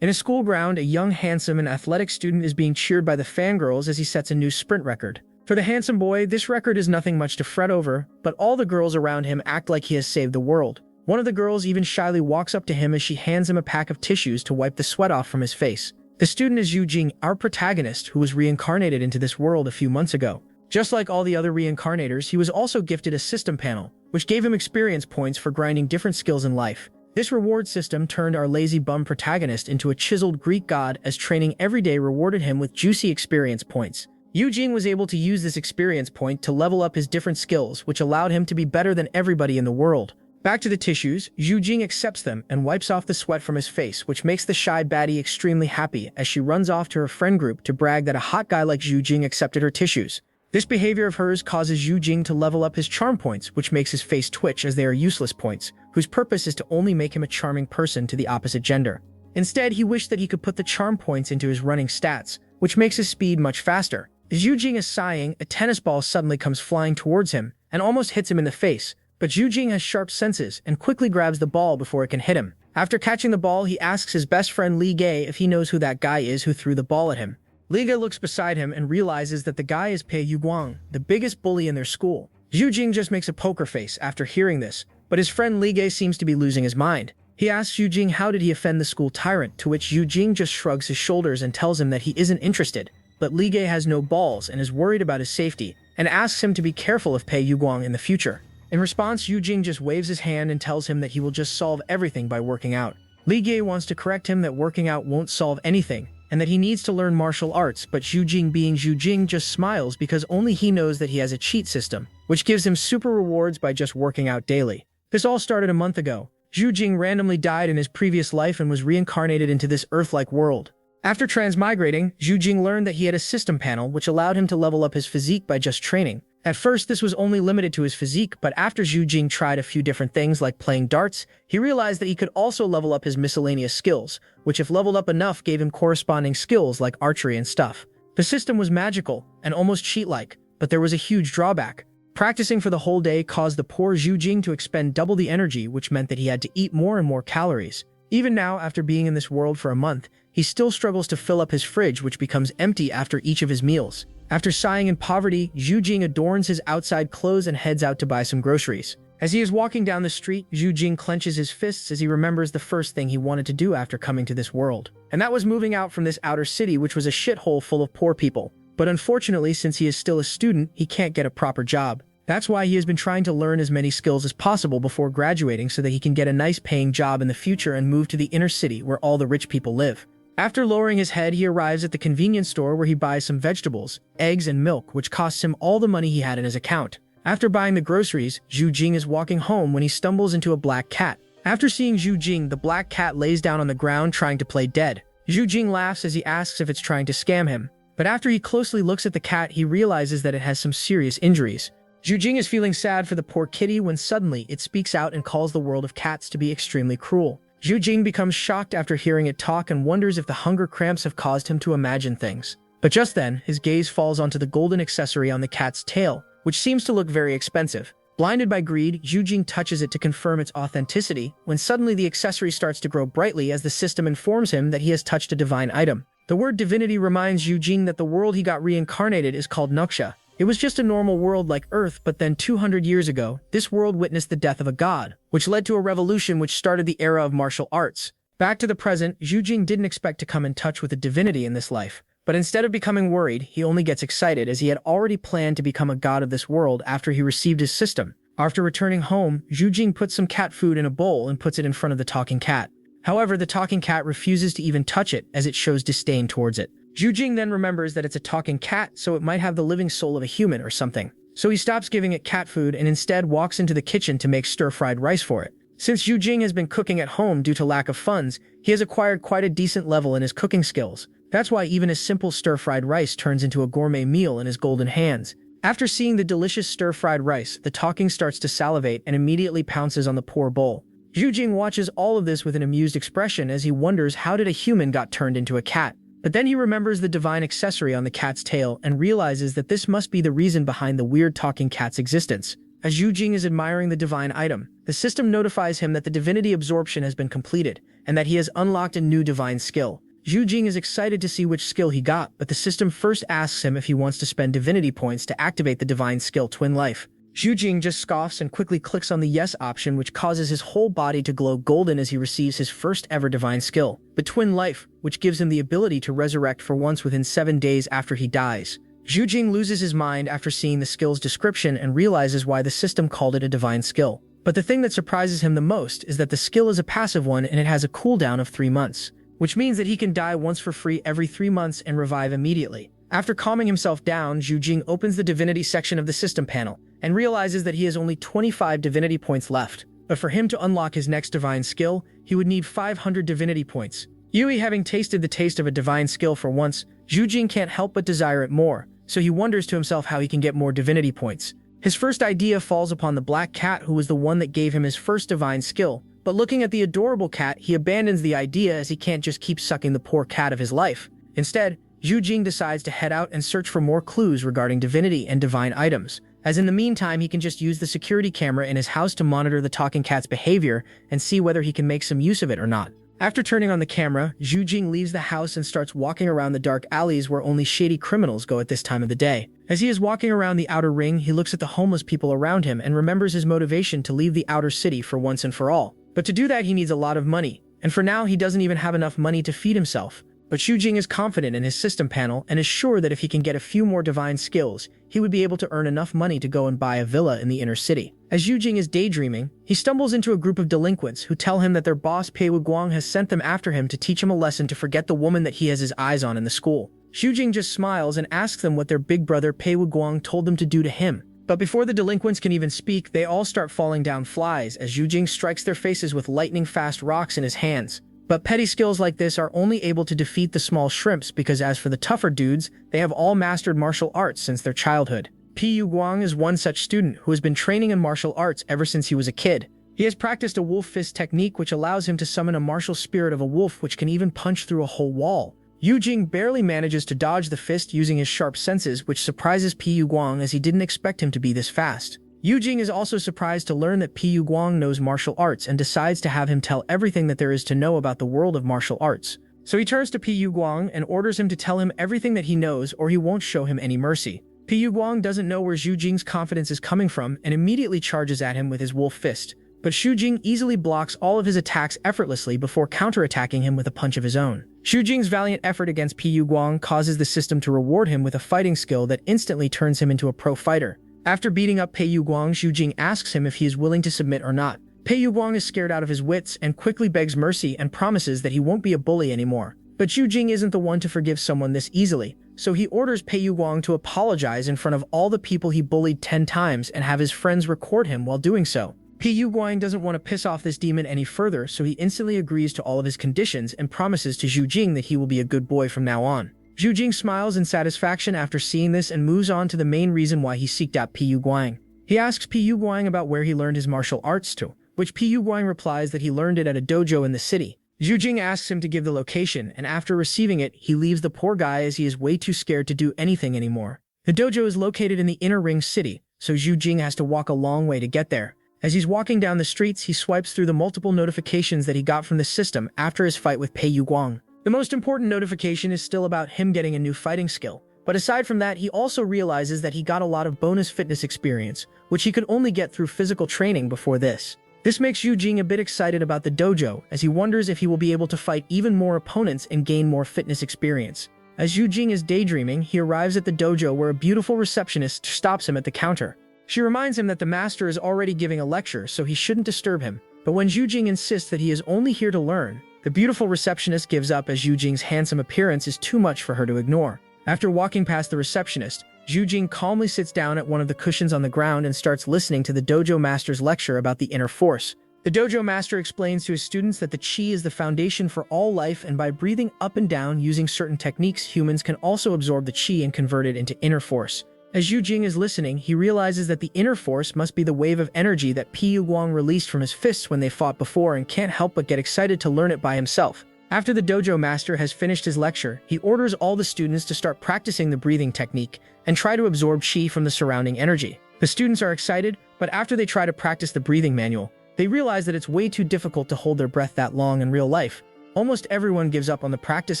In a school ground, a young, handsome, and athletic student is being cheered by the fangirls as he sets a new sprint record. For the handsome boy, this record is nothing much to fret over, but all the girls around him act like he has saved the world. One of the girls even shyly walks up to him as she hands him a pack of tissues to wipe the sweat off from his face. The student is Yujing, our protagonist, who was reincarnated into this world a few months ago. Just like all the other reincarnators, he was also gifted a system panel, which gave him experience points for grinding different skills in life. This reward system turned our lazy bum protagonist into a chiseled Greek god, as training every day rewarded him with juicy experience points. Yujing was able to use this experience point to level up his different skills, which allowed him to be better than everybody in the world. Back to the tissues, Yujing accepts them and wipes off the sweat from his face, which makes the shy baddie extremely happy as she runs off to her friend group to brag that a hot guy like Yujing accepted her tissues. This behavior of hers causes Yujing to level up his charm points, which makes his face twitch as they are useless points, whose purpose is to only make him a charming person to the opposite gender. Instead, he wished that he could put the charm points into his running stats, which makes his speed much faster. As Yujing is sighing, a tennis ball suddenly comes flying towards him and almost hits him in the face, but Yujing has sharp senses and quickly grabs the ball before it can hit him. After catching the ball, he asks his best friend Li Ge if he knows who that guy is who threw the ball at him. Li Ge looks beside him and realizes that the guy is Pei Yuguang, the biggest bully in their school. Yujing just makes a poker face after hearing this, but his friend Li Ge seems to be losing his mind. He asks Yujing how did he offend the school tyrant, to which Yujing just shrugs his shoulders and tells him that he isn't interested. But Li Ge has no balls and is worried about his safety, and asks him to be careful of Pei Yuguang in the future. In response, Yujing just waves his hand and tells him that he will just solve everything by working out. Li Ge wants to correct him that working out won't solve anything, and that he needs to learn martial arts, but Yujing, being Yujing, just smiles because only he knows that he has a cheat system, which gives him super rewards by just working out daily. This all started a month ago. Yujing randomly died in his previous life and was reincarnated into this Earth-like world. After transmigrating, Yujing learned that he had a system panel which allowed him to level up his physique by just training. At first, this was only limited to his physique, but after Yujing tried a few different things like playing darts, he realized that he could also level up his miscellaneous skills, which if leveled up enough gave him corresponding skills like archery and stuff. The system was magical and almost cheat-like, but there was a huge drawback. Practicing for the whole day caused the poor Yujing to expend double the energy, which meant that he had to eat more and more calories. Even now, after being in this world for a month, he still struggles to fill up his fridge, which becomes empty after each of his meals. After sighing in poverty, Yujing adorns his outside clothes and heads out to buy some groceries. As he is walking down the street, Yujing clenches his fists as he remembers the first thing he wanted to do after coming to this world. And that was moving out from this outer city, which was a shithole full of poor people. But unfortunately, since he is still a student, he can't get a proper job. That's why he has been trying to learn as many skills as possible before graduating so that he can get a nice paying job in the future and move to the inner city where all the rich people live. After lowering his head, he arrives at the convenience store where he buys some vegetables, eggs, and milk, which costs him all the money he had in his account. After buying the groceries, Yujing is walking home when he stumbles into a black cat. After seeing Yujing, the black cat lays down on the ground trying to play dead. Yujing laughs as he asks if it's trying to scam him. But after he closely looks at the cat, he realizes that it has some serious injuries. Yujing is feeling sad for the poor kitty when suddenly it speaks out and calls the world of cats to be extremely cruel. Yujing becomes shocked after hearing it talk and wonders if the hunger cramps have caused him to imagine things. But just then, his gaze falls onto the golden accessory on the cat's tail, which seems to look very expensive. Blinded by greed, Yujing touches it to confirm its authenticity, when suddenly the accessory starts to grow brightly as the system informs him that he has touched a divine item. The word divinity reminds Yujing that the world he got reincarnated is called Nuksha. It was just a normal world like Earth, but then 200 years ago, this world witnessed the death of a god, which led to a revolution which started the era of martial arts. Back to the present, Yujing didn't expect to come in touch with a divinity in this life, but instead of becoming worried, he only gets excited as he had already planned to become a god of this world after he received his system. After returning home, Yujing puts some cat food in a bowl and puts it in front of the talking cat. However, the talking cat refuses to even touch it as it shows disdain towards it. Yujing then remembers that it's a talking cat, so it might have the living soul of a human or something. So he stops giving it cat food and instead walks into the kitchen to make stir-fried rice for it. Since Yujing has been cooking at home due to lack of funds, he has acquired quite a decent level in his cooking skills. That's why even a simple stir-fried rice turns into a gourmet meal in his golden hands. After seeing the delicious stir-fried rice, the talking starts to salivate and immediately pounces on the poor bowl. Yujing watches all of this with an amused expression as he wonders how did a human got turned into a cat. But then he remembers the divine accessory on the cat's tail and realizes that this must be the reason behind the weird talking cat's existence. As Yujing is admiring the divine item, the system notifies him that the divinity absorption has been completed, and that he has unlocked a new divine skill. Zhu Jing is excited to see which skill he got, but the system first asks him if he wants to spend divinity points to activate the divine skill Twin Life. Zhu Jing just scoffs and quickly clicks on the yes option, which causes his whole body to glow golden as he receives his first ever divine skill, the Twin Life, which gives him the ability to resurrect for once within 7 days after he dies. Zhu Jing loses his mind after seeing the skill's description and realizes why the system called it a divine skill. But the thing that surprises him the most is that the skill is a passive one and it has a cooldown of 3 months, which means that he can die once for free every 3 months and revive immediately. After calming himself down, Zhu Jing opens the divinity section of the system panel and realizes that he has only 25 divinity points left. But for him to unlock his next divine skill, he would need 500 divinity points. Yui, having tasted the taste of a divine skill for once, Zhu Jing can't help but desire it more, so he wonders to himself how he can get more divinity points. His first idea falls upon the black cat, who was the one that gave him his first divine skill, but looking at the adorable cat, he abandons the idea as he can't just keep sucking the poor cat of his life. Instead, Zhu Jing decides to head out and search for more clues regarding divinity and divine items, as in the meantime he can just use the security camera in his house to monitor the talking cat's behavior and see whether he can make some use of it or not. After turning on the camera, Zhu Jing leaves the house and starts walking around the dark alleys where only shady criminals go at this time of the day. As he is walking around the outer ring, he looks at the homeless people around him and remembers his motivation to leave the outer city for once and for all. But to do that he needs a lot of money, and for now he doesn't even have enough money to feed himself. But Zhu Jing is confident in his system panel and is sure that if he can get a few more divine skills, he would be able to earn enough money to go and buy a villa in the inner city. As Zhu Jing is daydreaming, he stumbles into a group of delinquents who tell him that their boss Pei Wuguang has sent them after him to teach him a lesson to forget the woman that he has his eyes on in the school. Zhu Jing just smiles and asks them what their big brother Pei Wuguang told them to do to him. But before the delinquents can even speak, they all start falling down flies as Zhu Jing strikes their faces with lightning-fast rocks in his hands. But petty skills like this are only able to defeat the small shrimps, because as for the tougher dudes, they have all mastered martial arts since their childhood. Pi Guang is one such student who has been training in martial arts ever since he was a kid. He has practiced a wolf fist technique which allows him to summon a martial spirit of a wolf which can even punch through a whole wall. Yu Jing barely manages to dodge the fist using his sharp senses, which surprises Pi Guang as he didn't expect him to be this fast. Yu Jing is also surprised to learn that Pi Guang knows martial arts and decides to have him tell everything that there is to know about the world of martial arts. So he turns to Pi Guang and orders him to tell him everything that he knows or he won't show him any mercy. Pi Guang doesn't know where Zhu Jing's confidence is coming from and immediately charges at him with his wolf fist. But Zhu Jing easily blocks all of his attacks effortlessly before counterattacking him with a punch of his own. Zhu Jing's valiant effort against Pi Guang causes the system to reward him with a fighting skill that instantly turns him into a pro fighter. After beating up Pei Guang, Zhu Jing asks him if he is willing to submit or not. Pei Guang is scared out of his wits and quickly begs mercy and promises that he won't be a bully anymore. But Zhu Jing isn't the one to forgive someone this easily, so he orders Pei Guang to apologize in front of all the people he bullied 10 times and have his friends record him while doing so. Pi Guang doesn't want to piss off this demon any further, so he instantly agrees to all of his conditions and promises to Zhu Jing that he will be a good boy from now on. Zhu Jing smiles in satisfaction after seeing this and moves on to the main reason why he seeked out Pi Guang. He asks Pi Guang about where he learned his martial arts to, which Pi Guang replies that he learned it at a dojo in the city. Zhu Jing asks him to give the location, and after receiving it, he leaves the poor guy as he is way too scared to do anything anymore. The dojo is located in the inner ring city, so Zhu Jing has to walk a long way to get there. As he's walking down the streets, he swipes through the multiple notifications that he got from the system after his fight with Pei Guang. The most important notification is still about him getting a new fighting skill, but aside from that, he also realizes that he got a lot of bonus fitness experience, which he could only get through physical training before this. This makes Zhu Jing a bit excited about the dojo, as he wonders if he will be able to fight even more opponents and gain more fitness experience. As Zhu Jing is daydreaming, he arrives at the dojo where a beautiful receptionist stops him at the counter. She reminds him that the master is already giving a lecture, so he shouldn't disturb him. But when Zhu Jing insists that he is only here to learn, the beautiful receptionist gives up as Zhu Jing's handsome appearance is too much for her to ignore. After walking past the receptionist, Zhu Jing calmly sits down at one of the cushions on the ground and starts listening to the dojo master's lecture about the inner force. The dojo master explains to his students that the qi is the foundation for all life, and by breathing up and down using certain techniques, humans can also absorb the qi and convert it into inner force. As Zhu Jing is listening, he realizes that the inner force must be the wave of energy that Pi Guang released from his fists when they fought before, and can't help but get excited to learn it by himself. After the dojo master has finished his lecture, he orders all the students to start practicing the breathing technique and try to absorb qi from the surrounding energy. The students are excited, but after they try to practice the breathing manual, they realize that it's way too difficult to hold their breath that long in real life, Almost everyone gives up on the practice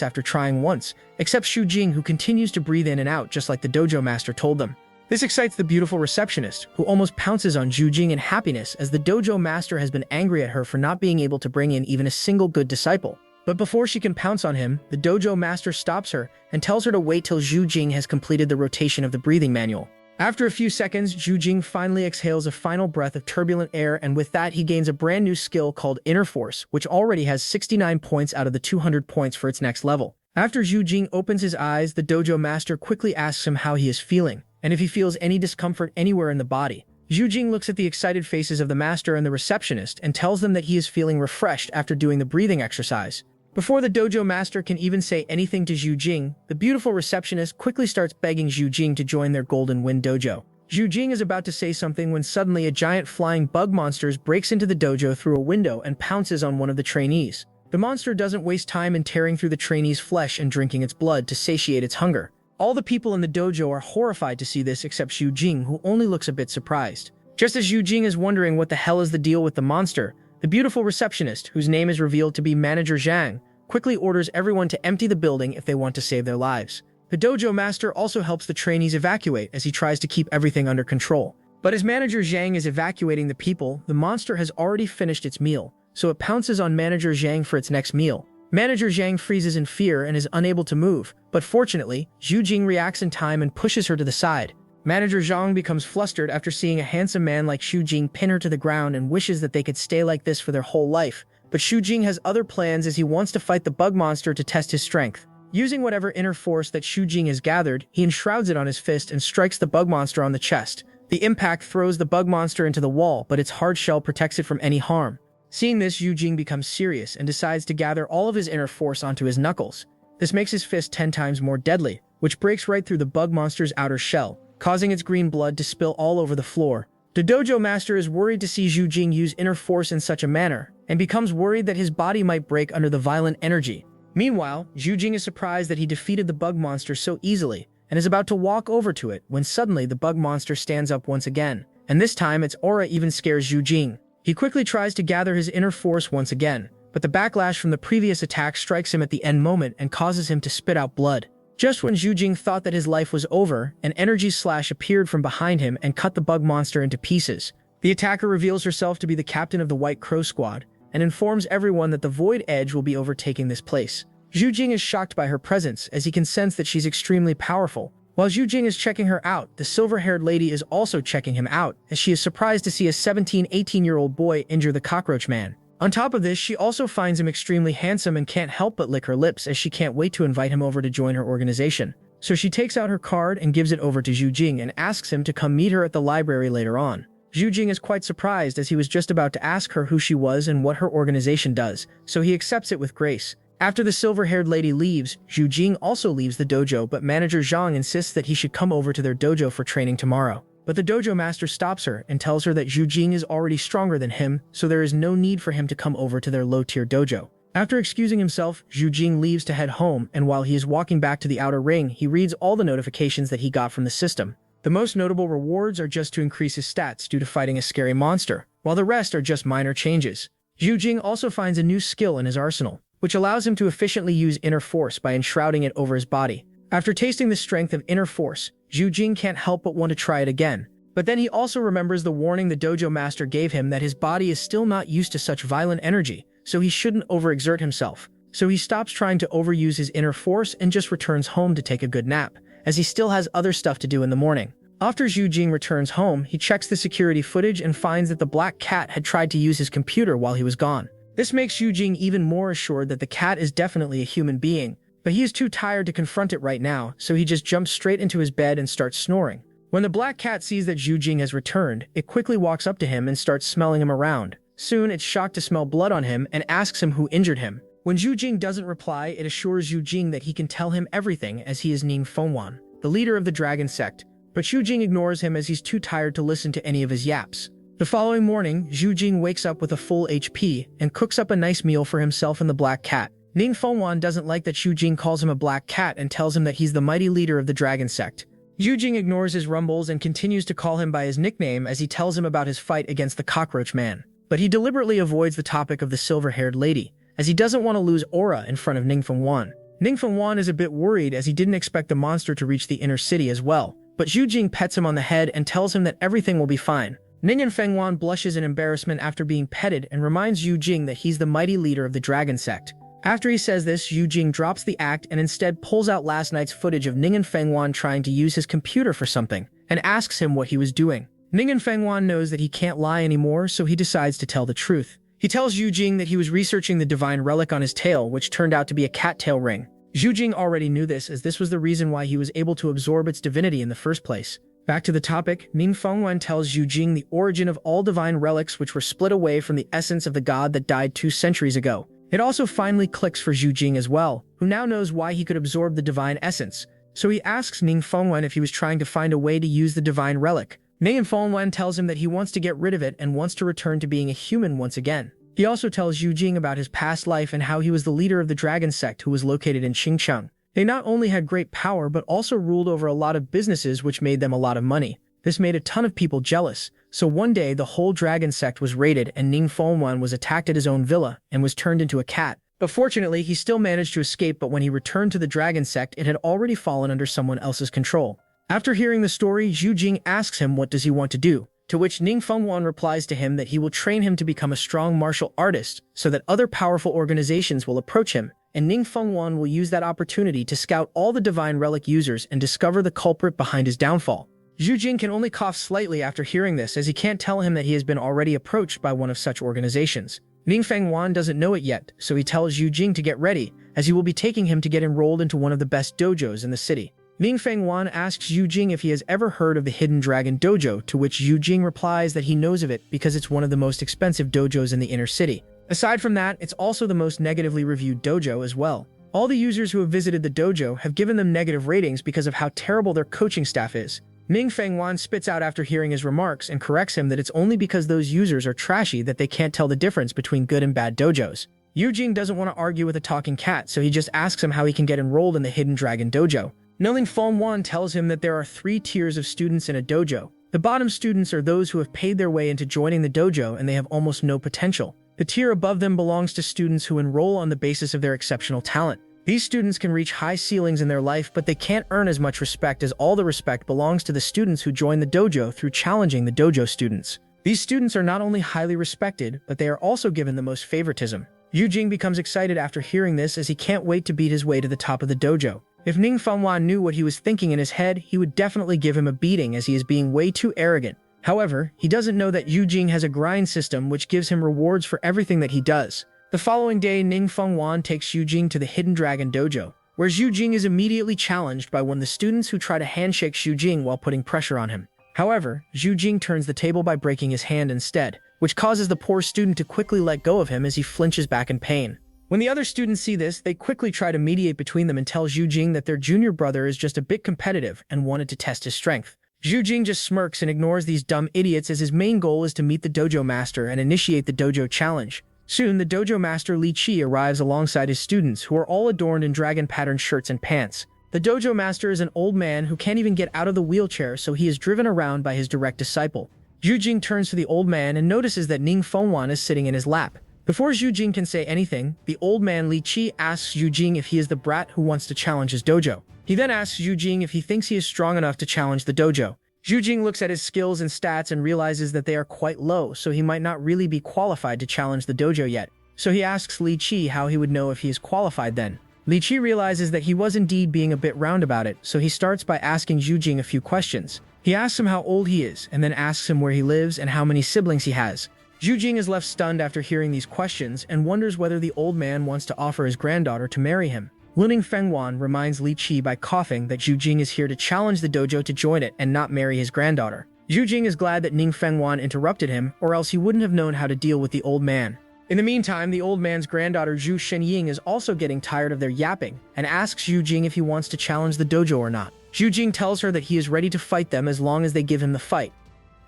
after trying once, except Xu Jing, who continues to breathe in and out just like the dojo master told them. This excites the beautiful receptionist, who almost pounces on Xu Jing in happiness as the dojo master has been angry at her for not being able to bring in even a single good disciple. But before she can pounce on him, the dojo master stops her and tells her to wait till Xu Jing has completed the rotation of the breathing manual. After a few seconds, Xu Jing finally exhales a final breath of turbulent air, and with that he gains a brand new skill called Inner Force, which already has 69 points out of the 200 points for its next level. After Xu Jing opens his eyes, the dojo master quickly asks him how he is feeling, and if he feels any discomfort anywhere in the body. Xu Jing looks at the excited faces of the master and the receptionist and tells them that he is feeling refreshed after doing the breathing exercise. Before the dojo master can even say anything to Xu Jing, the beautiful receptionist quickly starts begging Xu Jing to join their Golden Wind dojo. Xu Jing is about to say something when suddenly a giant flying bug monster breaks into the dojo through a window and pounces on one of the trainees. The monster doesn't waste time in tearing through the trainee's flesh and drinking its blood to satiate its hunger. All the people in the dojo are horrified to see this except Xu Jing, who only looks a bit surprised. Just as Xu Jing is wondering what the hell is the deal with the monster, the beautiful receptionist, whose name is revealed to be Manager Zhang, quickly orders everyone to empty the building if they want to save their lives. The dojo master also helps the trainees evacuate as he tries to keep everything under control. But as Manager Zhang is evacuating the people, the monster has already finished its meal, so it pounces on Manager Zhang for its next meal. Manager Zhang freezes in fear and is unable to move, but fortunately, Xu Jing reacts in time and pushes her to the side. Manager Zhang becomes flustered after seeing a handsome man like Xu Jing pin her to the ground and wishes that they could stay like this for their whole life. But Xu Jing has other plans as he wants to fight the bug monster to test his strength. Using whatever inner force that Xu Jing has gathered, he enshrouds it on his fist and strikes the bug monster on the chest. The impact throws the bug monster into the wall, but its hard shell protects it from any harm. Seeing this, Xu Jing becomes serious and decides to gather all of his inner force onto his knuckles. This makes his fist 10 times more deadly, which breaks right through the bug monster's outer shell, causing its green blood to spill all over the floor. The dojo master is worried to see Xu Jing use inner force in such a manner, and becomes worried that his body might break under the violent energy. Meanwhile, Xu Jing is surprised that he defeated the bug monster so easily, and is about to walk over to it when suddenly the bug monster stands up once again, and this time its aura even scares Xu Jing. He quickly tries to gather his inner force once again, but the backlash from the previous attack strikes him at the end moment and causes him to spit out blood. Just when Xu Jing thought that his life was over, an energy slash appeared from behind him and cut the bug monster into pieces. The attacker reveals herself to be the captain of the White Crow Squad, and informs everyone that the Void Edge will be overtaking this place. Xu Jing is shocked by her presence, as he can sense that she's extremely powerful. While Xu Jing is checking her out, the silver-haired lady is also checking him out, as she is surprised to see a 17-18-year-old boy injure the cockroach man. On top of this, she also finds him extremely handsome and can't help but lick her lips, as she can't wait to invite him over to join her organization. So she takes out her card and gives it over to Xu Jing and asks him to come meet her at the library later on. Xu Jing is quite surprised, as he was just about to ask her who she was and what her organization does, so he accepts it with grace. After the silver-haired lady leaves, Xu Jing also leaves the dojo, but Manager Zhang insists that he should come over to their dojo for training tomorrow. But the dojo master stops her and tells her that Xu Jing is already stronger than him, so there is no need for him to come over to their low-tier dojo. After excusing himself, Xu Jing leaves to head home, and while he is walking back to the outer ring, he reads all the notifications that he got from the system. The most notable rewards are just to increase his stats due to fighting a scary monster, while the rest are just minor changes. Xu Jing also finds a new skill in his arsenal, which allows him to efficiently use inner force by enshrouding it over his body. After tasting the strength of inner force, Xu Jing can't help but want to try it again. But then he also remembers the warning the dojo master gave him that his body is still not used to such violent energy, so he shouldn't overexert himself. So he stops trying to overuse his inner force and just returns home to take a good nap, as he still has other stuff to do in the morning. After Xu Jing returns home, he checks the security footage and finds that the black cat had tried to use his computer while he was gone. This makes Xu Jing even more assured that the cat is definitely a human being, but he is too tired to confront it right now, so he just jumps straight into his bed and starts snoring. When the black cat sees that Xu Jing has returned, it quickly walks up to him and starts smelling him around. Soon, it's shocked to smell blood on him and asks him who injured him. When Xu Jing doesn't reply, it assures Xu Jing that he can tell him everything, as he is Ning Fengwan, the leader of the dragon sect. But Xu Jing ignores him as he's too tired to listen to any of his yaps. The following morning, Xu Jing wakes up with a full HP and cooks up a nice meal for himself and the black cat. Ning Fengwan doesn't like that Xu Jing calls him a black cat and tells him that he's the mighty leader of the dragon sect. Xu Jing ignores his rumbles and continues to call him by his nickname as he tells him about his fight against the cockroach man. But he deliberately avoids the topic of the silver-haired lady, as he doesn't want to lose aura in front of Ningfengwan. Ningfengwan is a bit worried as he didn't expect the monster to reach the inner city as well, but Zhu Jing pets him on the head and tells him that everything will be fine. Ningfengwan blushes in embarrassment after being petted and reminds Zhu Jing that he's the mighty leader of the dragon sect. After he says this, Zhu Jing drops the act and instead pulls out last night's footage of Ningfengwan trying to use his computer for something, and asks him what he was doing. Ningfengwan knows that he can't lie anymore, so he decides to tell the truth. He tells Zhu Jing that he was researching the divine relic on his tail, which turned out to be a cattail ring. Zhu Jing already knew this, as this was the reason why he was able to absorb its divinity in the first place. Back to the topic, Ningfengwan tells Zhu Jing the origin of all divine relics which were split away from the essence of the god that died 2 centuries ago. It also finally clicks for Zhu Jing as well, who now knows why he could absorb the divine essence. So he asks Ningfengwan if he was trying to find a way to use the divine relic. Ningfengwan tells him that he wants to get rid of it and wants to return to being a human once again. He also tells Zhu Jing about his past life and how he was the leader of the dragon sect who was located in Xinjiang. They not only had great power but also ruled over a lot of businesses which made them a lot of money. This made a ton of people jealous, so one day the whole dragon sect was raided and Ningfengwan was attacked at his own villa and was turned into a cat. But fortunately, he still managed to escape, but when he returned to the dragon sect, it had already fallen under someone else's control. After hearing the story, Zhu Jing asks him what does he want to do, to which Ningfengwan replies to him that he will train him to become a strong martial artist so that other powerful organizations will approach him, and Ningfengwan will use that opportunity to scout all the divine relic users and discover the culprit behind his downfall. Zhu Jing can only cough slightly after hearing this, as he can't tell him that he has been already approached by one of such organizations. Ningfengwan doesn't know it yet, so he tells Zhu Jing to get ready, as he will be taking him to get enrolled into one of the best dojos in the city. Ningfengwan asks Zhu Jing if he has ever heard of the Hidden Dragon Dojo, to which Zhu Jing replies that he knows of it because it's one of the most expensive dojos in the inner city. Aside from that, it's also the most negatively reviewed dojo as well. All the users who have visited the dojo have given them negative ratings because of how terrible their coaching staff is. Ningfengwan spits out after hearing his remarks and corrects him that it's only because those users are trashy that they can't tell the difference between good and bad dojos. Zhu Jing doesn't want to argue with a talking cat, so he just asks him how he can get enrolled in the Hidden Dragon Dojo. Ningfengwan tells him that there are 3 tiers of students in a dojo. The bottom students are those who have paid their way into joining the dojo and they have almost no potential. The tier above them belongs to students who enroll on the basis of their exceptional talent. These students can reach high ceilings in their life, but they can't earn as much respect, as all the respect belongs to the students who join the dojo through challenging the dojo students. These students are not only highly respected, but they are also given the most favoritism. Zhu Jing becomes excited after hearing this, as he can't wait to beat his way to the top of the dojo. If Ningfengwan knew what he was thinking in his head, he would definitely give him a beating, as he is being way too arrogant. However, he doesn't know that Zhu Jing has a grind system which gives him rewards for everything that he does. The following day, Ningfengwan takes Zhu Jing to the Hidden Dragon Dojo, where Zhu Jing is immediately challenged by one of the students who try to handshake Zhu Jing while putting pressure on him. However, Zhu Jing turns the table by breaking his hand instead, which causes the poor student to quickly let go of him as he flinches back in pain. When the other students see this, they quickly try to mediate between them and tell Zhu Jing that their junior brother is just a bit competitive and wanted to test his strength. Zhu Jing just smirks and ignores these dumb idiots, as his main goal is to meet the dojo master and initiate the dojo challenge. Soon, the dojo master Li Qi arrives alongside his students, who are all adorned in dragon-patterned shirts and pants. The dojo master is an old man who can't even get out of the wheelchair, so he is driven around by his direct disciple. Zhu Jing turns to the old man and notices that Ningfengwan is sitting in his lap. Before Zhu Jing can say anything, the old man Li Qi asks Zhu Jing if he is the brat who wants to challenge his dojo. He then asks Zhu Jing if he thinks he is strong enough to challenge the dojo. Zhu Jing looks at his skills and stats and realizes that they are quite low, so he might not really be qualified to challenge the dojo yet. So he asks Li Qi how he would know if he is qualified then. Li Qi realizes that he was indeed being a bit round about it, so he starts by asking Zhu Jing a few questions. He asks him how old he is, and then asks him where he lives and how many siblings he has. Zhu Jing is left stunned after hearing these questions and wonders whether the old man wants to offer his granddaughter to marry him. Ningfengwan reminds Li Qi by coughing that Zhu Jing is here to challenge the dojo to join it and not marry his granddaughter. Zhu Jing is glad that Ningfengwan interrupted him, or else he wouldn't have known how to deal with the old man. In the meantime, the old man's granddaughter Zhu Shenying is also getting tired of their yapping and asks Zhu Jing if he wants to challenge the dojo or not. Zhu Jing tells her that he is ready to fight them as long as they give him the fight.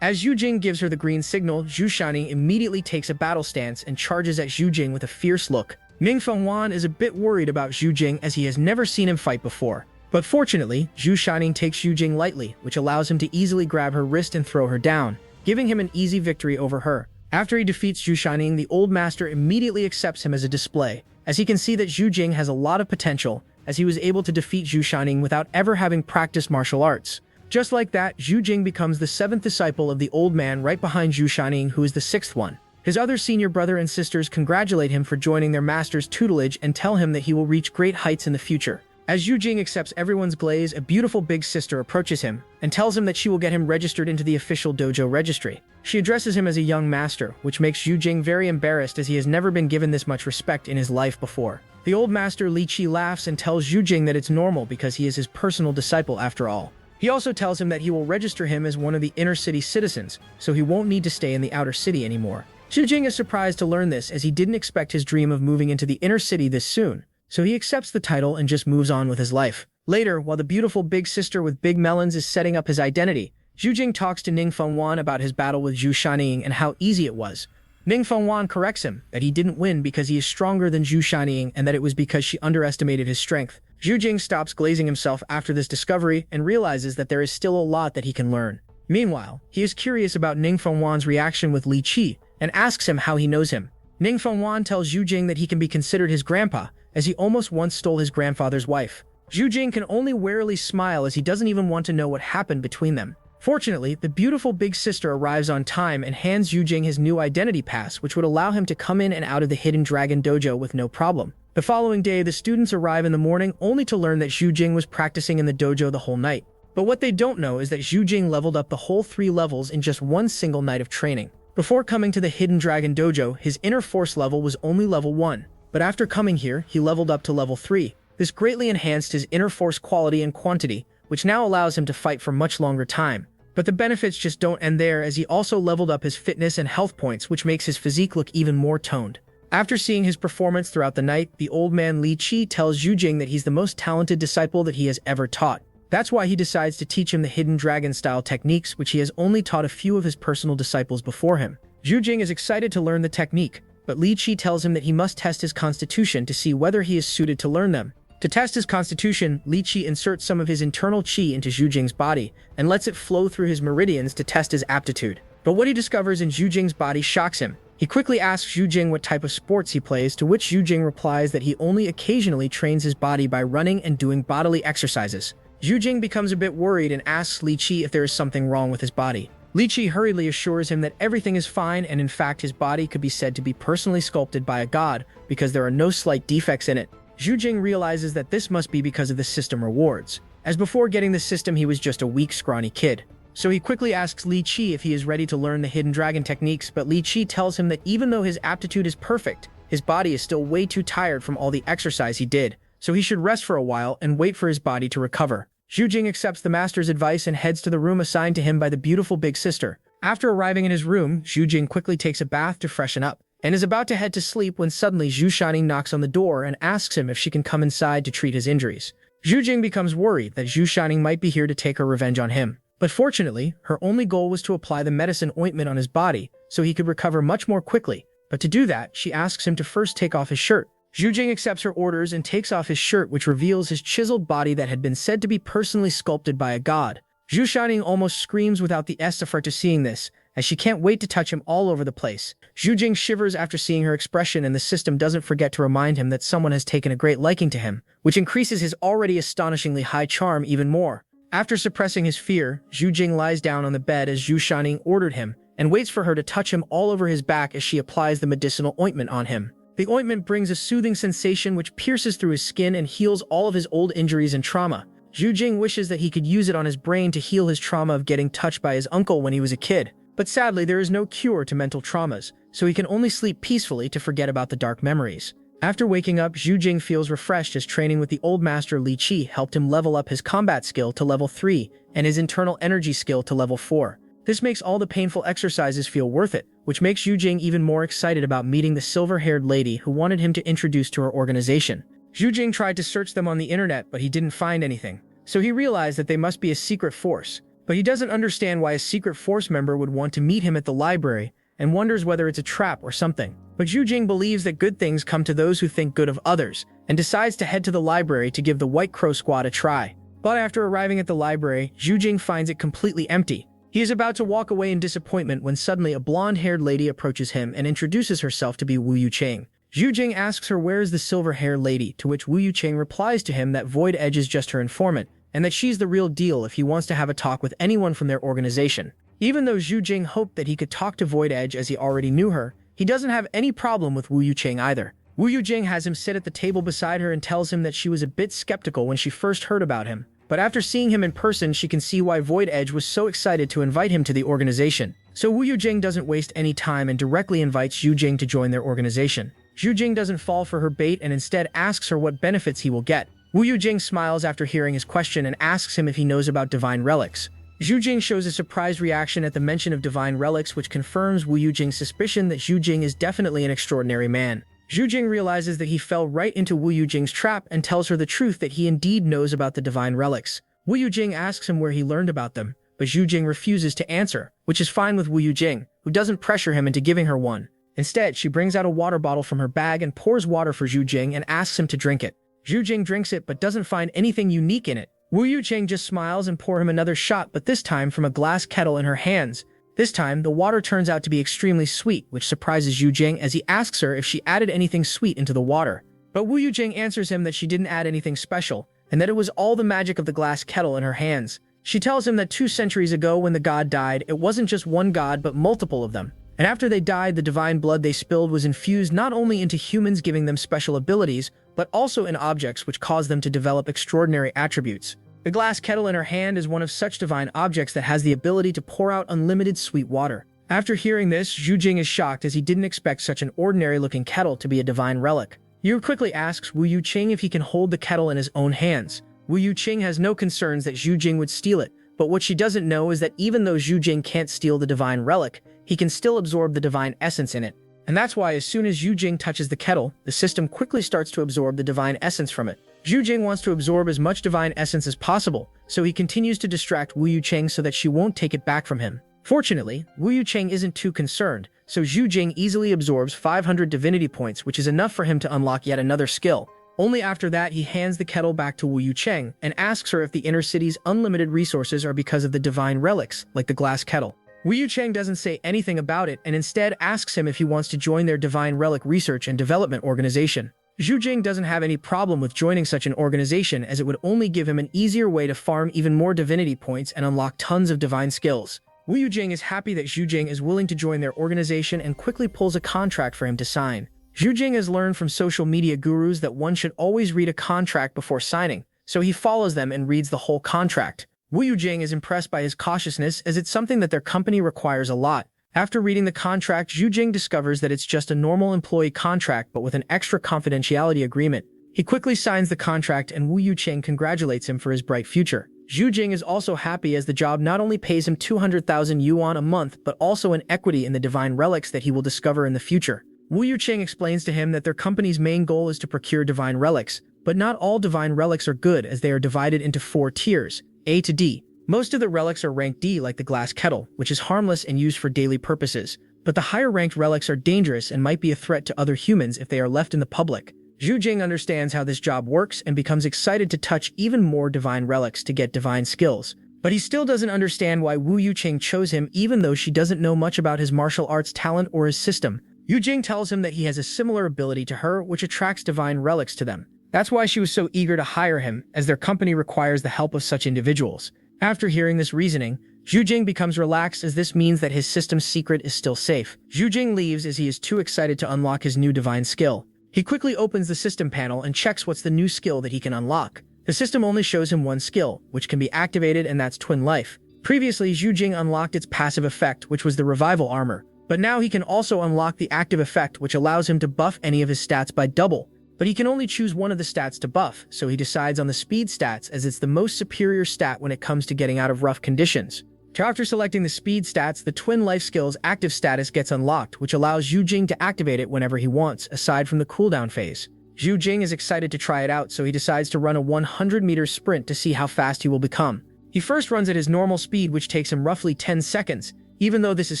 As Zhu Jing gives her the green signal, Zhu Shenying immediately takes a battle stance and charges at Zhu Jing with a fierce look. Ningfengwan is a bit worried about Zhu Jing, as he has never seen him fight before. But fortunately, Zhu Shenying takes Zhu Jing lightly, which allows him to easily grab her wrist and throw her down, giving him an easy victory over her. After he defeats Zhu Shining, the old master immediately accepts him as a display, as he can see that Zhu Jing has a lot of potential, as he was able to defeat Zhu Shining without ever having practiced martial arts. Just like that, Zhu Jing becomes the 7th disciple of the old man right behind Zhu Shining, who is the 6th one. His other senior brother and sisters congratulate him for joining their master's tutelage and tell him that he will reach great heights in the future. As Zhu Jing accepts everyone's glaze, a beautiful big sister approaches him and tells him that she will get him registered into the official dojo registry. She addresses him as a young master, which makes Zhu Jing very embarrassed as he has never been given this much respect in his life before. The old master Li Qi laughs and tells Zhu Jing that it's normal because he is his personal disciple after all. He also tells him that he will register him as one of the inner city citizens, so he won't need to stay in the outer city anymore. Zhu Jing is surprised to learn this as he didn't expect his dream of moving into the inner city this soon, so he accepts the title and just moves on with his life. Later, while the beautiful big sister with big melons is setting up his identity, Zhu Jing talks to Ning Fengwan about his battle with Zhu Shining and how easy it was. Ning Fengwan corrects him that he didn't win because he is stronger than Zhu Shining and that it was because she underestimated his strength. Zhu Jing stops glazing himself after this discovery and realizes that there is still a lot that he can learn. Meanwhile, he is curious about Ning Fengwan's reaction with Li Qi and asks him how he knows him. Ning Fengwan tells Zhu Jing that he can be considered his grandpa, as he almost once stole his grandfather's wife. Zhu Jing can only warily smile as he doesn't even want to know what happened between them. Fortunately, the beautiful big sister arrives on time and hands Zhu Jing his new identity pass, which would allow him to come in and out of the Hidden Dragon Dojo with no problem. The following day, the students arrive in the morning only to learn that Zhu Jing was practicing in the dojo the whole night. But what they don't know is that Zhu Jing leveled up the whole 3 levels in just one single night of training. Before coming to the Hidden Dragon Dojo, his inner force level was only level 1. But after coming here, he leveled up to level 3. This greatly enhanced his inner force quality and quantity, which now allows him to fight for much longer time. But the benefits just don't end there, as he also leveled up his fitness and health points, which makes his physique look even more toned. After seeing his performance throughout the night, the old man Li Qi tells Zhu Jing that he's the most talented disciple that he has ever taught. That's why he decides to teach him the Hidden Dragon-style techniques, which he has only taught a few of his personal disciples before him. Zhu Jing is excited to learn the technique, but Li Qi tells him that he must test his constitution to see whether he is suited to learn them. To test his constitution, Li Qi inserts some of his internal qi into Zhu Jing's body and lets it flow through his meridians to test his aptitude. But what he discovers in Zhu Jing's body shocks him. He quickly asks Zhu Jing what type of sports he plays, to which Zhu Jing replies that he only occasionally trains his body by running and doing bodily exercises. Zhu Jing becomes a bit worried and asks Li Qi if there is something wrong with his body. Li Qi hurriedly assures him that everything is fine, and in fact his body could be said to be personally sculpted by a god because there are no slight defects in it. Zhu Jing realizes that this must be because of the system rewards, as before getting the system he was just a weak, scrawny kid. So he quickly asks Li Qi if he is ready to learn the Hidden Dragon techniques, but Li Qi tells him that even though his aptitude is perfect, his body is still way too tired from all the exercise he did, so he should rest for a while and wait for his body to recover. Zhu Jing accepts the master's advice and heads to the room assigned to him by the beautiful big sister. After arriving in his room, Zhu Jing quickly takes a bath to freshen up, and is about to head to sleep when suddenly Zhu Shining knocks on the door and asks him if she can come inside to treat his injuries. Zhu Jing becomes worried that Zhu Shining might be here to take her revenge on him. But fortunately, her only goal was to apply the medicine ointment on his body so he could recover much more quickly. But to do that, she asks him to first take off his shirt. Zhu Jing accepts her orders and takes off his shirt, which reveals his chiseled body that had been said to be personally sculpted by a god. Zhu Shining almost screams without the S after seeing this, as she can't wait to touch him all over the place. Zhu Jing shivers after seeing her expression, and the system doesn't forget to remind him that someone has taken a great liking to him, which increases his already astonishingly high charm even more. After suppressing his fear, Zhu Jing lies down on the bed as Zhu Shining ordered him, and waits for her to touch him all over his back as she applies the medicinal ointment on him. The ointment brings a soothing sensation which pierces through his skin and heals all of his old injuries and trauma. Zhu Jing wishes that he could use it on his brain to heal his trauma of getting touched by his uncle when he was a kid. But sadly, there is no cure to mental traumas, so he can only sleep peacefully to forget about the dark memories. After waking up, Zhu Jing feels refreshed as training with the old master Li Qi helped him level up his combat skill to level 3 and his internal energy skill to level 4. This makes all the painful exercises feel worth it, which makes Zhu Jing even more excited about meeting the silver-haired lady who wanted him to introduce to her organization. Zhu Jing tried to search them on the internet, but he didn't find anything, so he realized that they must be a secret force. But he doesn't understand why a secret force member would want to meet him at the library, and wonders whether it's a trap or something. But Zhu Jing believes that good things come to those who think good of others, and decides to head to the library to give the White Crow Squad a try. But after arriving at the library, Zhu Jing finds it completely empty. He is about to walk away in disappointment when suddenly a blonde-haired lady approaches him and introduces herself to be Wu Yucheng. Zhu Jing asks her where is the silver-haired lady, to which Wu Yucheng replies to him that Void Edge is just her informant, and that she's the real deal if he wants to have a talk with anyone from their organization. Even though Zhu Jing hoped that he could talk to Void Edge as he already knew her, he doesn't have any problem with Wu Yucheng either. Wu Yucheng has him sit at the table beside her and tells him that she was a bit skeptical when she first heard about him. But after seeing him in person, she can see why Void Edge was so excited to invite him to the organization. So Wu Yucheng doesn't waste any time and directly invites Zhu Jing to join their organization. Zhu Jing doesn't fall for her bait and instead asks her what benefits he will get. Wu Yucheng smiles after hearing his question and asks him if he knows about divine relics. Zhu Jing shows a surprised reaction at the mention of divine relics, which confirms Wu Yucheng's suspicion that Zhu Jing is definitely an extraordinary man. Zhu Jing realizes that he fell right into Wu Yucheng's trap and tells her the truth that he indeed knows about the divine relics. Wu Yucheng asks him where he learned about them, but Zhu Jing refuses to answer, which is fine with Wu Yucheng, who doesn't pressure him into giving her one. Instead, she brings out a water bottle from her bag and pours water for Zhu Jing and asks him to drink it. Zhu Jing drinks it but doesn't find anything unique in it. Wu Yucheng just smiles and pours him another shot, but this time from a glass kettle in her hands. This time, the water turns out to be extremely sweet, which surprises Zhu Jing as he asks her if she added anything sweet into the water. But Wu Yucheng answers him that she didn't add anything special, and that it was all the magic of the glass kettle in her hands. She tells him that 2 centuries ago when the god died, it wasn't just one god but multiple of them. And after they died, the divine blood they spilled was infused not only into humans, giving them special abilities, but also in objects which caused them to develop extraordinary attributes. The glass kettle in her hand is one of such divine objects that has the ability to pour out unlimited sweet water. After hearing this, Zhu Jing is shocked as he didn't expect such an ordinary-looking kettle to be a divine relic. Yu quickly asks Wu Yucheng if he can hold the kettle in his own hands. Wu Yucheng has no concerns that Zhu Jing would steal it, but what she doesn't know is that even though Zhu Jing can't steal the divine relic, he can still absorb the divine essence in it. And that's why as soon as Zhu Jing touches the kettle, the system quickly starts to absorb the divine essence from it. Zhu Jing wants to absorb as much divine essence as possible, so he continues to distract Wu Yucheng so that she won't take it back from him. Fortunately, Wu Yucheng isn't too concerned, so Zhu Jing easily absorbs 500 divinity points, which is enough for him to unlock yet another skill. Only after that he hands the kettle back to Wu Yucheng and asks her if the inner city's unlimited resources are because of the divine relics, like the glass kettle. Wu Yucheng doesn't say anything about it and instead asks him if he wants to join their divine relic research and development organization. Zhu Jing doesn't have any problem with joining such an organization, as it would only give him an easier way to farm even more divinity points and unlock tons of divine skills. Wu Yucheng is happy that Zhu Jing is willing to join their organization and quickly pulls a contract for him to sign. Zhu Jing has learned from social media gurus that one should always read a contract before signing, so he follows them and reads the whole contract. Wu Yucheng is impressed by his cautiousness, as it's something that their company requires a lot. After reading the contract, Zhu Jing discovers that it's just a normal employee contract but with an extra confidentiality agreement. He quickly signs the contract and Wu Yucheng congratulates him for his bright future. Zhu Jing is also happy as the job not only pays him 200,000 yuan a month but also an equity in the divine relics that he will discover in the future. Wu Yucheng explains to him that their company's main goal is to procure divine relics, but not all divine relics are good, as they are divided into 4 tiers, A to D. Most of the relics are ranked D, like the glass kettle, which is harmless and used for daily purposes, but the higher-ranked relics are dangerous and might be a threat to other humans if they are left in the public. Zhu Jing understands how this job works and becomes excited to touch even more divine relics to get divine skills. But he still doesn't understand why Wu Yucheng chose him, even though she doesn't know much about his martial arts talent or his system. Yu Jing tells him that he has a similar ability to her, which attracts divine relics to them. That's why she was so eager to hire him, as their company requires the help of such individuals. After hearing this reasoning, Zhu Jing becomes relaxed, as this means that his system's secret is still safe. Zhu Jing leaves as he is too excited to unlock his new divine skill. He quickly opens the system panel and checks what's the new skill that he can unlock. The system only shows him one skill, which can be activated, and that's Twin Life. Previously, Zhu Jing unlocked its passive effect, which was the Revival Armor, but now he can also unlock the active effect, which allows him to buff any of his stats by double. But he can only choose one of the stats to buff, so he decides on the speed stats, as it's the most superior stat when it comes to getting out of rough conditions. After selecting the speed stats, the Twin Life skill's active status gets unlocked, which allows Zhu Jing to activate it whenever he wants, aside from the cooldown phase. Zhu Jing is excited to try it out, so he decides to run a 100-meter sprint to see how fast he will become. He first runs at his normal speed, which takes him roughly 10 seconds. Even though this is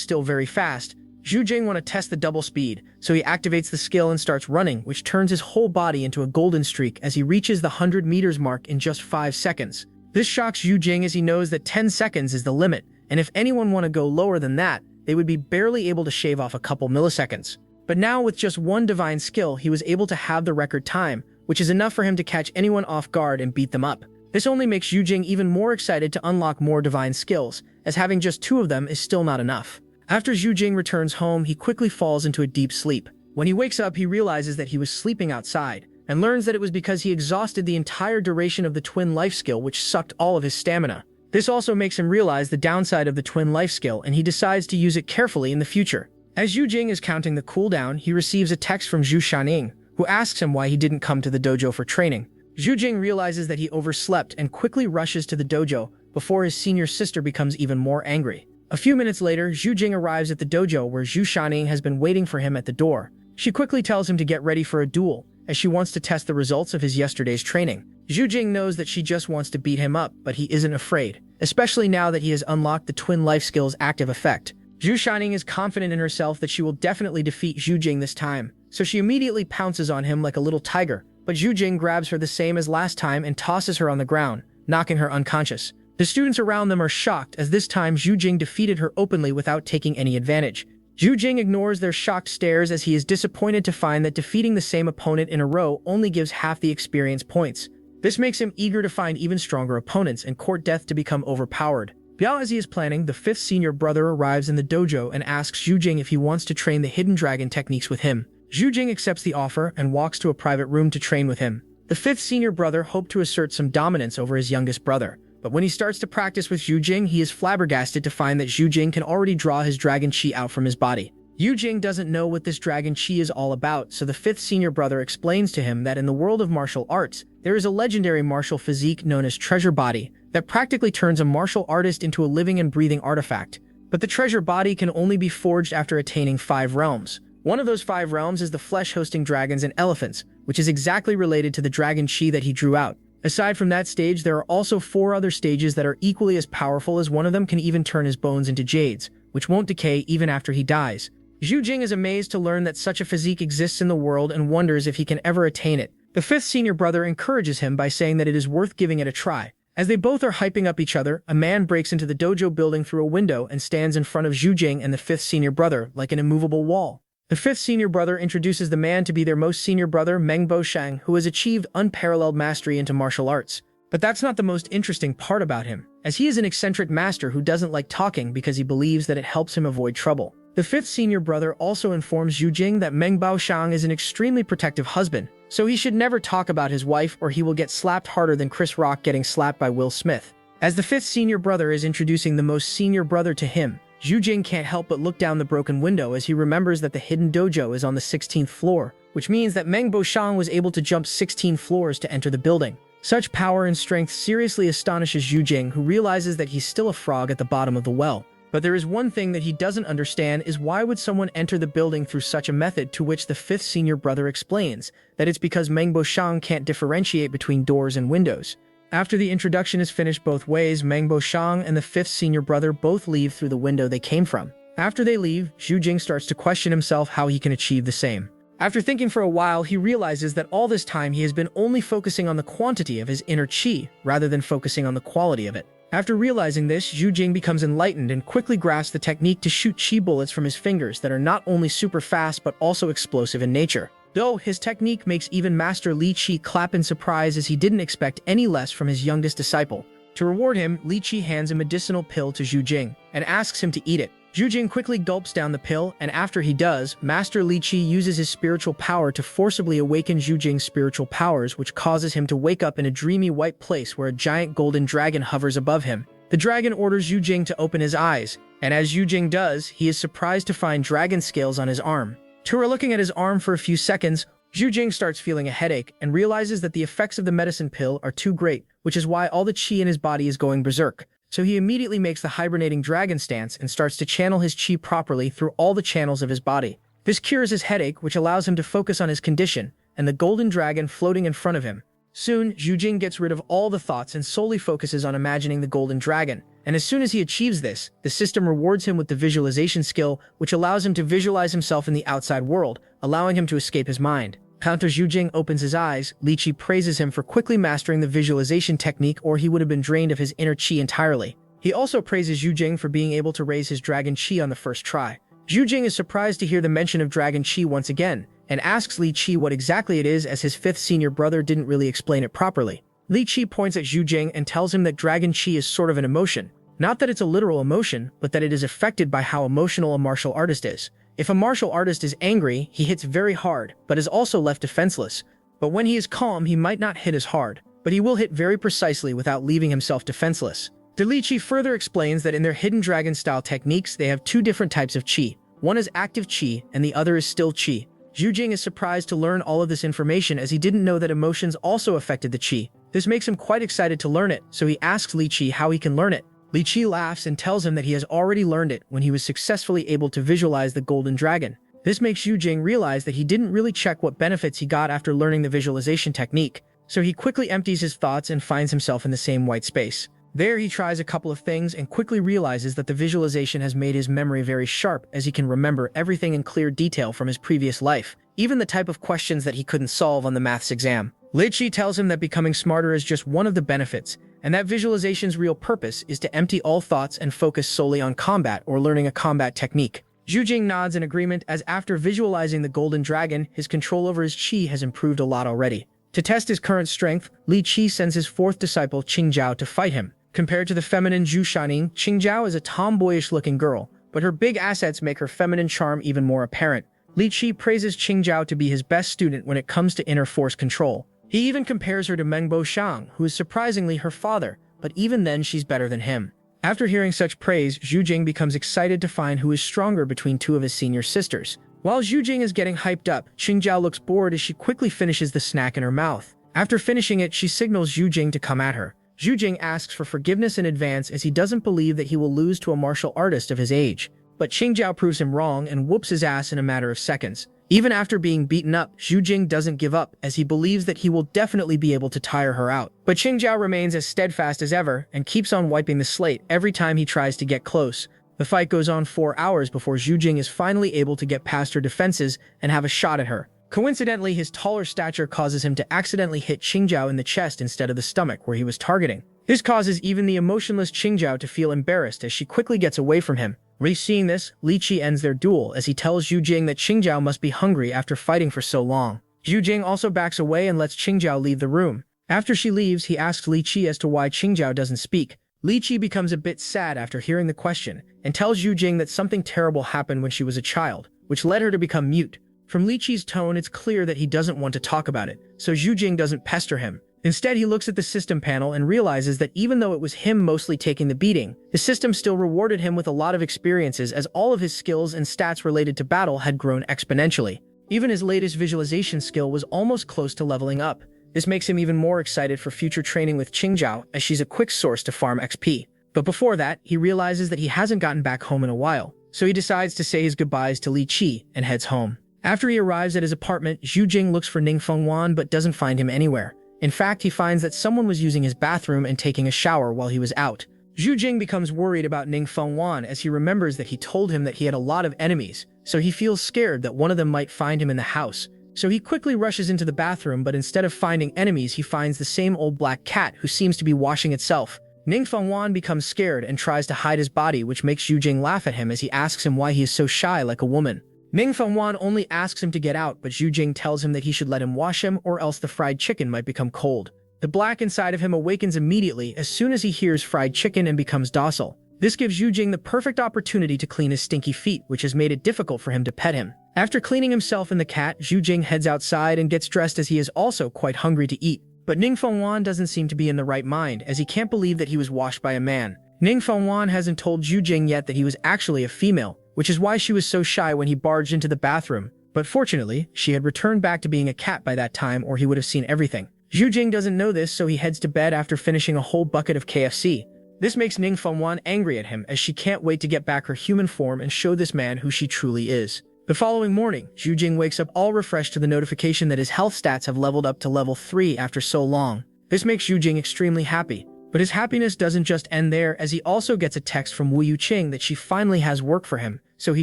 still very fast, Zhu Jing wants to test the double speed, so he activates the skill and starts running, which turns his whole body into a golden streak as he reaches the 100 meters mark in just 5 seconds. This shocks Zhu Jing, as he knows that 10 seconds is the limit, and if anyone want to go lower than that, they would be barely able to shave off a couple milliseconds. But now with just one divine skill, he was able to have the record time, which is enough for him to catch anyone off guard and beat them up. This only makes Yujing even more excited to unlock more divine skills, as having just 2 of them is still not enough. After Yujing returns home, he quickly falls into a deep sleep. When he wakes up, he realizes that he was sleeping outside, and learns that it was because he exhausted the entire duration of the twin life skill, which sucked all of his stamina. This also makes him realize the downside of the twin life skill, and he decides to use it carefully in the future. As Yujing is counting the cooldown, he receives a text from Zhu Shaning, who asks him why he didn't come to the dojo for training. Yujing realizes that he overslept and quickly rushes to the dojo before his senior sister becomes even more angry. A few minutes later, Yujing arrives at the dojo where Zhu Shaning has been waiting for him at the door. She quickly tells him to get ready for a duel, as she wants to test the results of his yesterday's training. Yujing knows that she just wants to beat him up, but he isn't afraid, especially now that he has unlocked the twin life skill's active effect. Zhu Shaning is confident in herself that she will definitely defeat Yujing this time, so she immediately pounces on him like a little tiger, but Yujing grabs her the same as last time and tosses her on the ground, knocking her unconscious. The students around them are shocked, as this time Yujing defeated her openly without taking any advantage. Yujing ignores their shocked stares as he is disappointed to find that defeating the same opponent in a row only gives half the experience points. This makes him eager to find even stronger opponents and court death to become overpowered. Biao, as he is planning, the 5th senior brother arrives in the dojo and asks Yujing if he wants to train the hidden dragon techniques with him. Yujing accepts the offer and walks to a private room to train with him. The 5th senior brother hoped to assert some dominance over his youngest brother, but when he starts to practice with Yujing, he is flabbergasted to find that Yujing can already draw his dragon chi out from his body. Yujing doesn't know what this dragon chi is all about, so the 5th senior brother explains to him that in the world of martial arts, there is a legendary martial physique known as treasure body that practically turns a martial artist into a living and breathing artifact. But the treasure body can only be forged after attaining 5 realms. One of those 5 realms is the flesh-hosting dragons and elephants, which is exactly related to the dragon chi that he drew out. Aside from that stage, there are also 4 other stages that are equally as powerful, as one of them can even turn his bones into jades, which won't decay even after he dies. Yujing is amazed to learn that such a physique exists in the world and wonders if he can ever attain it. The 5th senior brother encourages him by saying that it is worth giving it a try. As they both are hyping up each other, a man breaks into the dojo building through a window and stands in front of Yujing and the 5th senior brother like an immovable wall. The 5th senior brother introduces the man to be their most senior brother, Meng Boshang, who has achieved unparalleled mastery into martial arts. But that's not the most interesting part about him, as he is an eccentric master who doesn't like talking because he believes that it helps him avoid trouble. The 5th senior brother also informs Yujing that Meng Baoshang is an extremely protective husband, so he should never talk about his wife or he will get slapped harder than Chris Rock getting slapped by Will Smith. As the 5th senior brother is introducing the most senior brother to him, Yujing can't help but look down the broken window as he remembers that the hidden dojo is on the 16th floor, which means that Meng Baoshang was able to jump 16 floors to enter the building. Such power and strength seriously astonishes Yujing, who realizes that he's still a frog at the bottom of the well. But there is one thing that he doesn't understand, is why would someone enter the building through such a method, to which the 5th senior brother explains that it's because Meng Baoshang can't differentiate between doors and windows. After the introduction is finished both ways, Meng Baoshang and the 5th senior brother both leave through the window they came from. After they leave, Yujing starts to question himself how he can achieve the same. After thinking for a while, he realizes that all this time he has been only focusing on the quantity of his inner chi, rather than focusing on the quality of it. After realizing this, Yujing becomes enlightened and quickly grasps the technique to shoot chi bullets from his fingers that are not only super fast but also explosive in nature. Though, his technique makes even Master Li Chi clap in surprise, as he didn't expect any less from his youngest disciple. To reward him, Li Chi hands a medicinal pill to Yujing and asks him to eat it. Yujing quickly gulps down the pill, and after he does, Master Li Chi uses his spiritual power to forcibly awaken Yujing's spiritual powers, which causes him to wake up in a dreamy white place where a giant golden dragon hovers above him. The dragon orders Yujing to open his eyes, and as Yujing does, he is surprised to find dragon scales on his arm. Tura, looking at his arm for a few seconds, Yujing starts feeling a headache and realizes that the effects of the medicine pill are too great, which is why all the chi in his body is going berserk. So he immediately makes the hibernating dragon stance and starts to channel his chi properly through all the channels of his body. This cures his headache, which allows him to focus on his condition and the golden dragon floating in front of him. Soon, Yujing gets rid of all the thoughts and solely focuses on imagining the golden dragon. And as soon as he achieves this, the system rewards him with the visualization skill, which allows him to visualize himself in the outside world, allowing him to escape his mind. After Yujing opens his eyes, Li Chi praises him for quickly mastering the visualization technique, or he would have been drained of his inner chi entirely. He also praises Yu Jing for being able to raise his dragon chi on the first try. Yu Jing is surprised to hear the mention of dragon chi once again, and asks Li Qi what exactly it is, as his fifth senior brother didn't really explain it properly. Li Qi points at Yu Jing and tells him that dragon chi is sort of an emotion. Not that it's a literal emotion, but that it is affected by how emotional a martial artist is. If a martial artist is angry, he hits very hard, but is also left defenseless. But when he is calm, he might not hit as hard, but he will hit very precisely without leaving himself defenseless. Li Qi further explains that in their hidden dragon-style techniques, they have two different types of chi. One is active chi, and the other is still chi. Yu Jing is surprised to learn all of this information, as he didn't know that emotions also affected the chi. This makes him quite excited to learn it, so he asks Li Qi how he can learn it. Li Qi laughs and tells him that he has already learned it when he was successfully able to visualize the golden dragon. This makes Yu Jing realize that he didn't really check what benefits he got after learning the visualization technique, so he quickly empties his thoughts and finds himself in the same white space. There he tries a couple of things and quickly realizes that the visualization has made his memory very sharp, as he can remember everything in clear detail from his previous life, even the type of questions that he couldn't solve on the maths exam. Li Qi tells him that becoming smarter is just one of the benefits, and that visualization's real purpose is to empty all thoughts and focus solely on combat or learning a combat technique. Yu Jing nods in agreement, as after visualizing the golden dragon, his control over his chi has improved a lot already. To test his current strength, Li Qi sends his fourth disciple Qingjiao to fight him. Compared to the feminine Zhu Shaning, Qingjiao is a tomboyish-looking girl, but her big assets make her feminine charm even more apparent. Li Qi praises Qingjiao to be his best student when it comes to inner force control. He even compares her to Mengbo Shang, who is surprisingly her father, but even then she's better than him. After hearing such praise, Yu Jing becomes excited to find who is stronger between two of his senior sisters. While Yu Jing is getting hyped up, Qingjiao looks bored as she quickly finishes the snack in her mouth. After finishing it, she signals Yu Jing to come at her. Yu Jing asks for forgiveness in advance, as he doesn't believe that he will lose to a martial artist of his age. But Qingjiao proves him wrong and whoops his ass in a matter of seconds. Even after being beaten up, Yu Jing doesn't give up, as he believes that he will definitely be able to tire her out. But Qingjiao remains as steadfast as ever and keeps on wiping the slate every time he tries to get close. The fight goes on 4 hours before Yu Jing is finally able to get past her defenses and have a shot at her. Coincidentally, his taller stature causes him to accidentally hit Qingjiao in the chest instead of the stomach where he was targeting. This causes even the emotionless Qingjiao to feel embarrassed, as she quickly gets away from him. Seeing this, Li Qi ends their duel, as he tells Yu Jing that Qingjiao must be hungry after fighting for so long. Yu Jing also backs away and lets Qingjiao leave the room. After she leaves, he asks Li Qi as to why Qingjiao doesn't speak. Li Qi becomes a bit sad after hearing the question, and tells Yu Jing that something terrible happened when she was a child, which led her to become mute. From Li Qi's tone, it's clear that he doesn't want to talk about it, so Yu Jing doesn't pester him. Instead, he looks at the system panel and realizes that even though it was him mostly taking the beating, the system still rewarded him with a lot of experiences, as all of his skills and stats related to battle had grown exponentially. Even his latest visualization skill was almost close to leveling up. This makes him even more excited for future training with Qingjiao, as she's a quick source to farm XP. But before that, he realizes that he hasn't gotten back home in a while, so he decides to say his goodbyes to Li Qi and heads home. After he arrives at his apartment, Yu Jing looks for Ning Fengwan but doesn't find him anywhere. In fact, he finds that someone was using his bathroom and taking a shower while he was out. Yu Jing becomes worried about Ning Fengwan, as he remembers that he told him that he had a lot of enemies, so he feels scared that one of them might find him in the house. So he quickly rushes into the bathroom, but instead of finding enemies, he finds the same old black cat who seems to be washing itself. Ning Fengwan becomes scared and tries to hide his body, which makes Yu Jing laugh at him as he asks him why he is so shy like a woman. Ning Fengwan only asks him to get out, but Yu Jing tells him that he should let him wash him or else the fried chicken might become cold. The black inside of him awakens immediately as soon as he hears fried chicken and becomes docile. This gives Yu Jing the perfect opportunity to clean his stinky feet, which has made it difficult for him to pet him. After cleaning himself and the cat, Yu Jing heads outside and gets dressed, as he is also quite hungry to eat. But Ning Fengwan doesn't seem to be in the right mind, as he can't believe that he was washed by a man. Ning Fengwan hasn't told Yu Jing yet that he was actually a female, which is why she was so shy when he barged into the bathroom. But fortunately, she had returned back to being a cat by that time, or he would have seen everything. Yu Jing doesn't know this, so he heads to bed after finishing a whole bucket of KFC. This makes Ning Fengwan angry at him, as she can't wait to get back her human form and show this man who she truly is. The following morning, Yu Jing wakes up all refreshed to the notification that his health stats have leveled up to level 3 after so long. This makes Yu Jing extremely happy. But his happiness doesn't just end there, as he also gets a text from Wu Yuqing that she finally has work for him, so he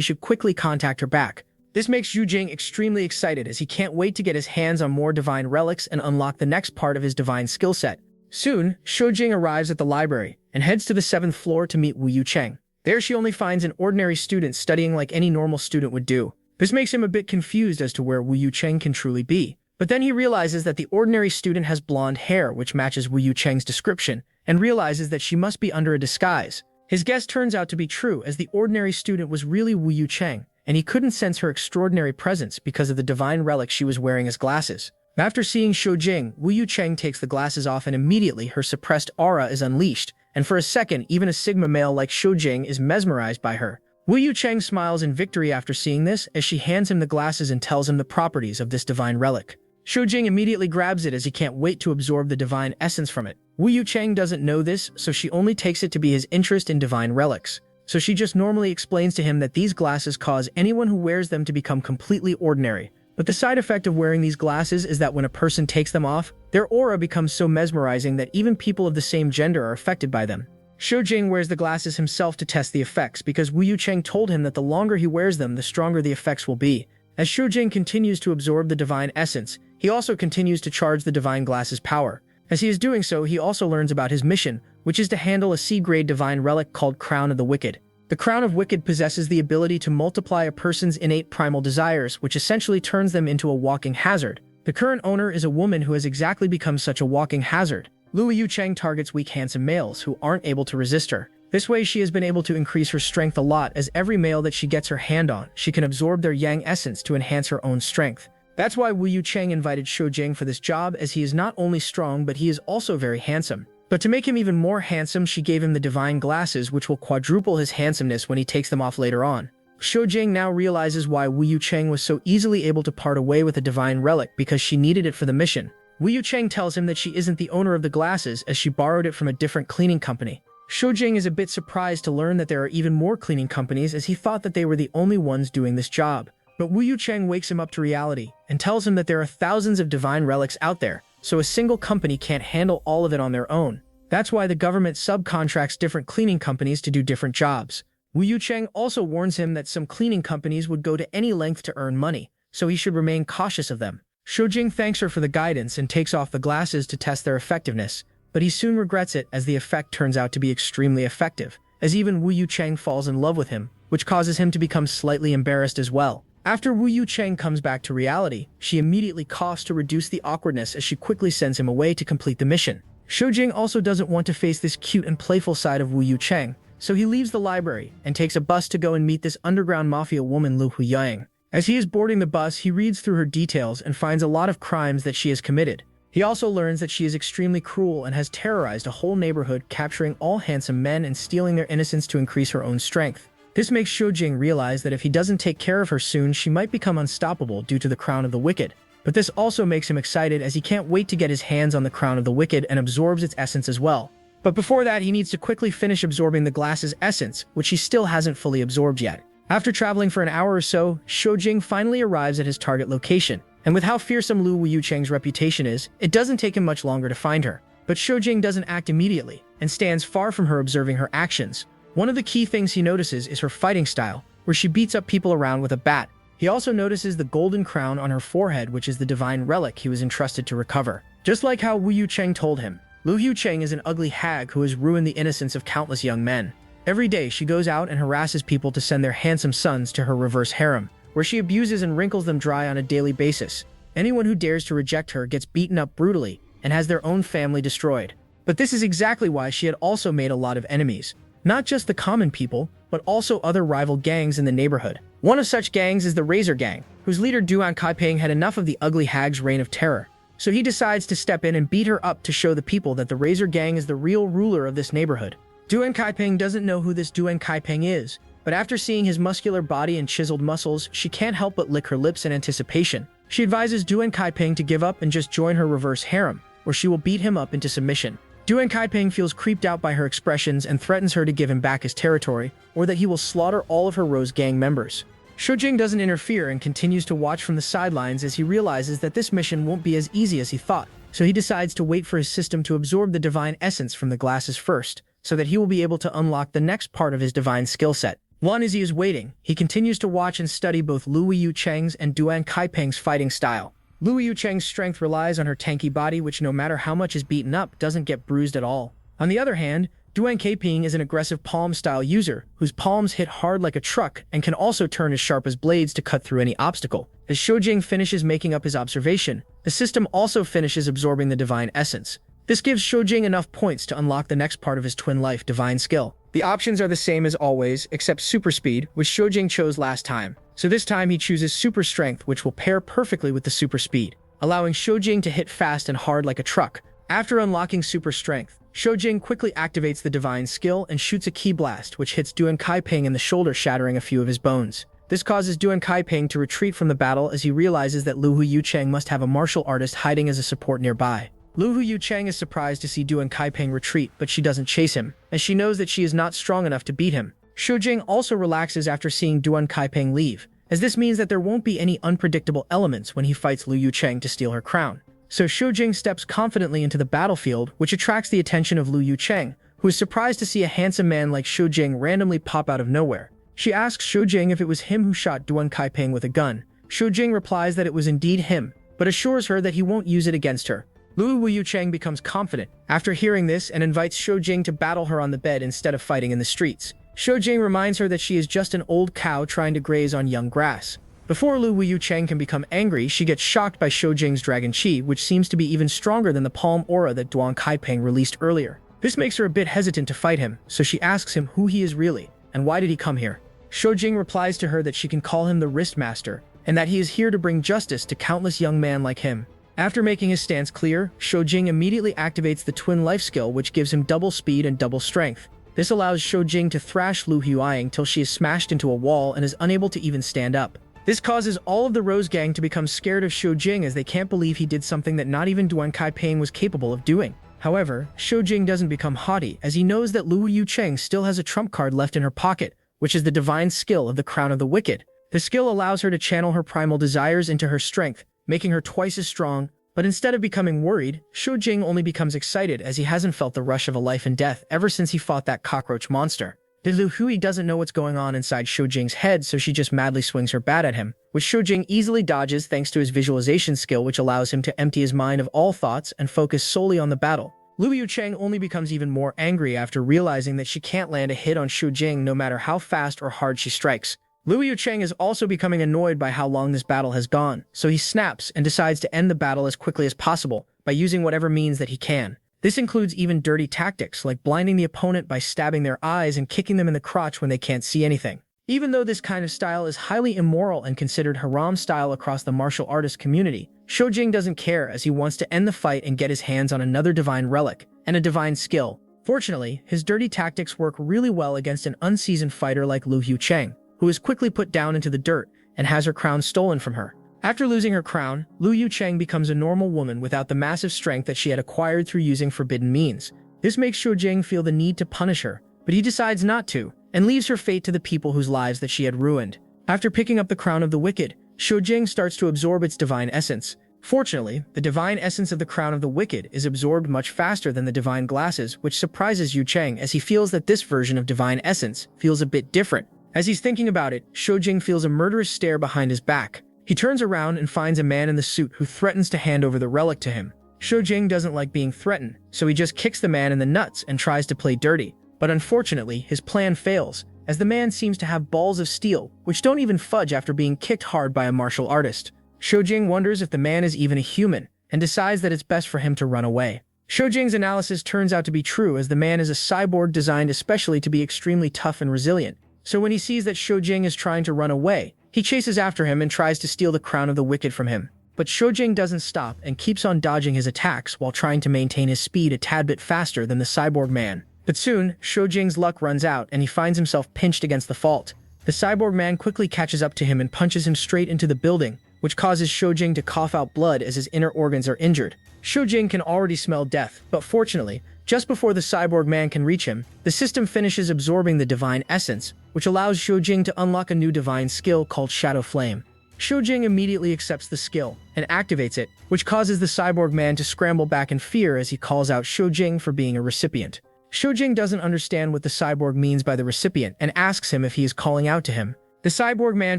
should quickly contact her back. This makes Yu Jing extremely excited, as he can't wait to get his hands on more divine relics and unlock the next part of his divine skill set. Soon, Shoujing arrives at the library and heads to the 7th floor to meet Wu Yucheng. There she only finds an ordinary student studying like any normal student would do. This makes him a bit confused as to where Wu Yucheng can truly be. But then he realizes that the ordinary student has blonde hair, which matches Wu Yucheng's description, and realizes that she must be under a disguise. His guess turns out to be true, as the ordinary student was really Wu Yucheng, and he couldn't sense her extraordinary presence because of the divine relic she was wearing as glasses. After seeing Shoujing, Wu Yucheng takes the glasses off and immediately her suppressed aura is unleashed, and for a second even a Sigma male like Shoujing is mesmerized by her. Wu Yucheng smiles in victory after seeing this as she hands him the glasses and tells him the properties of this divine relic. Shoujing immediately grabs it as he can't wait to absorb the divine essence from it. Wu Yucheng doesn't know this, so she only takes it to be his interest in divine relics. So she just normally explains to him that these glasses cause anyone who wears them to become completely ordinary. But the side effect of wearing these glasses is that when a person takes them off, their aura becomes so mesmerizing that even people of the same gender are affected by them. Shoujing wears the glasses himself to test the effects because Wu Yucheng told him that the longer he wears them, the stronger the effects will be. As Shoujing continues to absorb the divine essence, he also continues to charge the divine glasses' power. As he is doing so, he also learns about his mission, which is to handle a C-grade divine relic called Crown of the Wicked. The Crown of Wicked possesses the ability to multiply a person's innate primal desires, which essentially turns them into a walking hazard. The current owner is a woman who has exactly become such a walking hazard. Wu Yucheng targets weak, handsome males who aren't able to resist her. This way she has been able to increase her strength a lot, as every male that she gets her hand on, she can absorb their yang essence to enhance her own strength. That's why Wu Yucheng invited Shoujing for this job, as he is not only strong but he is also very handsome. But to make him even more handsome, she gave him the divine glasses, which will quadruple his handsomeness when he takes them off later on. Shoujing now realizes why Wu Yucheng was so easily able to part away with a divine relic, because she needed it for the mission. Wu Yucheng tells him that she isn't the owner of the glasses, as she borrowed it from a different cleaning company. Shoujing is a bit surprised to learn that there are even more cleaning companies, as he thought that they were the only ones doing this job. But Wu Yucheng wakes him up to reality and tells him that there are thousands of divine relics out there, so a single company can't handle all of it on their own. That's why the government subcontracts different cleaning companies to do different jobs. Wu Yucheng also warns him that some cleaning companies would go to any length to earn money, so he should remain cautious of them. Shoujing thanks her for the guidance and takes off the glasses to test their effectiveness, but he soon regrets it as the effect turns out to be extremely effective, as even Wu Yucheng falls in love with him, which causes him to become slightly embarrassed as well. After Wu Yucheng comes back to reality, she immediately coughs to reduce the awkwardness as she quickly sends him away to complete the mission. Shoujing also doesn't want to face this cute and playful side of Wu Yucheng, so he leaves the library and takes a bus to go and meet this underground mafia woman Lu Huyang. As he is boarding the bus, he reads through her details and finds a lot of crimes that she has committed. He also learns that she is extremely cruel and has terrorized a whole neighborhood, capturing all handsome men and stealing their innocence to increase her own strength. This makes Shoujing realize that if he doesn't take care of her soon, she might become unstoppable due to the Crown of the Wicked. But this also makes him excited, as he can't wait to get his hands on the Crown of the Wicked and absorbs its essence as well. But before that, he needs to quickly finish absorbing the glass's essence, which he still hasn't fully absorbed yet. After traveling for an hour or so, Shoujing finally arrives at his target location. And with how fearsome Wu Yucheng's reputation is, it doesn't take him much longer to find her. But Shoujing doesn't act immediately, and stands far from her, observing her actions. One of the key things he notices is her fighting style, where she beats up people around with a bat. He also notices the golden crown on her forehead, which is the divine relic he was entrusted to recover. Just like how Wu Yucheng told him, Lu Yucheng is an ugly hag who has ruined the innocence of countless young men. Every day, she goes out and harasses people to send their handsome sons to her reverse harem, where she abuses and wrinkles them dry on a daily basis. Anyone who dares to reject her gets beaten up brutally and has their own family destroyed. But this is exactly why she had also made a lot of enemies. Not just the common people, but also other rival gangs in the neighborhood. One of such gangs is the Razor Gang, whose leader Duan Kaiping had enough of the ugly hag's reign of terror. So he decides to step in and beat her up to show the people that the Razor Gang is the real ruler of this neighborhood. Duan Kaiping doesn't know who this Duan Kaiping is, but after seeing his muscular body and chiseled muscles, she can't help but lick her lips in anticipation. She advises Duan Kaiping to give up and just join her reverse harem, where she will beat him up into submission. Duan Kaiping feels creeped out by her expressions and threatens her to give him back his territory, or that he will slaughter all of her Rose Gang members. Shoujing doesn't interfere and continues to watch from the sidelines, as he realizes that this mission won't be as easy as he thought, so he decides to wait for his system to absorb the divine essence from the glasses first, so that he will be able to unlock the next part of his divine skill set. As he is waiting, he continues to watch and study both Lu Yucheng's and Duan Kaiping's fighting style. Lu Yucheng's strength relies on her tanky body, which no matter how much is beaten up, doesn't get bruised at all. On the other hand, Duan Keiping is an aggressive palm-style user, whose palms hit hard like a truck and can also turn as sharp as blades to cut through any obstacle. As Shoujing finishes making up his observation, the system also finishes absorbing the divine essence. This gives Shoujing enough points to unlock the next part of his twin life divine skill. The options are the same as always, except super speed, which Shoujing chose last time. So this time he chooses super strength, which will pair perfectly with the super speed, allowing Shoujing to hit fast and hard like a truck. After unlocking super strength, Shoujing quickly activates the divine skill and shoots a ki blast, which hits Duan Keiping in the shoulder, shattering a few of his bones. This causes Duan Keiping to retreat from the battle as he realizes that Lu Yucheng must have a martial artist hiding as a support nearby. Lu Yucheng is surprised to see Duan Keiping retreat, but she doesn't chase him, as she knows that she is not strong enough to beat him. Shoujing also relaxes after seeing Duan Keiping leave, as this means that there won't be any unpredictable elements when he fights Lu Yucheng to steal her crown. So Shoujing steps confidently into the battlefield, which attracts the attention of Lu Yucheng, who is surprised to see a handsome man like Shoujing randomly pop out of nowhere. She asks Shoujing if it was him who shot Duan Keiping with a gun. Shoujing replies that it was indeed him, but assures her that he won't use it against her. Lu Yucheng becomes confident after hearing this and invites Shoujing to battle her on the bed instead of fighting in the streets. Shoujing reminds her that she is just an old cow trying to graze on young grass. Before Lu Yucheng can become angry, she gets shocked by Shoujing's dragon chi, which seems to be even stronger than the palm aura that Duan Keiping released earlier. This makes her a bit hesitant to fight him, so she asks him who he is really, and why did he come here. Shoujing replies to her that she can call him the Wrist Master, and that he is here to bring justice to countless young men like him. After making his stance clear, Shoujing immediately activates the Twin Life skill, which gives him double speed and double strength. This allows Shoujing to thrash Lu Huiying till she is smashed into a wall and is unable to even stand up. This causes all of the Rose Gang to become scared of Shoujing, as they can't believe he did something that not even Duan Keiping was capable of doing. However, Shoujing doesn't become haughty, as he knows that Lu Yucheng still has a trump card left in her pocket, which is the divine skill of the Crown of the Wicked. The skill allows her to channel her primal desires into her strength, making her twice as strong. But instead of becoming worried, Shoujing only becomes excited, as he hasn't felt the rush of a life and death ever since he fought that cockroach monster. Lu Hui doesn't know what's going on inside Shoujing's head, so she just madly swings her bat at him, which Shoujing easily dodges thanks to his visualization skill, which allows him to empty his mind of all thoughts and focus solely on the battle. Lu Yucheng only becomes even more angry after realizing that she can't land a hit on Shoujing no matter how fast or hard she strikes. Lu Yucheng is also becoming annoyed by how long this battle has gone, so he snaps and decides to end the battle as quickly as possible by using whatever means that he can. This includes even dirty tactics like blinding the opponent by stabbing their eyes and kicking them in the crotch when they can't see anything. Even though this kind of style is highly immoral and considered haram style across the martial artist community, Shoujing doesn't care, as he wants to end the fight and get his hands on another divine relic and a divine skill. Fortunately, his dirty tactics work really well against an unseasoned fighter like Lu Yucheng, who is quickly put down into the dirt and has her crown stolen from her. After losing her crown, Lu Yucheng becomes a normal woman without the massive strength that she had acquired through using forbidden means. This makes Shoujing feel the need to punish her, but he decides not to, and leaves her fate to the people whose lives that she had ruined. After picking up the Crown of the Wicked, Shoujing starts to absorb its divine essence. Fortunately, the divine essence of the Crown of the Wicked is absorbed much faster than the divine glasses, which surprises Yucheng, as he feels that this version of divine essence feels a bit different. As he's thinking about it, Shoujing feels a murderous stare behind his back. He turns around and finds a man in the suit who threatens to hand over the relic to him. Shoujing doesn't like being threatened, so he just kicks the man in the nuts and tries to play dirty. But unfortunately, his plan fails, as the man seems to have balls of steel, which don't even fudge after being kicked hard by a martial artist. Shoujing wonders if the man is even a human, and decides that it's best for him to run away. Shoujing's analysis turns out to be true, as the man is a cyborg designed especially to be extremely tough and resilient. So when he sees that Shoujing is trying to run away, he chases after him and tries to steal the Crown of the Wicked from him. But Shoujing doesn't stop and keeps on dodging his attacks while trying to maintain his speed a tad bit faster than the cyborg man. But soon, Shoujing's luck runs out and he finds himself pinched against the fault. The cyborg man quickly catches up to him and punches him straight into the building, which causes Shoujing to cough out blood as his inner organs are injured. Shoujing can already smell death, but fortunately, just before the cyborg man can reach him, the system finishes absorbing the divine essence, which allows Shoujing to unlock a new divine skill called Shadow Flame. Shoujing immediately accepts the skill and activates it, which causes the cyborg man to scramble back in fear as he calls out Shoujing for being a recipient. Shoujing doesn't understand what the cyborg means by the recipient and asks him if he is calling out to him. The cyborg man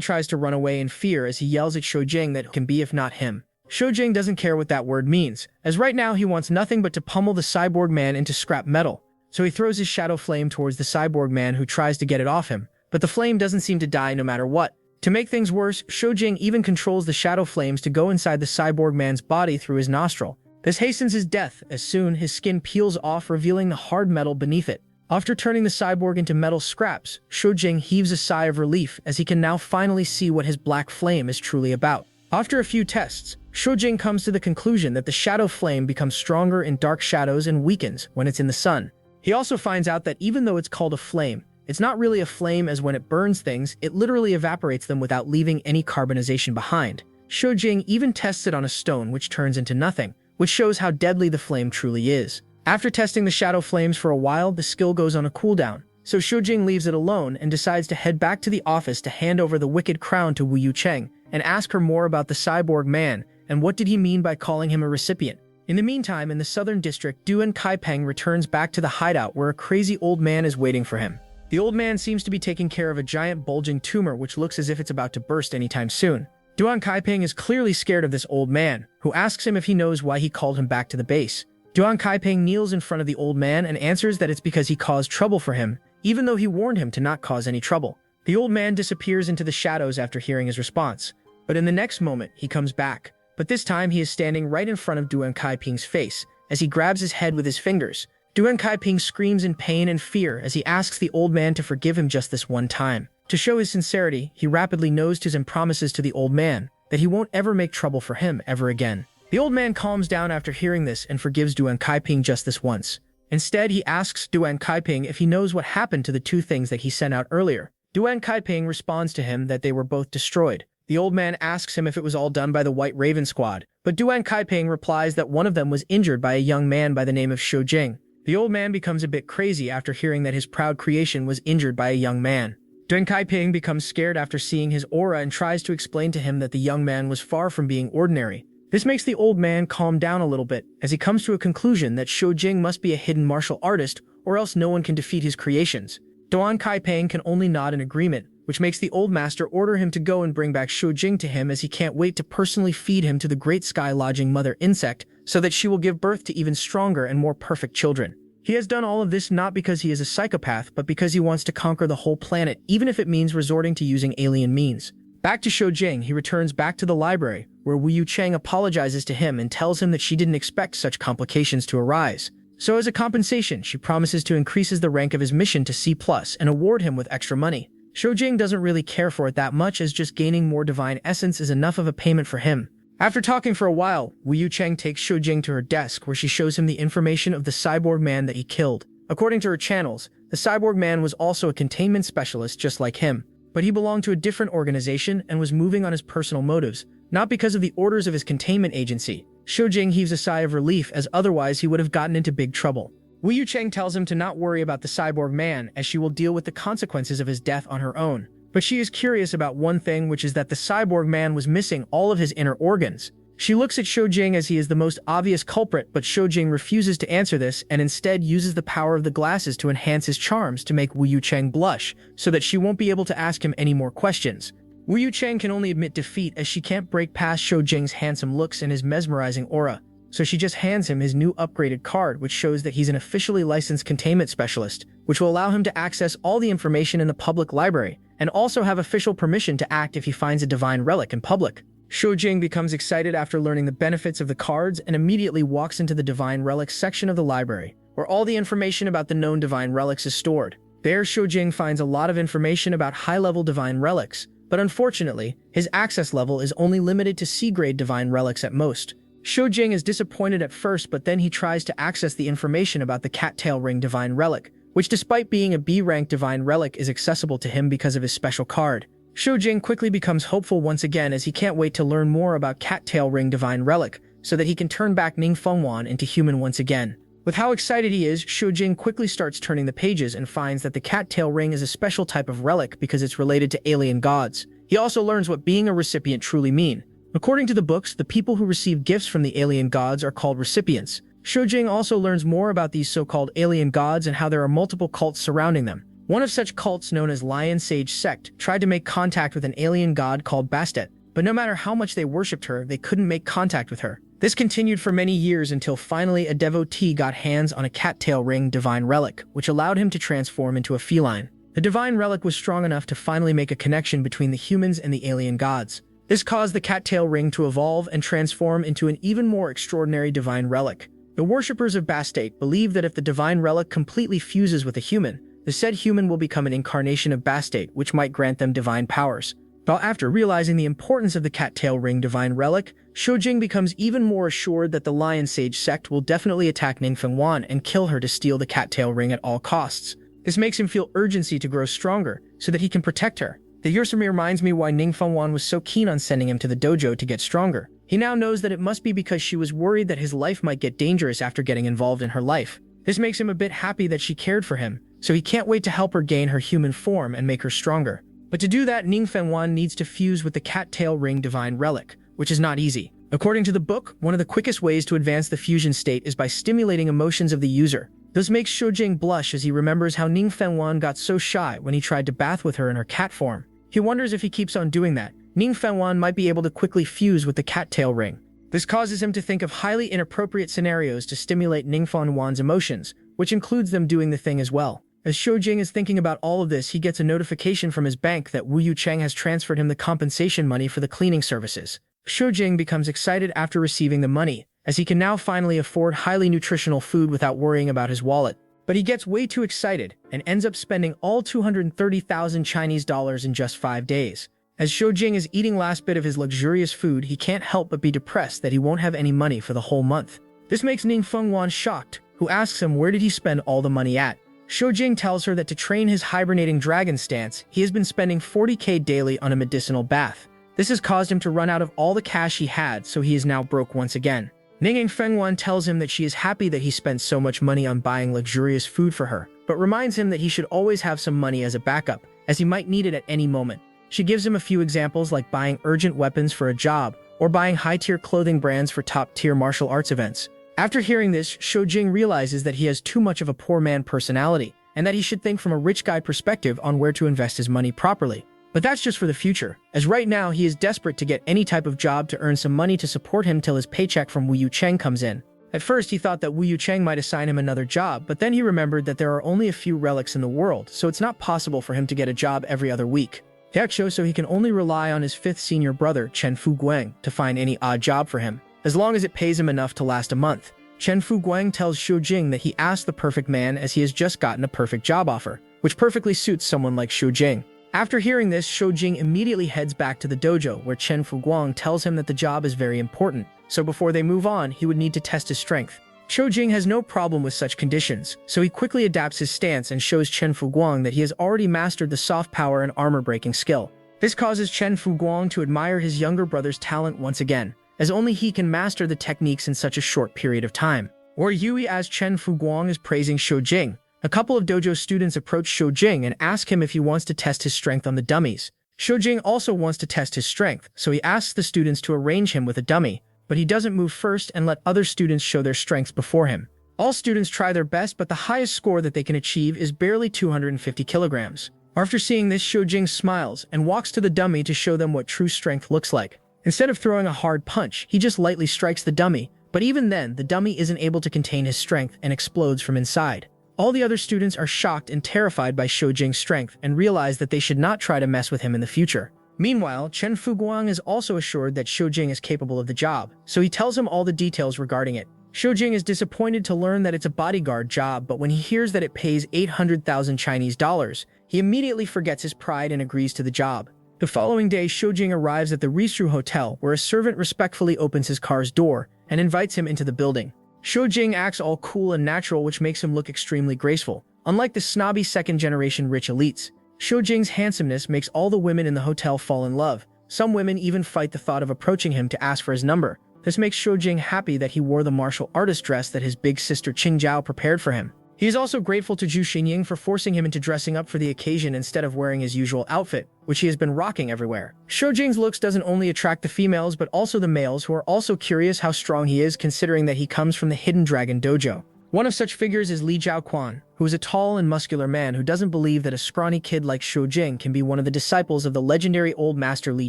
tries to run away in fear as he yells at Shoujing that it can be if not him. Shojing doesn't care what that word means, as right now he wants nothing but to pummel the cyborg man into scrap metal. So he throws his shadow flame towards the cyborg man, who tries to get it off him, but the flame doesn't seem to die no matter what. To make things worse, Shojing even controls the shadow flames to go inside the cyborg man's body through his nostril. This hastens his death, as soon his skin peels off, revealing the hard metal beneath it. After turning the cyborg into metal scraps, Shojing heaves a sigh of relief, as he can now finally see what his black flame is truly about. After a few tests, Shojing comes to the conclusion that the shadow flame becomes stronger in dark shadows and weakens when it's in the sun. He also finds out that even though it's called a flame, it's not really a flame, as when it burns things, it literally evaporates them without leaving any carbonization behind. Shojing even tests it on a stone, which turns into nothing, which shows how deadly the flame truly is. After testing the shadow flames for a while, the skill goes on a cooldown, so Shojing leaves it alone and decides to head back to the office to hand over the wicked crown to Wu Yucheng and ask her more about the cyborg man and what did he mean by calling him a recipient. In the meantime, in the southern district, Duan Kaipeng returns back to the hideout where a crazy old man is waiting for him. The old man seems to be taking care of a giant bulging tumor which looks as if it's about to burst anytime soon. Duan Kaipeng is clearly scared of this old man, who asks him if he knows why he called him back to the base. Duan Kaipeng kneels in front of the old man and answers that it's because he caused trouble for him, even though he warned him to not cause any trouble. The old man disappears into the shadows after hearing his response, but in the next moment he comes back. But this time he is standing right in front of Duan Kaipeng's face, as he grabs his head with his fingers. Duan Kaipeng screams in pain and fear as he asks the old man to forgive him just this one time. To show his sincerity, he rapidly nosed and promises to the old man that he won't ever make trouble for him ever again. The old man calms down after hearing this and forgives Duan Kaipeng just this once. Instead, he asks Duan Kaipeng if he knows what happened to the two things that he sent out earlier. Duan Kaipeng responds to him that they were both destroyed. The old man asks him if it was all done by the White Raven Squad, but Duan Kaipeng replies that one of them was injured by a young man by the name of Shojing. The old man becomes a bit crazy after hearing that his proud creation was injured by a young man. Duan Kaipeng becomes scared after seeing his aura and tries to explain to him that the young man was far from being ordinary. This makes the old man calm down a little bit, as he comes to a conclusion that Shojing must be a hidden martial artist, or else no one can defeat his creations. Duan Kaipeng can only nod in agreement, which makes the old master order him to go and bring back Shojing to him, as he can't wait to personally feed him to the great sky-lodging mother insect so that she will give birth to even stronger and more perfect children. He has done all of this not because he is a psychopath, but because he wants to conquer the whole planet, even if it means resorting to using alien means. Back to Shojing, he returns back to the library, where Wu Yucheng apologizes to him and tells him that she didn't expect such complications to arise. So as a compensation, she promises to increase the rank of his mission to C+ and award him with extra money. Shojing doesn't really care for it that much, as just gaining more divine essence is enough of a payment for him. After talking for a while, Wu Yucheng takes Shojing to her desk, where she shows him the information of the cyborg man that he killed. According to her channels, the cyborg man was also a containment specialist just like him, but he belonged to a different organization and was moving on his personal motives, not because of the orders of his containment agency. Shojing heaves a sigh of relief, as otherwise he would have gotten into big trouble. Wu Yucheng tells him to not worry about the cyborg man, as she will deal with the consequences of his death on her own. But she is curious about one thing, which is that the cyborg man was missing all of his inner organs. She looks at Shojing as he is the most obvious culprit, but Shojing refuses to answer this and instead uses the power of the glasses to enhance his charms to make Wu Yucheng blush, so that she won't be able to ask him any more questions. Wu Yucheng can only admit defeat, as she can't break past Shojing's handsome looks and his mesmerizing aura. So she just hands him his new upgraded card, which shows that he's an officially licensed containment specialist, which will allow him to access all the information in the public library, and also have official permission to act if he finds a divine relic in public. Shojing becomes excited after learning the benefits of the cards and immediately walks into the divine relics section of the library, where all the information about the known divine relics is stored. There, Shojing finds a lot of information about high-level divine relics, but unfortunately, his access level is only limited to C-grade divine relics at most. Shojing is disappointed at first, but then he tries to access the information about the cattail ring divine relic, which despite being a B-rank divine relic is accessible to him because of his special card. Shojing quickly becomes hopeful once again, as he can't wait to learn more about cattail ring divine relic, so that he can turn back Ning Fengwan into human once again. With how excited he is, Shojing quickly starts turning the pages and finds that the cattail ring is a special type of relic because it's related to alien gods. He also learns what being a recipient truly means. According to the books, the people who receive gifts from the alien gods are called recipients. Shojing also learns more about these so-called alien gods and how there are multiple cults surrounding them. One of such cults, known as Lion Sage Sect, tried to make contact with an alien god called Bastet, but no matter how much they worshipped her, they couldn't make contact with her. This continued for many years until finally a devotee got hands on a cattail ring divine relic, which allowed him to transform into a feline. The divine relic was strong enough to finally make a connection between the humans and the alien gods. This caused the cattail ring to evolve and transform into an even more extraordinary divine relic. The worshippers of Bastet believe that if the divine relic completely fuses with a human, the said human will become an incarnation of Bastet, which might grant them divine powers. While after realizing the importance of the cattail ring divine relic, Shojing becomes even more assured that the Lion Sage sect will definitely attack Ningfengwan and kill her to steal the cattail ring at all costs. This makes him feel urgency to grow stronger, so that he can protect her. The Yursumi reminds me why Ningfengwan was so keen on sending him to the dojo to get stronger. He now knows that it must be because she was worried that his life might get dangerous after getting involved in her life. This makes him a bit happy that she cared for him, so he can't wait to help her gain her human form and make her stronger. But to do that, Ningfengwan needs to fuse with the cattail ring divine relic, which is not easy. According to the book, one of the quickest ways to advance the fusion state is by stimulating emotions of the user. This makes Shojing blush as he remembers how Ningfengwan got so shy when he tried to bath with her in her cat form. He wonders if he keeps on doing that, Ningfengwan might be able to quickly fuse with the cattail ring. This causes him to think of highly inappropriate scenarios to stimulate Ningfengwan's emotions, which includes them doing the thing as well. As Shojing is thinking about all of this, he gets a notification from his bank that Wu Yucheng has transferred him the compensation money for the cleaning services. Shojing becomes excited after receiving the money, as he can now finally afford highly nutritional food without worrying about his wallet. But he gets way too excited and ends up spending all 230,000 Chinese dollars in just 5 days. As Shojing is eating last bit of his luxurious food, he can't help but be depressed that he won't have any money for the whole month. This makes Ningfengwan shocked, who asks him where did he spend all the money at. Shojing tells her that to train his hibernating dragon stance, he has been spending 40k daily on a medicinal bath. This has caused him to run out of all the cash he had, so he is now broke once again. Ningfengwan tells him that she is happy that he spent so much money on buying luxurious food for her, but reminds him that he should always have some money as a backup, as he might need it at any moment. She gives him a few examples like buying urgent weapons for a job, or buying high-tier clothing brands for top-tier martial arts events. After hearing this, Shojing realizes that he has too much of a poor man personality, and that he should think from a rich guy perspective on where to invest his money properly. But that's just for the future, as right now he is desperate to get any type of job to earn some money to support him till his paycheck from Wu Yucheng comes in. At first he thought that Wu Yucheng might assign him another job, but then he remembered that there are only a few relics in the world, so it's not possible for him to get a job every other week. So he can only rely on his 5th senior brother, Chen Fuguang, to find any odd job for him, as long as it pays him enough to last a month. Chen Fuguang tells Shojing that he asked the perfect man as he has just gotten a perfect job offer, which perfectly suits someone like Shojing. After hearing this, Shojing immediately heads back to the dojo, where Chen Fuguang tells him that the job is very important, so before they move on, he would need to test his strength. Shojing has no problem with such conditions, so he quickly adapts his stance and shows Chen Fuguang that he has already mastered the soft power and armor-breaking skill. This causes Chen Fuguang to admire his younger brother's talent once again, as only he can master the techniques in such a short period of time. Or Yui, as Chen Fuguang is praising Shojing, a couple of dojo students approach Shojing and ask him if he wants to test his strength on the dummies. Shojing also wants to test his strength, so he asks the students to arrange him with a dummy, but he doesn't move first and let other students show their strengths before him. All students try their best, but the highest score that they can achieve is barely 250 kilograms. After seeing this, Shojing smiles and walks to the dummy to show them what true strength looks like. Instead of throwing a hard punch, he just lightly strikes the dummy, but even then, the dummy isn't able to contain his strength and explodes from inside. All the other students are shocked and terrified by Shojing's strength and realize that they should not try to mess with him in the future. Meanwhile, Chen Fuguang is also assured that Shojing is capable of the job, so he tells him all the details regarding it. Shojing is disappointed to learn that it's a bodyguard job, but when he hears that it pays 800,000 Chinese dollars, he immediately forgets his pride and agrees to the job. The following day, Shojing arrives at the Risru Hotel, where a servant respectfully opens his car's door and invites him into the building. Shojing acts all cool and natural, which makes him look extremely graceful. Unlike the snobby second-generation rich elites, Shojing's handsomeness makes all the women in the hotel fall in love. Some women even fight the thought of approaching him to ask for his number. This makes Shojing happy that he wore the martial artist dress that his big sister Qingjiao prepared for him. He is also grateful to Zhu Xinying for forcing him into dressing up for the occasion instead of wearing his usual outfit, which he has been rocking everywhere. Shojing's looks doesn't only attract the females but also the males, who are also curious how strong he is, considering that he comes from the Hidden Dragon Dojo. One of such figures is Li Jiaoquan, who is a tall and muscular man who doesn't believe that a scrawny kid like Shojing can be one of the disciples of the legendary old master Li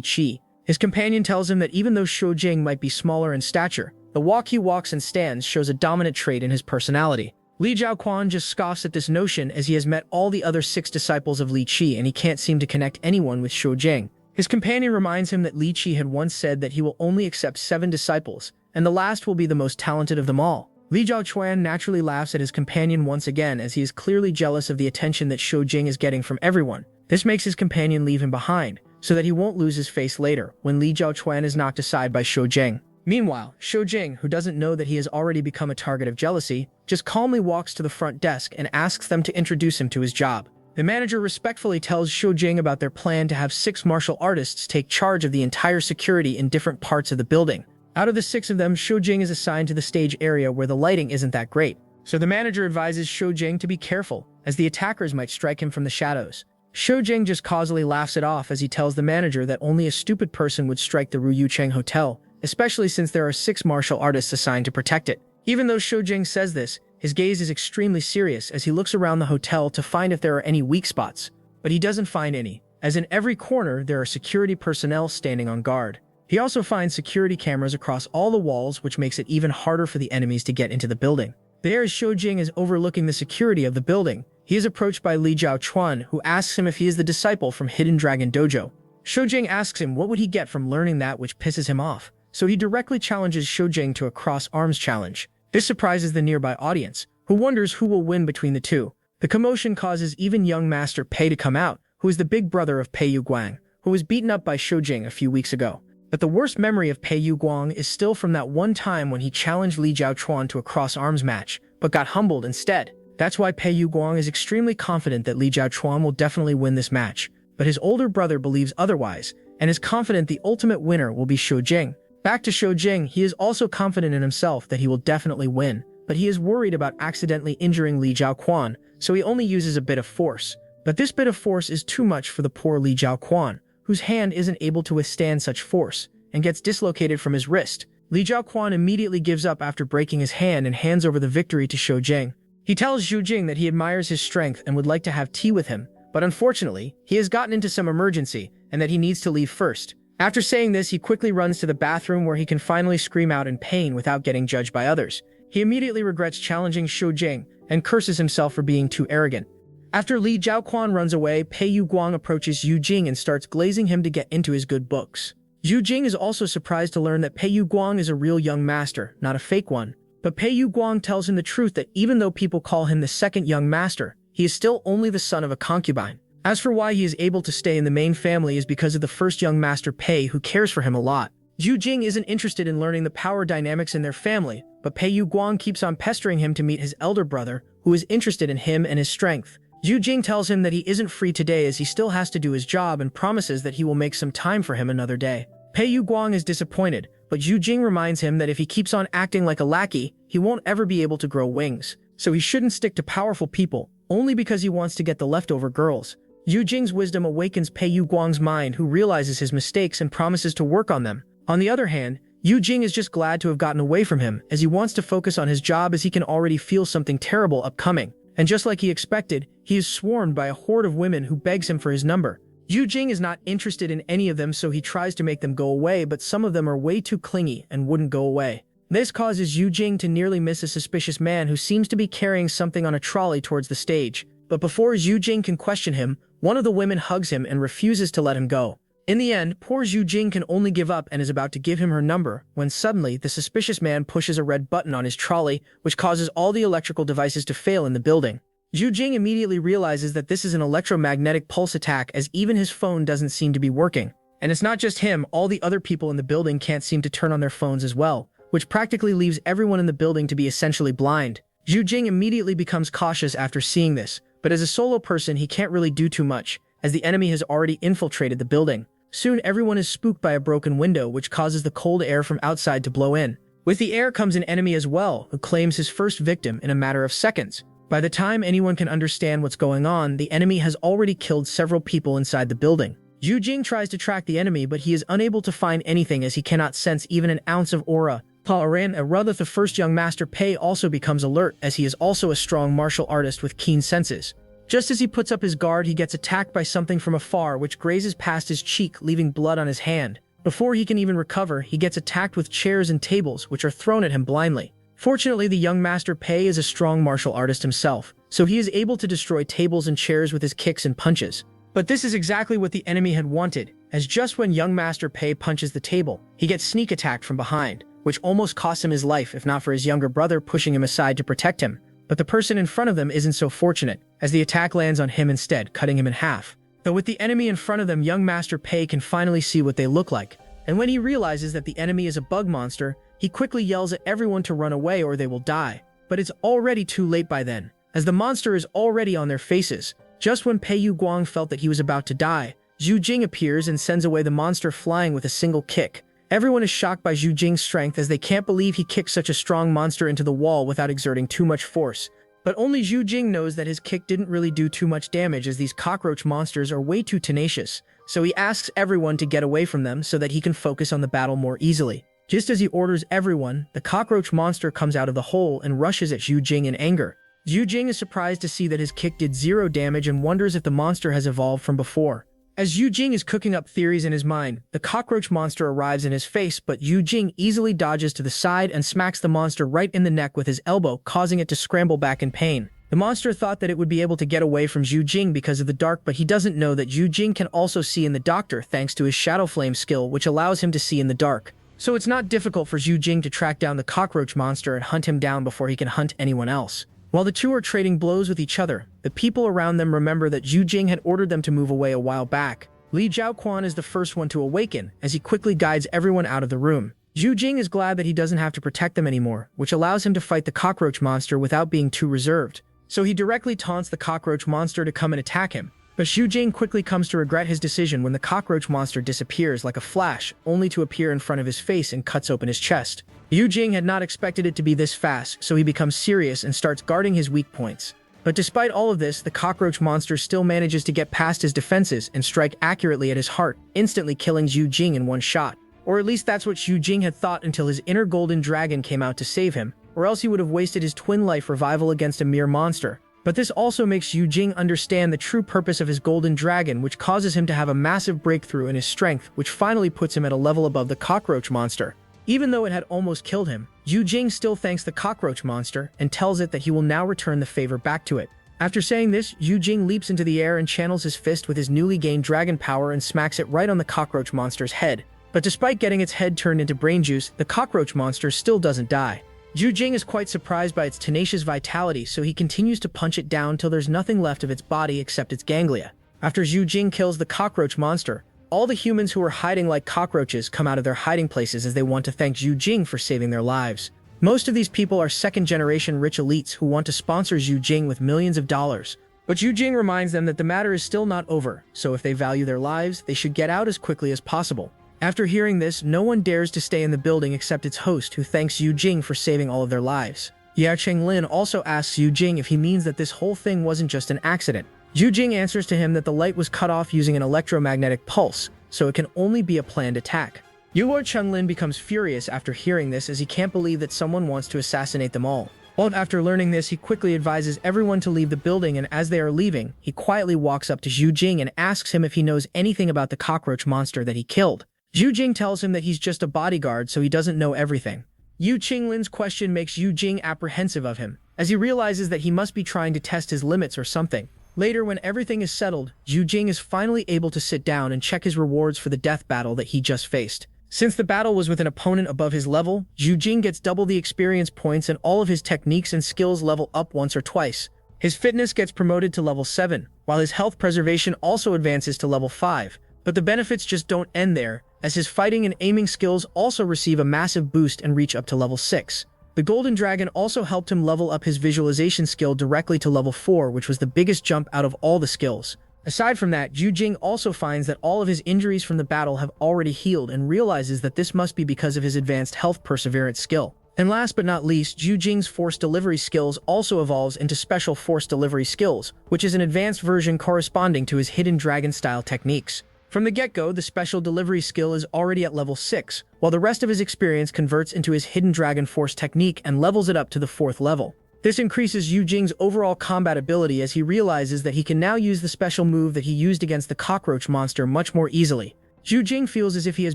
Qi. His companion tells him that even though Shou Jing might be smaller in stature, the walk he walks and stands shows a dominant trait in his personality. Li Jiaoquan just scoffs at this notion as he has met all the other 6 disciples of Li Qi and he can't seem to connect anyone with Shou Jing. His companion reminds him that Li Qi had once said that he will only accept 7 disciples, and the last will be the most talented of them all. Li Jiaoquan naturally laughs at his companion once again as he is clearly jealous of the attention that Shou Jing is getting from everyone. This makes his companion leave him behind, so that he won't lose his face later when Li Jiaoquan is knocked aside by Shou Jing. Meanwhile, Shou Jing, who doesn't know that he has already become a target of jealousy, just calmly walks to the front desk and asks them to introduce him to his job. The manager respectfully tells Shou Jing about their plan to have 6 martial artists take charge of the entire security in different parts of the building. Out of the 6 of them, Shou Jing is assigned to the stage area where the lighting isn't that great. So the manager advises Shou Jing to be careful, as the attackers might strike him from the shadows. Shou Jing just causally laughs it off as he tells the manager that only a stupid person would strike the Ruyucheng Hotel, especially since there are 6 martial artists assigned to protect it. Even though Shou Jing says this, his gaze is extremely serious as he looks around the hotel to find if there are any weak spots. But he doesn't find any, as in every corner there are security personnel standing on guard. He also finds security cameras across all the walls, which makes it even harder for the enemies to get into the building. There, as Shou Jing is overlooking the security of the building, he is approached by Li Jiaoquan, who asks him if he is the disciple from Hidden Dragon Dojo. Shou Jing asks him what would he get from learning that, which pisses him off, so he directly challenges Shou Jing to a cross-arms challenge. This surprises the nearby audience, who wonders who will win between the two. The commotion causes even young Master Pei to come out, who is the big brother of Pei Yuguang, who was beaten up by Shou Jing a few weeks ago. But the worst memory of Pei Yuguang is still from that one time when he challenged Li Jiaoquan to a cross-arms match, but got humbled instead. That's why Pei Yuguang is extremely confident that Li Jiaoquan will definitely win this match, but his older brother believes otherwise, and is confident the ultimate winner will be Shou Jing. Back to Shou Jing, he is also confident in himself that he will definitely win, but he is worried about accidentally injuring Li Jiaoquan, so he only uses a bit of force. But this bit of force is too much for the poor Li Jiaoquan, whose hand isn't able to withstand such force, and gets dislocated from his wrist. Li Jiaoquan immediately gives up after breaking his hand and hands over the victory to Shou Jing. He tells Shou Jing that he admires his strength and would like to have tea with him, but unfortunately, he has gotten into some emergency, and that he needs to leave first. After saying this, he quickly runs to the bathroom where he can finally scream out in pain without getting judged by others. He immediately regrets challenging Shou Jing, and curses himself for being too arrogant. After Li Jiaoquan runs away, Pei Yuguang approaches Yu Jing and starts glazing him to get into his good books. Yu Jing is also surprised to learn that Pei Yuguang is a real young master, not a fake one. But Pei Yuguang tells him the truth that even though people call him the second young master, he is still only the son of a concubine. As for why he is able to stay in the main family is because of the first young master Pei, who cares for him a lot. Yu Jing isn't interested in learning the power dynamics in their family, but Pei Yuguang keeps on pestering him to meet his elder brother, who is interested in him and his strength. Yu Jing tells him that he isn't free today as he still has to do his job and promises that he will make some time for him another day. Pei Yuguang is disappointed, but Yu Jing reminds him that if he keeps on acting like a lackey, he won't ever be able to grow wings. So he shouldn't stick to powerful people, only because he wants to get the leftover girls. Yu Jing's wisdom awakens Pei Yuguang's mind, who realizes his mistakes and promises to work on them. On the other hand, Yu Jing is just glad to have gotten away from him, as he wants to focus on his job as he can already feel something terrible upcoming. And just like he expected, he is swarmed by a horde of women who begs him for his number. Yu Jing is not interested in any of them, so he tries to make them go away, but some of them are way too clingy and wouldn't go away. This causes Yu Jing to nearly miss a suspicious man who seems to be carrying something on a trolley towards the stage. But before Yu Jing can question him, one of the women hugs him and refuses to let him go. In the end, poor Yu Jing can only give up and is about to give him her number, when suddenly the suspicious man pushes a red button on his trolley, which causes all the electrical devices to fail in the building. Yu Jing immediately realizes that this is an electromagnetic pulse attack, as even his phone doesn't seem to be working. And it's not just him, all the other people in the building can't seem to turn on their phones as well, which practically leaves everyone in the building to be essentially blind. Yu Jing immediately becomes cautious after seeing this, but as a solo person he can't really do too much, as the enemy has already infiltrated the building. Soon everyone is spooked by a broken window, which causes the cold air from outside to blow in. With the air comes an enemy as well, who claims his first victim in a matter of seconds. By the time anyone can understand what's going on, the enemy has already killed several people inside the building. Yu Jing tries to track the enemy, but he is unable to find anything as he cannot sense even an ounce of aura. Rather, the first young master Pei also becomes alert, as he is also a strong martial artist with keen senses. Just as he puts up his guard, he gets attacked by something from afar, which grazes past his cheek, leaving blood on his hand. Before he can even recover, he gets attacked with chairs and tables, which are thrown at him blindly. Fortunately, the young Master Pei is a strong martial artist himself, so he is able to destroy tables and chairs with his kicks and punches. But this is exactly what the enemy had wanted, as just when young Master Pei punches the table, he gets sneak attacked from behind, which almost costs him his life if not for his younger brother pushing him aside to protect him. But the person in front of them isn't so fortunate, as the attack lands on him instead, cutting him in half. Though with the enemy in front of them, young Master Pei can finally see what they look like, and when he realizes that the enemy is a bug monster, he quickly yells at everyone to run away or they will die. But it's already too late by then, as the monster is already on their faces. Just when Pei Yu Guang felt that he was about to die, Zhu Jing appears and sends away the monster flying with a single kick. Everyone is shocked by Zhu Jing's strength, as they can't believe he kicked such a strong monster into the wall without exerting too much force. But only Zhu Jing knows that his kick didn't really do too much damage, as these cockroach monsters are way too tenacious. So he asks everyone to get away from them so that he can focus on the battle more easily. Just as he orders everyone, the cockroach monster comes out of the hole and rushes at Zhu Jing in anger. Zhu Jing is surprised to see that his kick did 0 damage and wonders if the monster has evolved from before. As Zhu Jing is cooking up theories in his mind, the cockroach monster arrives in his face, but Zhu Jing easily dodges to the side and smacks the monster right in the neck with his elbow, causing it to scramble back in pain. The monster thought that it would be able to get away from Zhu Jing because of the dark, but he doesn't know that Zhu Jing can also see in the doctor thanks to his shadow flame skill, which allows him to see in the dark. So it's not difficult for Zhu Jing to track down the cockroach monster and hunt him down before he can hunt anyone else. While the two are trading blows with each other, the people around them remember that Zhu Jing had ordered them to move away a while back. Li Zhaoquan is the first one to awaken, as he quickly guides everyone out of the room. Zhu Jing is glad that he doesn't have to protect them anymore, which allows him to fight the cockroach monster without being too reserved. So he directly taunts the cockroach monster to come and attack him. But Zhu Jing quickly comes to regret his decision when the cockroach monster disappears like a flash, only to appear in front of his face and cuts open his chest. Zhu Jing had not expected it to be this fast, so he becomes serious and starts guarding his weak points. But despite all of this, the cockroach monster still manages to get past his defenses and strike accurately at his heart, instantly killing Zhu Jing in one shot. Or at least that's what Zhu Jing had thought until his inner golden dragon came out to save him, or else he would have wasted his twin life revival against a mere monster. But this also makes Zhu Jing understand the true purpose of his golden dragon, which causes him to have a massive breakthrough in his strength, which finally puts him at a level above the cockroach monster. Even though it had almost killed him, Zhu Jing still thanks the cockroach monster and tells it that he will now return the favor back to it. After saying this, Zhu Jing leaps into the air and channels his fist with his newly gained dragon power and smacks it right on the cockroach monster's head. But despite getting its head turned into brain juice, the cockroach monster still doesn't die. Zhu Jing is quite surprised by its tenacious vitality, so he continues to punch it down till there's nothing left of its body except its ganglia. After Zhu Jing kills the cockroach monster, all the humans who are hiding like cockroaches come out of their hiding places as they want to thank Zhu Jing for saving their lives. Most of these people are second-generation rich elites who want to sponsor Zhu Jing with millions of dollars. But Zhu Jing reminds them that the matter is still not over, so if they value their lives, they should get out as quickly as possible. After hearing this, no one dares to stay in the building except its host, who thanks Zhu Jing for saving all of their lives. Yao Chenglin also asks Zhu Jing if he means that this whole thing wasn't just an accident. Zhu Jing answers to him that the light was cut off using an electromagnetic pulse, so it can only be a planned attack. Yao Chenglin becomes furious after hearing this, as he can't believe that someone wants to assassinate them all. But after learning this, he quickly advises everyone to leave the building, and as they are leaving, he quietly walks up to Zhu Jing and asks him if he knows anything about the cockroach monster that he killed. Zhu Jing tells him that he's just a bodyguard, so he doesn't know everything. Yao Chenlin's question makes Zhu Jing apprehensive of him, as he realizes that he must be trying to test his limits or something. Later, when everything is settled, Zhu Jing is finally able to sit down and check his rewards for the death battle that he just faced. Since the battle was with an opponent above his level, Zhu Jing gets double the experience points and all of his techniques and skills level up once or twice. His fitness gets promoted to level 7, while his health preservation also advances to level 5. But the benefits just don't end there, as his fighting and aiming skills also receive a massive boost and reach up to level 6. The Golden Dragon also helped him level up his visualization skill directly to level 4, which was the biggest jump out of all the skills. Aside from that, Zhu Jing also finds that all of his injuries from the battle have already healed and realizes that this must be because of his advanced health perseverance skill. And last but not least, Zhu Jing's force delivery skills also evolves into special force delivery skills, which is an advanced version corresponding to his hidden dragon style techniques. From the get-go, the special delivery skill is already at level 6, while the rest of his experience converts into his hidden dragon force technique and levels it up to the 4th level. This increases Zhu Jing's overall combat ability, as he realizes that he can now use the special move that he used against the cockroach monster much more easily. Zhu Jing feels as if he has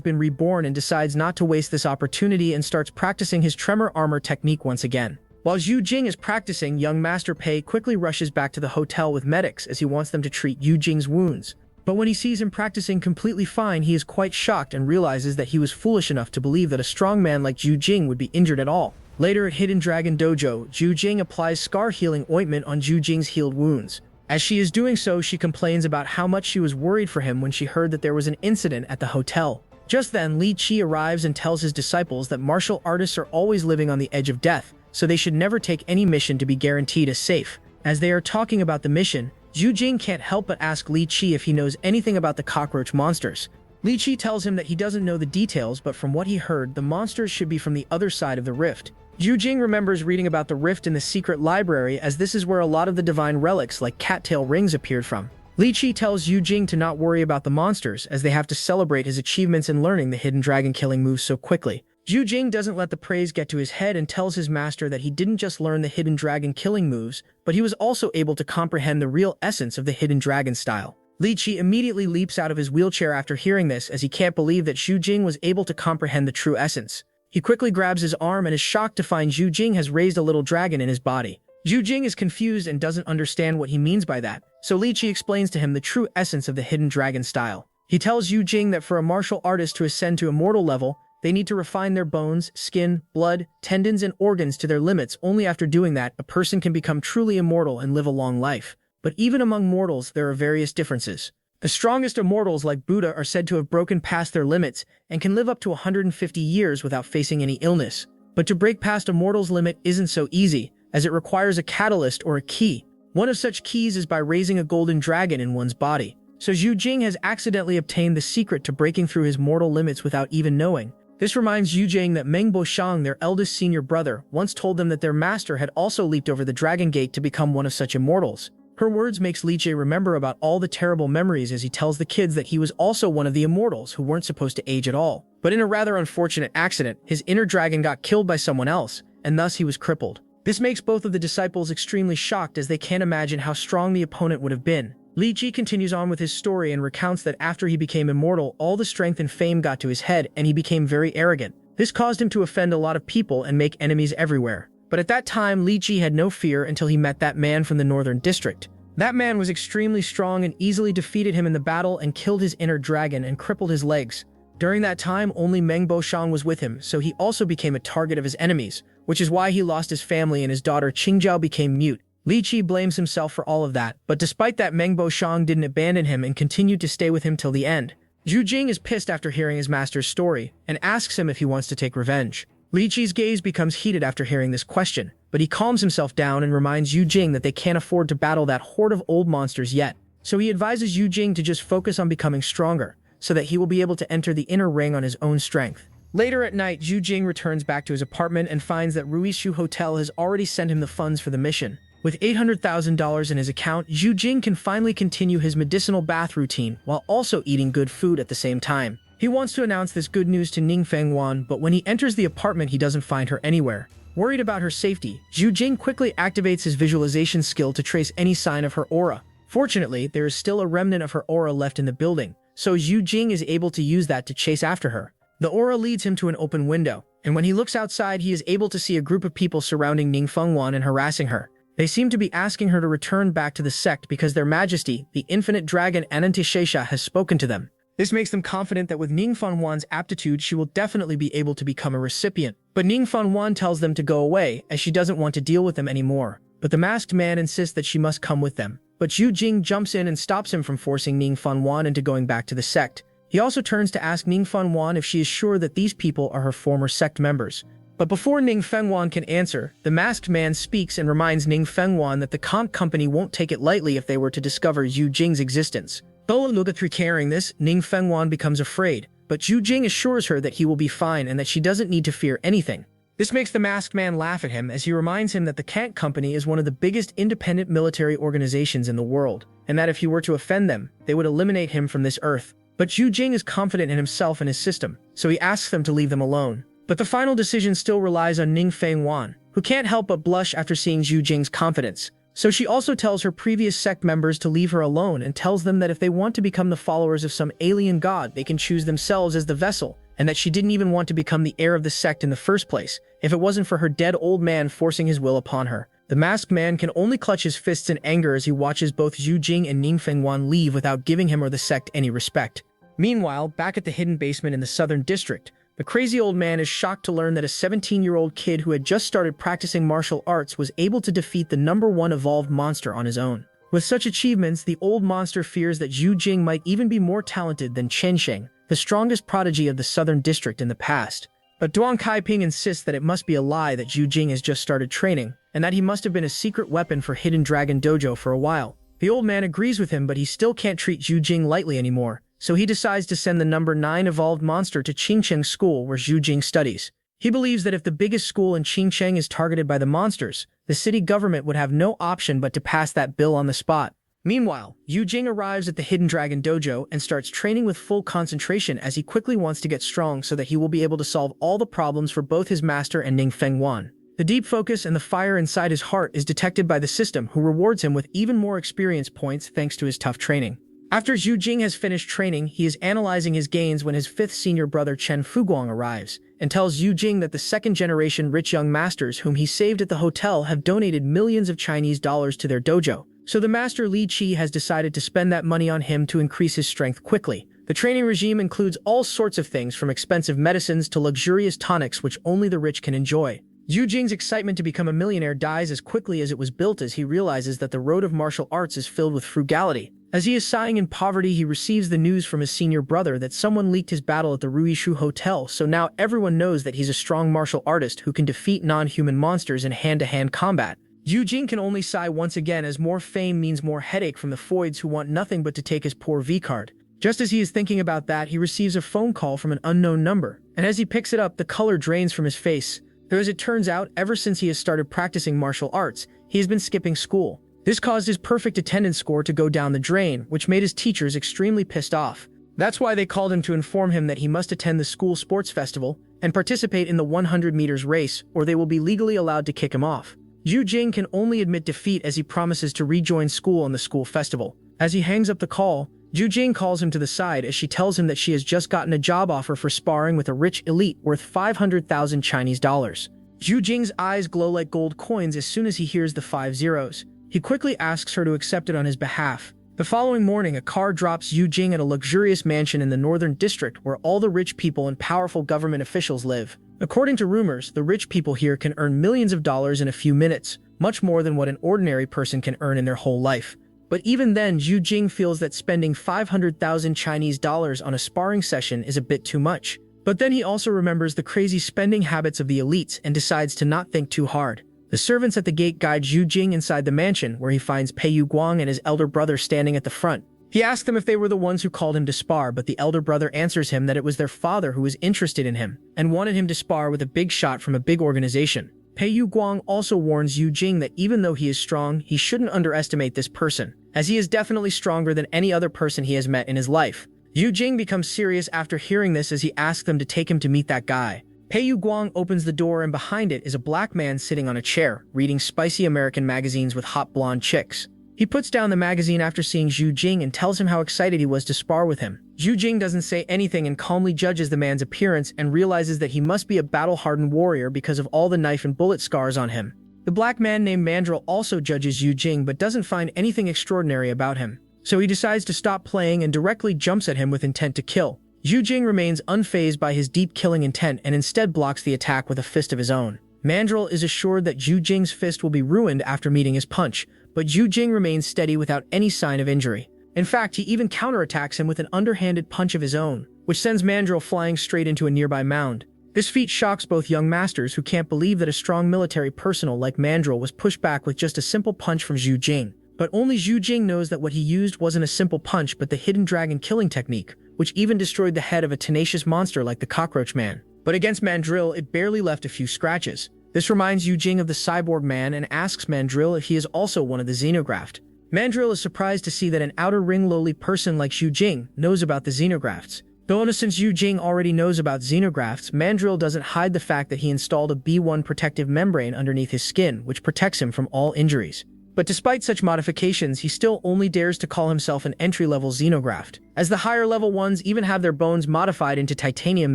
been reborn and decides not to waste this opportunity and starts practicing his tremor armor technique once again. While Zhu Jing is practicing, young Master Pei quickly rushes back to the hotel with medics as he wants them to treat Yu Jing's wounds. But when he sees him practicing completely fine, he is quite shocked and realizes that he was foolish enough to believe that a strong man like Zhu Jing would be injured at all. Later at Hidden Dragon Dojo, Zhu Jing applies scar healing ointment on Zhu Jing's healed wounds. As she is doing so, she complains about how much she was worried for him when she heard that there was an incident at the hotel. Just then, Li Qi arrives and tells his disciples that martial artists are always living on the edge of death, so they should never take any mission to be guaranteed as safe. As they are talking about the mission, Zhu Jing can't help but ask Li Qi if he knows anything about the cockroach monsters. Li Qi tells him that he doesn't know the details, but from what he heard, the monsters should be from the other side of the rift. Zhu Jing remembers reading about the rift in the secret library, as this is where a lot of the divine relics like cattail rings appeared from. Li Qi tells Zhu Jing to not worry about the monsters, as they have to celebrate his achievements in learning the hidden dragon killing moves so quickly. Zhu Jing doesn't let the praise get to his head and tells his master that he didn't just learn the hidden dragon killing moves, but he was also able to comprehend the real essence of the hidden dragon style. Li Qi immediately leaps out of his wheelchair after hearing this, as he can't believe that Zhu Jing was able to comprehend the true essence. He quickly grabs his arm and is shocked to find Zhu Jing has raised a little dragon in his body. Zhu Jing is confused and doesn't understand what he means by that, so Li Qi explains to him the true essence of the hidden dragon style. He tells Zhu Jing that for a martial artist to ascend to immortal level, they need to refine their bones, skin, blood, tendons, and organs to their limits. Only after doing that, a person can become truly immortal and live a long life. But even among mortals, there are various differences. The strongest immortals like Buddha are said to have broken past their limits and can live up to 150 years without facing any illness. But to break past a mortal's limit isn't so easy, as it requires a catalyst or a key. One of such keys is by raising a golden dragon in one's body. So Zhu Jing has accidentally obtained the secret to breaking through his mortal limits without even knowing. This reminds Zhu Jing that Meng Boshang, their eldest senior brother, once told them that their master had also leaped over the dragon gate to become one of such immortals. Her words makes Li Jie remember about all the terrible memories as he tells the kids that he was also one of the immortals who weren't supposed to age at all. But in a rather unfortunate accident, his inner dragon got killed by someone else, and thus he was crippled. This makes both of the disciples extremely shocked, as they can't imagine how strong the opponent would have been. Li Ji continues on with his story and recounts that after he became immortal, all the strength and fame got to his head and he became very arrogant. This caused him to offend a lot of people and make enemies everywhere. But at that time, Li Ji had no fear until he met that man from the northern district. That man was extremely strong and easily defeated him in the battle and killed his inner dragon and crippled his legs. During that time, only Meng Boshang was with him, so he also became a target of his enemies, which is why he lost his family and his daughter Qingjiao became mute. Li Qi blames himself for all of that, but despite that, Meng Boshang didn't abandon him and continued to stay with him till the end. Zhu Jing is pissed after hearing his master's story and asks him if he wants to take revenge. Li Qi's gaze becomes heated after hearing this question, but he calms himself down and reminds Yu Jing that they can't afford to battle that horde of old monsters yet. So he advises Yu Jing to just focus on becoming stronger, so that he will be able to enter the inner ring on his own strength. Later at night, Zhu Jing returns back to his apartment and finds that Ruishu Hotel has already sent him the funds for the mission. With $800,000 in his account, Zhu Jing can finally continue his medicinal bath routine while also eating good food at the same time. He wants to announce this good news to Ning Fengwan, but when he enters the apartment, he doesn't find her anywhere. Worried about her safety, Zhu Jing quickly activates his visualization skill to trace any sign of her aura. Fortunately, there is still a remnant of her aura left in the building, so Zhu Jing is able to use that to chase after her. The aura leads him to an open window, and when he looks outside, he is able to see a group of people surrounding Ning Fengwan and harassing her. They seem to be asking her to return back to the sect because their majesty, the infinite dragon Anantishesha, has spoken to them. This makes them confident that with Ning Fengwan's aptitude, she will definitely be able to become a recipient. But Ning Fengwan tells them to go away, as she doesn't want to deal with them anymore. But the masked man insists that she must come with them. But Zhu Jing jumps in and stops him from forcing Ning Fengwan into going back to the sect. He also turns to ask Ning Fengwan if she is sure that these people are her former sect members. But before Ning Fengwan can answer, the masked man speaks and reminds Ning Fengwan that the Kant Company won't take it lightly if they were to discover Zhu Jing's existence. Though through carrying this, Ning Fengwan becomes afraid, but Zhu Jing assures her that he will be fine and that she doesn't need to fear anything. This makes the masked man laugh at him as he reminds him that the Kant Company is one of the biggest independent military organizations in the world, and that if he were to offend them, they would eliminate him from this earth. But Zhu Jing is confident in himself and his system, so he asks them to leave them alone. But the final decision still relies on Ning Fengwan, who can't help but blush after seeing Zhu Jing's confidence. So she also tells her previous sect members to leave her alone and tells them that if they want to become the followers of some alien god, they can choose themselves as the vessel, and that she didn't even want to become the heir of the sect in the first place, if it wasn't for her dead old man forcing his will upon her. The masked man can only clutch his fists in anger as he watches both Zhu Jing and Ning Fengwan leave without giving him or the sect any respect. Meanwhile, back at the hidden basement in the southern district, the crazy old man is shocked to learn that a 17-year-old kid who had just started practicing martial arts was able to defeat the #1 evolved monster on his own. With such achievements, the old monster fears that Zhu Jing might even be more talented than Chen Sheng, the strongest prodigy of the southern district in the past. But Duan Kaiping insists that it must be a lie that Zhu Jing has just started training, and that he must have been a secret weapon for Hidden Dragon Dojo for a while. The old man agrees with him, but he still can't treat Zhu Jing lightly anymore. So he decides to send the #9 evolved monster to Qingcheng School where Zhu Jing studies. He believes that if the biggest school in Qingcheng is targeted by the monsters, the city government would have no option but to pass that bill on the spot. Meanwhile, Zhu Jing arrives at the Hidden Dragon Dojo and starts training with full concentration as he quickly wants to get strong so that he will be able to solve all the problems for both his master and Ning Fengwan. The deep focus and the fire inside his heart is detected by the system, who rewards him with even more experience points thanks to his tough training. After Zhu Jing has finished training, he is analyzing his gains when his fifth senior brother Chen Fuguang arrives and tells Zhu Jing that the second-generation rich young masters whom he saved at the hotel have donated millions of Chinese dollars to their dojo. So the master Li Qi has decided to spend that money on him to increase his strength quickly. The training regime includes all sorts of things from expensive medicines to luxurious tonics which only the rich can enjoy. Zhu Jing's excitement to become a millionaire dies as quickly as it was built as he realizes that the road of martial arts is filled with frugality. As he is sighing in poverty, he receives the news from his senior brother that someone leaked his battle at the Ruishu Hotel, so now everyone knows that he's a strong martial artist who can defeat non-human monsters in hand-to-hand combat. Zhu Jing can only sigh once again as more fame means more headache from the foids who want nothing but to take his poor V-card. Just as he is thinking about that, he receives a phone call from an unknown number, and as he picks it up, the color drains from his face. Though as it turns out, ever since he has started practicing martial arts, he has been skipping school. This caused his perfect attendance score to go down the drain, which made his teachers extremely pissed off. That's why they called him to inform him that he must attend the school sports festival and participate in the 100 meters race, or they will be legally allowed to kick him off. Zhu Jing can only admit defeat as he promises to rejoin school on the school festival. As he hangs up the call, Zhu Jing calls him to the side as she tells him that she has just gotten a job offer for sparring with a rich elite worth 500,000 Chinese dollars. Zhu Jing's eyes glow like gold coins as soon as he hears the 5 zeros. He quickly asks her to accept it on his behalf. The following morning, a car drops Zhu Jing at a luxurious mansion in the northern district where all the rich people and powerful government officials live. According to rumors, the rich people here can earn millions of dollars in a few minutes, much more than what an ordinary person can earn in their whole life. But even then, Zhu Jing feels that spending 500,000 Chinese dollars on a sparring session is a bit too much. But then he also remembers the crazy spending habits of the elites and decides to not think too hard. The servants at the gate guide Zhu Jing inside the mansion, where he finds Pei Yu Guang and his elder brother standing at the front. He asks them if they were the ones who called him to spar, but the elder brother answers him that it was their father who was interested in him and wanted him to spar with a big shot from a big organization. Pei Yu Guang also warns Zhu Jing that even though he is strong, he shouldn't underestimate this person, as he is definitely stronger than any other person he has met in his life. Zhu Jing becomes serious after hearing this as he asks them to take him to meet that guy. Pei Yu Guang opens the door and behind it is a black man sitting on a chair, reading spicy American magazines with hot blonde chicks. He puts down the magazine after seeing Zhu Jing and tells him how excited he was to spar with him. Zhu Jing doesn't say anything and calmly judges the man's appearance and realizes that he must be a battle-hardened warrior because of all the knife and bullet scars on him. The black man named Mandrill also judges Zhu Jing but doesn't find anything extraordinary about him. So he decides to stop playing and directly jumps at him with intent to kill. Zhu Jing remains unfazed by his deep killing intent and instead blocks the attack with a fist of his own. Mandrill is assured that Zhu Jing's fist will be ruined after meeting his punch, but Zhu Jing remains steady without any sign of injury. In fact, he even counterattacks him with an underhanded punch of his own, which sends Mandrill flying straight into a nearby mound. This feat shocks both young masters who can't believe that a strong military personnel like Mandrill was pushed back with just a simple punch from Zhu Jing. But only Zhu Jing knows that what he used wasn't a simple punch but the hidden dragon killing technique, which even destroyed the head of a tenacious monster like the Cockroach Man. But against Mandrill, it barely left a few scratches. This reminds Zhu Jing of the cyborg man and asks Mandrill if he is also one of the xenografts. Mandrill is surprised to see that an outer ring lowly person like Zhu Jing knows about the xenografts. Though since Zhu Jing already knows about xenografts, Mandrill doesn't hide the fact that he installed a B1 protective membrane underneath his skin, which protects him from all injuries. But despite such modifications, he still only dares to call himself an entry-level xenograft, as the higher-level ones even have their bones modified into titanium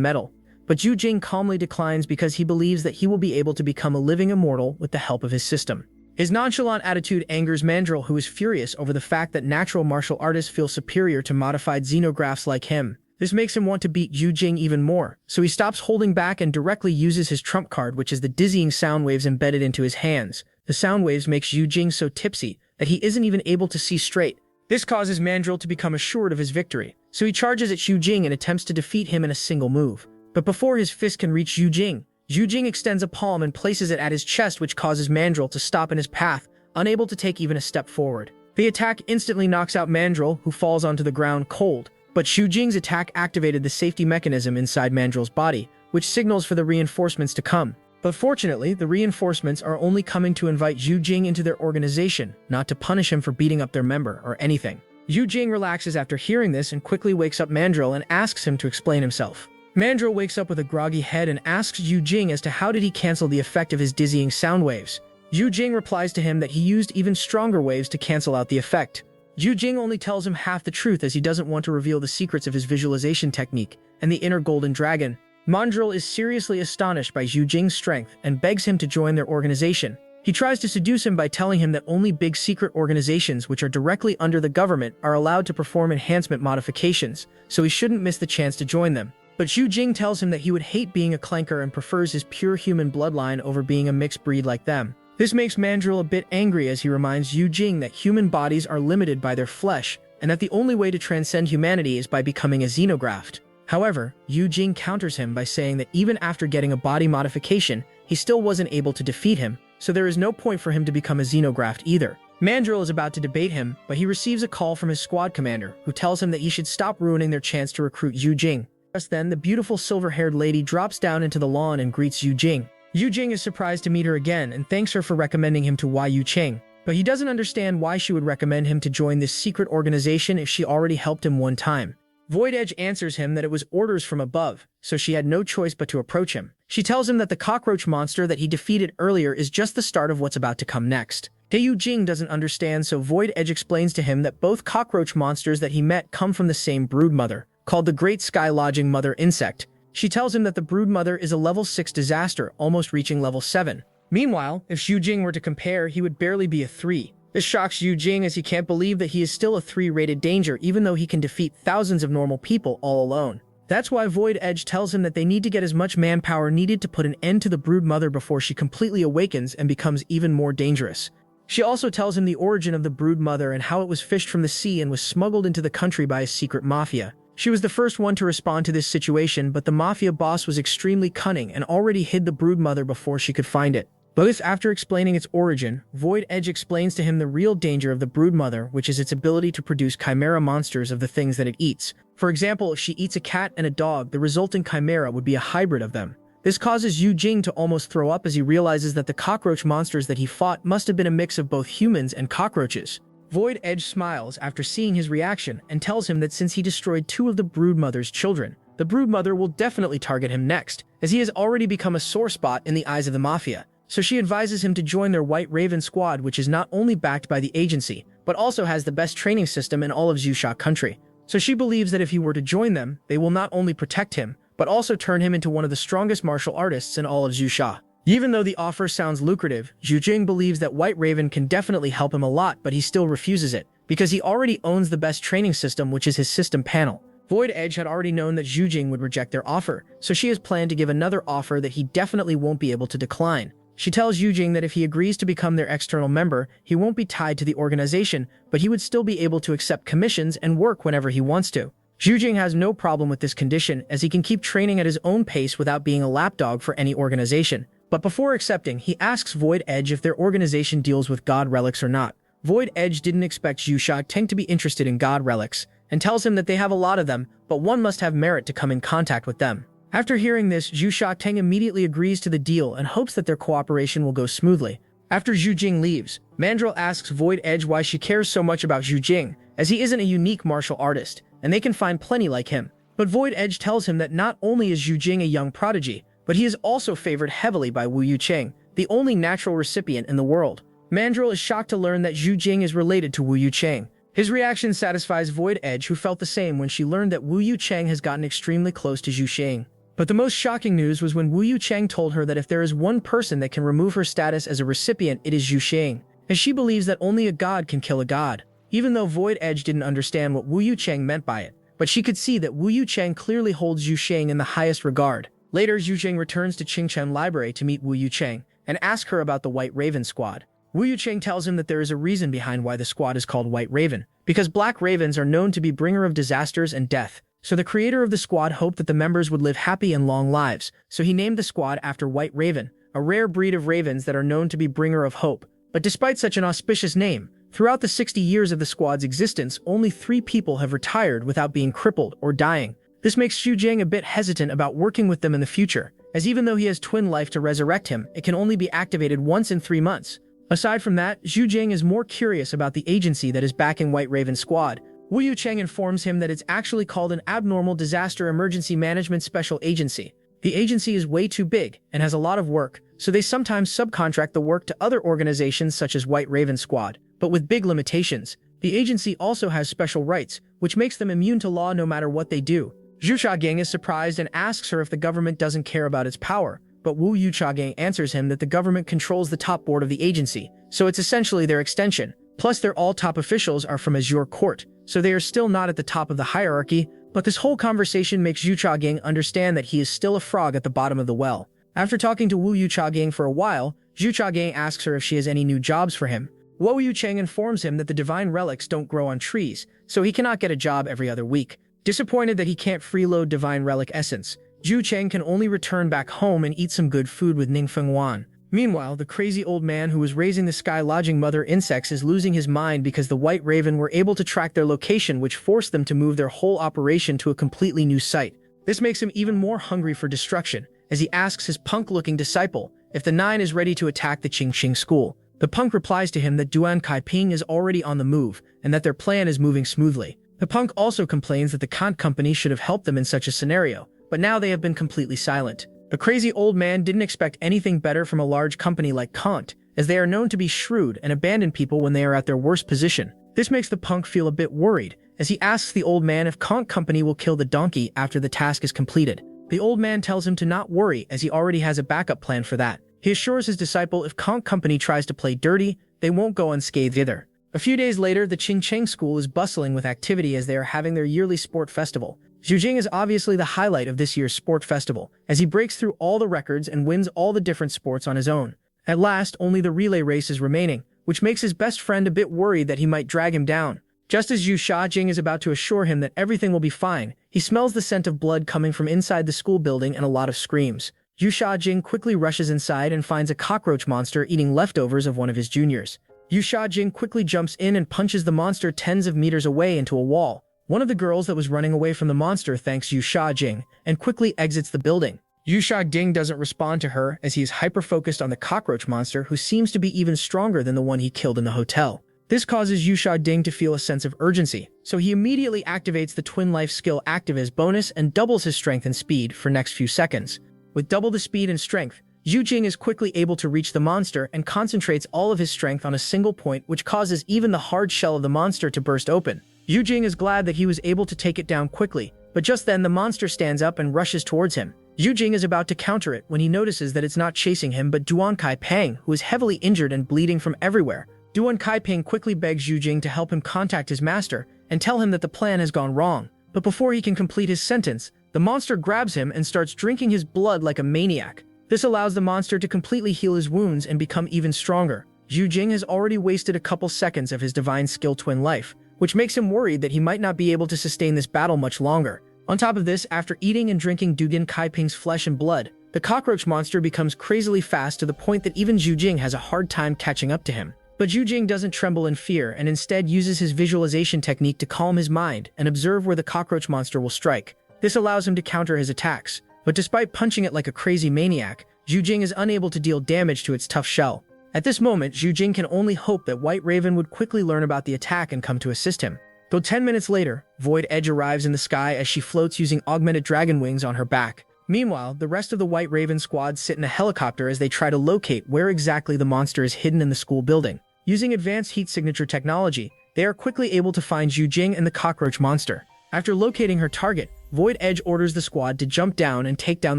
metal. But Yu Jing calmly declines because he believes that he will be able to become a living immortal with the help of his system. His nonchalant attitude angers Mandrill, who is furious over the fact that natural martial artists feel superior to modified xenografts like him. This makes him want to beat Yu Jing even more, so he stops holding back and directly uses his trump card, which is the dizzying sound waves embedded into his hands. The sound waves makes Yu Jing so tipsy that he isn't even able to see straight. This causes Mandrill to become assured of his victory, so he charges at Yu Jing and attempts to defeat him in a single move. But before his fist can reach Yu Jing extends a palm and places it at his chest, which causes Mandrill to stop in his path, unable to take even a step forward. The attack instantly knocks out Mandrill, who falls onto the ground cold, but Yu Jing's attack activated the safety mechanism inside Mandrill's body, which signals for the reinforcements to come. But fortunately, the reinforcements are only coming to invite Yu Jing into their organization, not to punish him for beating up their member or anything. Yu Jing relaxes after hearing this and quickly wakes up Mandrill and asks him to explain himself. Mandrill wakes up with a groggy head and asks Yu Jing as to how did he cancel the effect of his dizzying sound waves. Yu Jing replies to him that he used even stronger waves to cancel out the effect. Yu Jing only tells him half the truth as he doesn't want to reveal the secrets of his visualization technique and the inner golden dragon. Mandrill is seriously astonished by Yu Jing's strength and begs him to join their organization. He tries to seduce him by telling him that only big secret organizations which are directly under the government are allowed to perform enhancement modifications, so he shouldn't miss the chance to join them. But Yu Jing tells him that he would hate being a clanker and prefers his pure human bloodline over being a mixed breed like them. This makes Mandrill a bit angry as he reminds Yu Jing that human bodies are limited by their flesh and that the only way to transcend humanity is by becoming a xenograft. However, Yu Jing counters him by saying that even after getting a body modification, he still wasn't able to defeat him, so there is no point for him to become a xenograft either. Mandrill is about to debate him, but he receives a call from his squad commander, who tells him that he should stop ruining their chance to recruit Yu Jing. Just then, the beautiful silver-haired lady drops down into the lawn and greets Yu Jing. Yu Jing is surprised to meet her again and thanks her for recommending him to Yu Cheng, but he doesn't understand why she would recommend him to join this secret organization if she already helped him one time. Void Edge answers him that it was orders from above, so she had no choice but to approach him. She tells him that the cockroach monster that he defeated earlier is just the start of what's about to come next. Yu Jing doesn't understand, so Void Edge explains to him that both cockroach monsters that he met come from the same brood mother, called the Great Sky Lodging Mother Insect. She tells him that the brood mother is a level 6 disaster, almost reaching level 7. Meanwhile, if Yu Jing were to compare, he would barely be a 3. This shocks Yu Jing as he can't believe that he is still a 3-rated danger even though he can defeat thousands of normal people all alone. That's why Void Edge tells him that they need to get as much manpower needed to put an end to the brood mother before she completely awakens and becomes even more dangerous. She also tells him the origin of the brood mother and how it was fished from the sea and was smuggled into the country by a secret mafia. She was the first one to respond to this situation, but the mafia boss was extremely cunning and already hid the brood mother before she could find it. But after explaining its origin, Void Edge explains to him the real danger of the brood mother, which is its ability to produce chimera monsters of the things that it eats. For example, if she eats a cat and a dog, the resulting chimera would be a hybrid of them. This causes Yu Jing to almost throw up as he realizes that the cockroach monsters that he fought must have been a mix of both humans and cockroaches. Void Edge smiles after seeing his reaction and tells him that since he destroyed 2 of the brood mother's children, the brood mother will definitely target him next, as he has already become a sore spot in the eyes of the mafia. So she advises him to join their White Raven squad, which is not only backed by the agency, but also has the best training system in all of Zusha country. So she believes that if he were to join them, they will not only protect him, but also turn him into one of the strongest martial artists in all of Zusha. Even though the offer sounds lucrative, Yu Jing believes that White Raven can definitely help him a lot, but he still refuses it, because he already owns the best training system, which is his system panel. Void Edge had already known that Yu Jing would reject their offer, so she has planned to give another offer that he definitely won't be able to decline. She tells Yu Jing that if he agrees to become their external member, he won't be tied to the organization, but he would still be able to accept commissions and work whenever he wants to. Yu Jing has no problem with this condition, as he can keep training at his own pace without being a lapdog for any organization. But before accepting, he asks Void Edge if their organization deals with god relics or not. Void Edge didn't expect Zhu Xiaoteng to be interested in god relics, and tells him that they have a lot of them, but one must have merit to come in contact with them. After hearing this, Zhu Xiaoteng immediately agrees to the deal and hopes that their cooperation will go smoothly. After Zhu Jing leaves, Mandrill asks Void Edge why she cares so much about Zhu Jing, as he isn't a unique martial artist, and they can find plenty like him. But Void Edge tells him that not only is Zhu Jing a young prodigy, but he is also favored heavily by Wu Yucheng, the only natural recipient in the world. Mandrill is shocked to learn that Zhu Jing is related to Wu Yuchang. His reaction satisfies Void Edge, who felt the same when she learned that Wu Yuchang has gotten extremely close to Zhu Xing. But the most shocking news was when Wu Yuchang told her that if there is one person that can remove her status as a recipient, it is Zhu Xing, as she believes that only a god can kill a god. Even though Void Edge didn't understand what Wu Yuchang meant by it, but she could see that Wu Yuchang clearly holds Zhu Xing in the highest regard. Later, Zhu Xing returns to Qingchen Library to meet Wu Yuchang and ask her about the White Raven Squad. Wu Yuchang tells him that there is a reason behind why the squad is called White Raven, because black ravens are known to be bringer of disasters and death. So the creator of the squad hoped that the members would live happy and long lives, so he named the squad after White Raven, a rare breed of ravens that are known to be bringer of hope. But despite such an auspicious name, throughout the 60 years of the squad's existence, only 3 people have retired without being crippled or dying. This makes Zhu Jing a bit hesitant about working with them in the future, as even though he has twin life to resurrect him, it can only be activated once in 3 months. Aside from that, Zhu Jing is more curious about the agency that is backing White Raven Squad. Wu Yuchang informs him that it's actually called an Abnormal Disaster Emergency Management Special Agency. The agency is way too big and has a lot of work, so they sometimes subcontract the work to other organizations such as White Raven Squad, but with big limitations. The agency also has special rights, which makes them immune to law no matter what they do. Zhu Xiaogang is surprised and asks her if the government doesn't care about its power, but Wu Yuchang answers him that the government controls the top board of the agency, so it's essentially their extension. Plus, their all top officials are from Azure Court, so they are still not at the top of the hierarchy, but this whole conversation makes Zhu Xiaogang understand that he is still a frog at the bottom of the well. After talking to Wu Yuchang for a while, Zhu Xiaogang asks her if she has any new jobs for him. Wu Yuchang informs him that the divine relics don't grow on trees, so he cannot get a job every other week. Disappointed that he can't freeload divine relic essence, Zhu Cheng can only return back home and eat some good food with Ning Fengwan. Meanwhile, the crazy old man who was raising the sky lodging mother insects is losing his mind because the White Raven were able to track their location, which forced them to move their whole operation to a completely new site. This makes him even more hungry for destruction, as he asks his punk-looking disciple if the 9 is ready to attack the Qingqing school. The punk replies to him that Duan Kaiping is already on the move, and that their plan is moving smoothly. The punk also complains that the Kant Company should have helped them in such a scenario, but now they have been completely silent. The crazy old man didn't expect anything better from a large company like Kant, as they are known to be shrewd and abandon people when they are at their worst position. This makes the punk feel a bit worried, as he asks the old man if Kant Company will kill the donkey after the task is completed. The old man tells him to not worry, as he already has a backup plan for that. He assures his disciple if Kant Company tries to play dirty, they won't go unscathed either. A few days later, the Qingcheng school is bustling with activity as they are having their yearly sport festival. Zhu Jing is obviously the highlight of this year's sport festival, as he breaks through all the records and wins all the different sports on his own. At last, only the relay race is remaining, which makes his best friend a bit worried that he might drag him down. Just as Zhu Xiaojing is about to assure him that everything will be fine, he smells the scent of blood coming from inside the school building and a lot of screams. Zhu Xiaojing quickly rushes inside and finds a cockroach monster eating leftovers of one of his juniors. Zhu Xiaojing quickly jumps in and punches the monster tens of meters away into a wall. One of the girls that was running away from the monster thanks Zhu Xiaojing and quickly exits the building. Zhu Xiaojing doesn't respond to her as he is hyper-focused on the cockroach monster, who seems to be even stronger than the one he killed in the hotel. This causes Zhu Xiaojing to feel a sense of urgency, so he immediately activates the Twin Life skill active as bonus and doubles his strength and speed for next few seconds. With double the speed and strength, Zhu Jing is quickly able to reach the monster and concentrates all of his strength on a single point, which causes even the hard shell of the monster to burst open. Zhu Jing is glad that he was able to take it down quickly, but just then the monster stands up and rushes towards him. Zhu Jing is about to counter it when he notices that it's not chasing him but Duan Kaiping, who is heavily injured and bleeding from everywhere. Duan Kaiping quickly begs Zhu Jing to help him contact his master and tell him that the plan has gone wrong. But before he can complete his sentence, the monster grabs him and starts drinking his blood like a maniac. This allows the monster to completely heal his wounds and become even stronger. Zhu Jing has already wasted a couple seconds of his divine skill Twin Life, which makes him worried that he might not be able to sustain this battle much longer. On top of this, after eating and drinking Dugan Kaiping's flesh and blood, the cockroach monster becomes crazily fast to the point that even Zhu Jing has a hard time catching up to him. But Zhu Jing doesn't tremble in fear and instead uses his visualization technique to calm his mind and observe where the cockroach monster will strike. This allows him to counter his attacks, but despite punching it like a crazy maniac, Zhu Jing is unable to deal damage to its tough shell. At this moment, Zhu Jing can only hope that White Raven would quickly learn about the attack and come to assist him. Though 10 minutes later, Void Edge arrives in the sky as she floats using augmented dragon wings on her back. Meanwhile, the rest of the White Raven squad sit in a helicopter as they try to locate where exactly the monster is hidden in the school building. Using advanced heat signature technology, they are quickly able to find Zhu Jing and the cockroach monster. After locating her target, Void Edge orders the squad to jump down and take down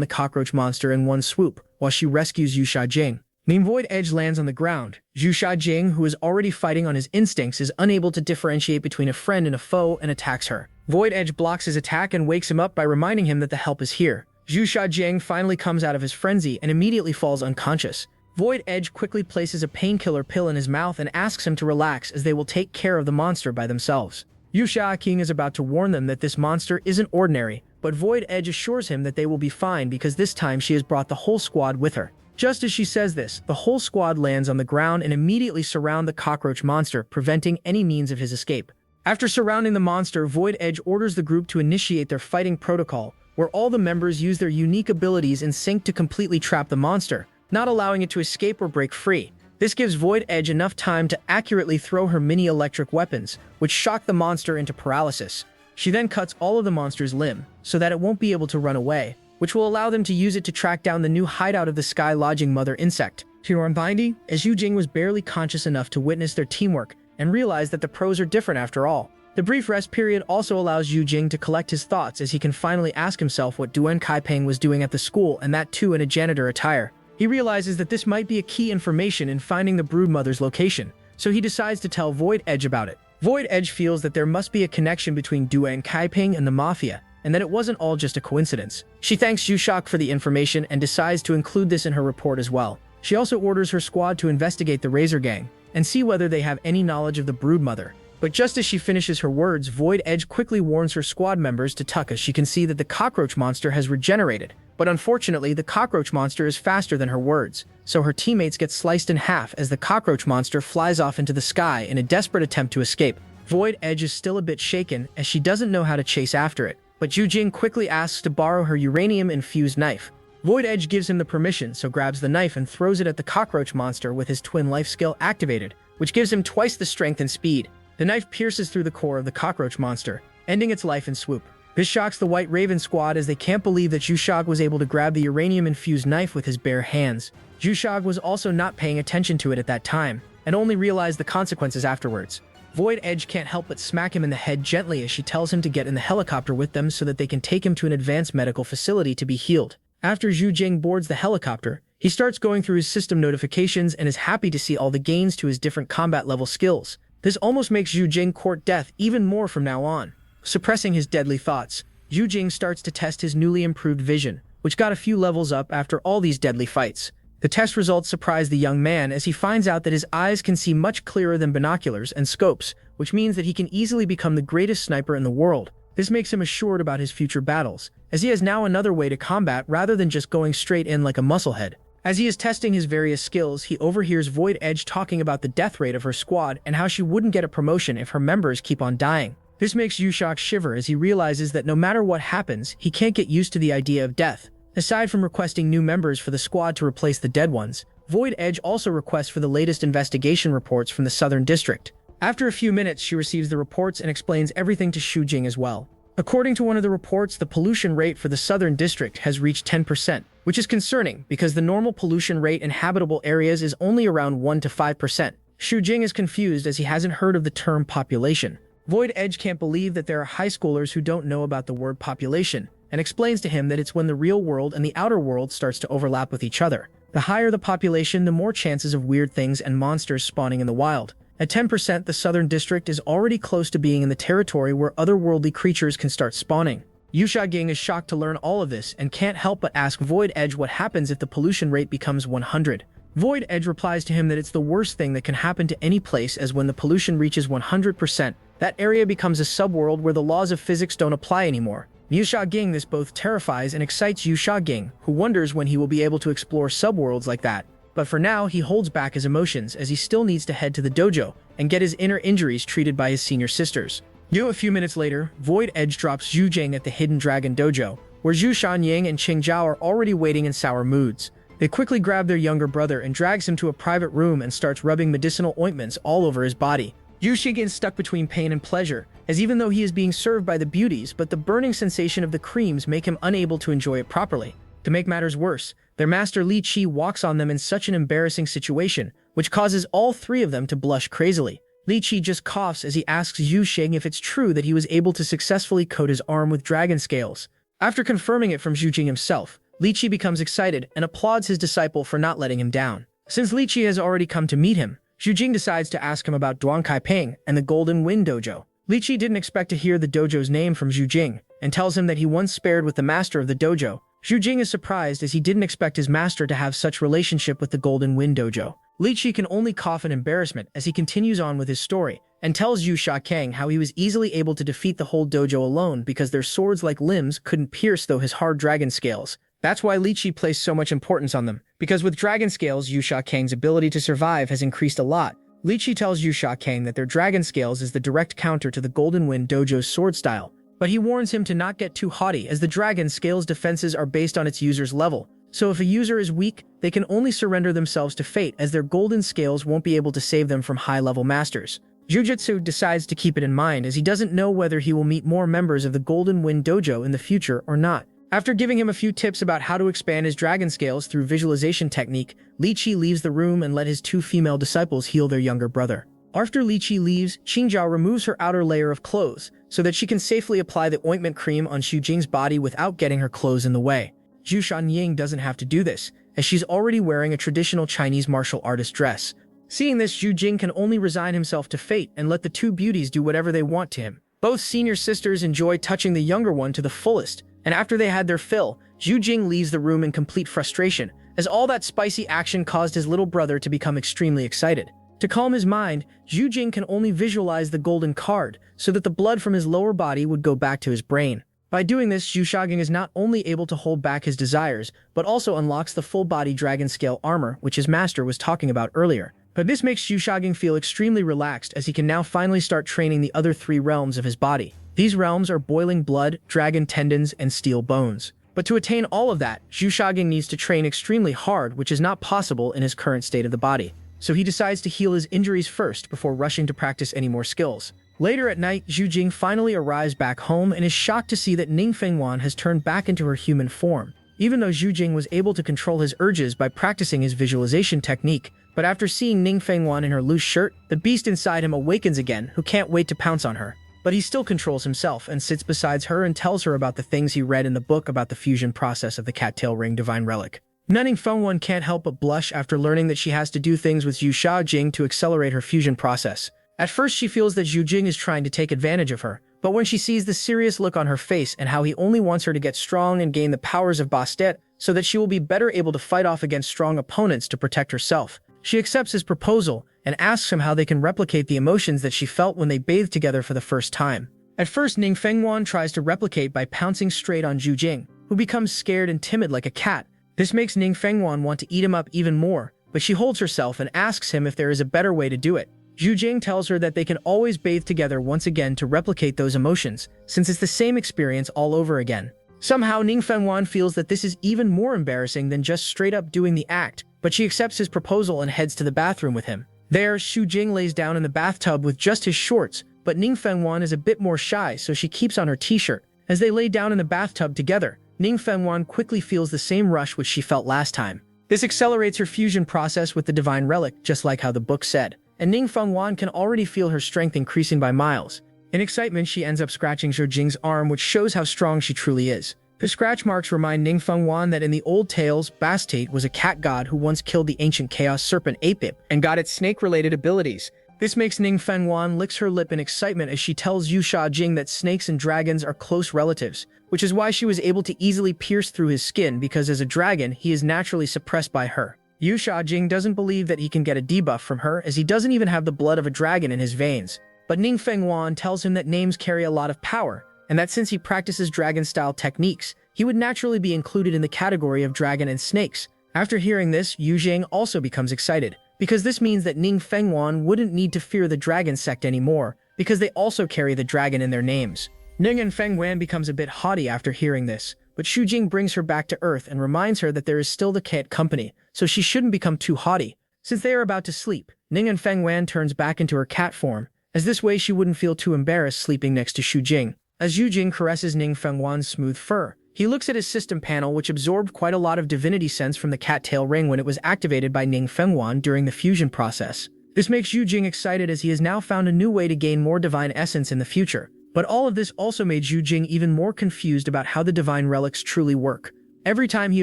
the cockroach monster in one swoop, while she rescues Yusha Jing. Meanwhile, Void Edge lands on the ground. Yusha Jing, who is already fighting on his instincts, is unable to differentiate between a friend and a foe and attacks her. Void Edge blocks his attack and wakes him up by reminding him that the help is here. Yusha Jing finally comes out of his frenzy and immediately falls unconscious. Void Edge quickly places a painkiller pill in his mouth and asks him to relax as they will take care of the monster by themselves. Yusha King is about to warn them that this monster isn't ordinary, but Void Edge assures him that they will be fine because this time she has brought the whole squad with her. Just as she says this, the whole squad lands on the ground and immediately surround the cockroach monster, preventing any means of his escape. After surrounding the monster, Void Edge orders the group to initiate their fighting protocol, where all the members use their unique abilities in sync to completely trap the monster, not allowing it to escape or break free. This gives Void Edge enough time to accurately throw her mini electric weapons, which shock the monster into paralysis. She then cuts all of the monster's limb, so that it won't be able to run away, which will allow them to use it to track down the new hideout of the sky lodging mother insect. To our binding, as Yu Jing was barely conscious enough to witness their teamwork and realize that the pros are different after all. The brief rest period also allows Yu Jing to collect his thoughts as he can finally ask himself what Duan Kaipeng was doing at the school, and that too in a janitor attire. He realizes that this might be a key information in finding the broodmother's location, so he decides to tell Void Edge about it. Void Edge feels that there must be a connection between Duan Kaipeng and the Mafia, and that it wasn't all just a coincidence. She thanks Yushak for the information and decides to include this in her report as well. She also orders her squad to investigate the Razor Gang and see whether they have any knowledge of the broodmother. But just as she finishes her words, Void Edge quickly warns her squad members to tuck as she can see that the cockroach monster has regenerated. But unfortunately, the cockroach monster is faster than her words, so her teammates get sliced in half as the cockroach monster flies off into the sky in a desperate attempt to escape. Void Edge is still a bit shaken as she doesn't know how to chase after it, but Yu Jing quickly asks to borrow her uranium-infused knife. Void Edge gives him the permission, so grabs the knife and throws it at the cockroach monster with his twin life skill activated, which gives him twice the strength and speed. The knife pierces through the core of the cockroach monster, ending its life in swoop. This shocks the White Raven squad as they can't believe that Yushag was able to grab the uranium-infused knife with his bare hands. Yushag was also not paying attention to it at that time, and only realized the consequences afterwards. Void Edge can't help but smack him in the head gently as she tells him to get in the helicopter with them so that they can take him to an advanced medical facility to be healed. After Zhu Jing boards the helicopter, he starts going through his system notifications and is happy to see all the gains to his different combat level skills. This almost makes Zhu Jing court death even more from now on. Suppressing his deadly thoughts, Zhu Jing starts to test his newly improved vision, which got a few levels up after all these deadly fights. The test results surprise the young man as he finds out that his eyes can see much clearer than binoculars and scopes, which means that he can easily become the greatest sniper in the world. This makes him assured about his future battles, as he has now another way to combat rather than just going straight in like a musclehead. As he is testing his various skills, he overhears Void Edge talking about the death rate of her squad and how she wouldn't get a promotion if her members keep on dying. This makes Yushak shiver as he realizes that no matter what happens, he can't get used to the idea of death. Aside from requesting new members for the squad to replace the dead ones, Void Edge also requests for the latest investigation reports from the Southern District. After a few minutes, she receives the reports and explains everything to Shu Jing as well. According to one of the reports, the pollution rate for the Southern District has reached 10%, which is concerning because the normal pollution rate in habitable areas is only around 1 to 5%. Shu Jing is confused as he hasn't heard of the term population. Void Edge can't believe that there are high schoolers who don't know about the word population, and explains to him that it's when the real world and the outer world starts to overlap with each other. The higher the population, the more chances of weird things and monsters spawning in the wild. At 10%, the Southern District is already close to being in the territory where otherworldly creatures can start spawning. Yusha Ging is shocked to learn all of this and can't help but ask Void Edge what happens if the pollution rate becomes 100. Void Edge replies to him that it's the worst thing that can happen to any place, as when the pollution reaches 100%, that area becomes a subworld where the laws of physics don't apply anymore. Yusha Ging, this both terrifies and excites Yusha Ging, who wonders when he will be able to explore subworlds like that. But for now, he holds back his emotions as he still needs to head to the dojo and get his inner injuries treated by his senior sisters. A few minutes later, Void Edge drops Zhu Jing at the Hidden Dragon Dojo, where Zhu Shanying and Qing Zhao are already waiting in sour moods. They quickly grab their younger brother and drags him to a private room and starts rubbing medicinal ointments all over his body. Yu Xing is stuck between pain and pleasure, as even though he is being served by the beauties, but the burning sensation of the creams make him unable to enjoy it properly. To make matters worse, their master Li Qi walks on them in such an embarrassing situation, which causes all three of them to blush crazily. Li Qi just coughs as he asks Yu Xing if it's true that he was able to successfully coat his arm with dragon scales. After confirming it from Zhu Jing himself, Li Qi becomes excited and applauds his disciple for not letting him down. Since Li Qi has already come to meet him, Zhu Jing decides to ask him about Duan Kaiping and the Golden Wind Dojo. Li Qi didn't expect to hear the dojo's name from Zhu Jing, and tells him that he once spared with the master of the dojo. Zhu Jing is surprised as he didn't expect his master to have such relationship with the Golden Wind Dojo. Li Qi can only cough in embarrassment as he continues on with his story, and tells Yu Shakang how he was easily able to defeat the whole dojo alone because their swords-like limbs couldn't pierce though his hard dragon scales. That's why Li Qi placed so much importance on them, because with dragon scales, Yu Shakang's ability to survive has increased a lot. Li Qi tells Yu Shakang that their dragon scales is the direct counter to the Golden Wind Dojo's sword style, but he warns him to not get too haughty as the dragon scales defenses are based on its user's level. So if a user is weak, they can only surrender themselves to fate as their golden scales won't be able to save them from high-level masters. Jujutsu decides to keep it in mind as he doesn't know whether he will meet more members of the Golden Wind Dojo in the future or not. After giving him a few tips about how to expand his dragon scales through visualization technique, Li Qi leaves the room and let his two female disciples heal their younger brother. After Li Qi leaves, Qingjiao removes her outer layer of clothes so that she can safely apply the ointment cream on Xu Jing's body without getting her clothes in the way. Zhu Shangying doesn't have to do this, as she's already wearing a traditional Chinese martial artist dress. Seeing this, Zhu Jing can only resign himself to fate and let the two beauties do whatever they want to him. Both senior sisters enjoy touching the younger one to the fullest, and after they had their fill, Zhu Jing leaves the room in complete frustration, as all that spicy action caused his little brother to become extremely excited. To calm his mind, Zhu Jing can only visualize the golden card, so that the blood from his lower body would go back to his brain. By doing this, Zhu Shaging is not only able to hold back his desires, but also unlocks the full-body dragon scale armor which his master was talking about earlier. But this makes Zhu Shaging feel extremely relaxed as he can now finally start training the other three realms of his body. These realms are boiling blood, dragon tendons, and steel bones. But to attain all of that, Zhu Shaging needs to train extremely hard, which is not possible in his current state of the body. So he decides to heal his injuries first before rushing to practice any more skills. Later at night, Zhu Jing finally arrives back home and is shocked to see that Ning Fengwan has turned back into her human form. Even though Zhu Jing was able to control his urges by practicing his visualization technique, but after seeing Ning Fengwan in her loose shirt, the beast inside him awakens again, who can't wait to pounce on her. But he still controls himself and sits beside her and tells her about the things he read in the book about the fusion process of the cattail ring divine relic. Ning Fengwan can't help but blush after learning that she has to do things with Zhu Shajing to accelerate her fusion process. At first she feels that Zhu Jing is trying to take advantage of her, but when she sees the serious look on her face and how he only wants her to get strong and gain the powers of Bastet so that she will be better able to fight off against strong opponents to protect herself, she accepts his proposal and asks him how they can replicate the emotions that she felt when they bathed together for the first time. At first, Ning Fengwan tries to replicate by pouncing straight on Zhu Jing, who becomes scared and timid like a cat. This makes Ning Fengwan want to eat him up even more, but she holds herself and asks him if there is a better way to do it. Zhu Jing tells her that they can always bathe together once again to replicate those emotions, since it's the same experience all over again. Somehow, Ning Fengwan feels that this is even more embarrassing than just straight up doing the act, but she accepts his proposal and heads to the bathroom with him. There, Xu Jing lays down in the bathtub with just his shorts, but Ning Fengwan is a bit more shy, so she keeps on her t-shirt. As they lay down in the bathtub together, Ning Fengwan quickly feels the same rush which she felt last time. This accelerates her fusion process with the divine relic, just like how the book said, and Ning Fengwan can already feel her strength increasing by miles. In excitement, she ends up scratching Zhu Jing's arm, which shows how strong she truly is. The scratch marks remind Ning Fengwan that in the old tales, Bastet was a cat god who once killed the ancient chaos serpent Apip and got its snake-related abilities. This makes Ning Fengwan licks her lip in excitement as she tells Yu Shajing that snakes and dragons are close relatives, which is why she was able to easily pierce through his skin because as a dragon, he is naturally suppressed by her. Yu Shajing doesn't believe that he can get a debuff from her as he doesn't even have the blood of a dragon in his veins. But Ning Fengwan tells him that names carry a lot of power, and that since he practices dragon-style techniques, he would naturally be included in the category of dragon and snakes. After hearing this, Yu Jing also becomes excited, because this means that Ning Fengwan wouldn't need to fear the dragon sect anymore, because they also carry the dragon in their names. Ning and Fengwan becomes a bit haughty after hearing this, but Xu Jing brings her back to earth and reminds her that there is still the cat company, so she shouldn't become too haughty. Since they are about to sleep, Ning and Fengwan turns back into her cat form, as this way she wouldn't feel too embarrassed sleeping next to Xu Jing. As Yu Jing caresses Ning Fenghuan's smooth fur, he looks at his system panel, which absorbed quite a lot of divinity sense from the cattail ring when it was activated by Ning Fenghuan during the fusion process. This makes Yu Jing excited as he has now found a new way to gain more divine essence in the future. But all of this also made Yu Jing even more confused about how the divine relics truly work. Every time he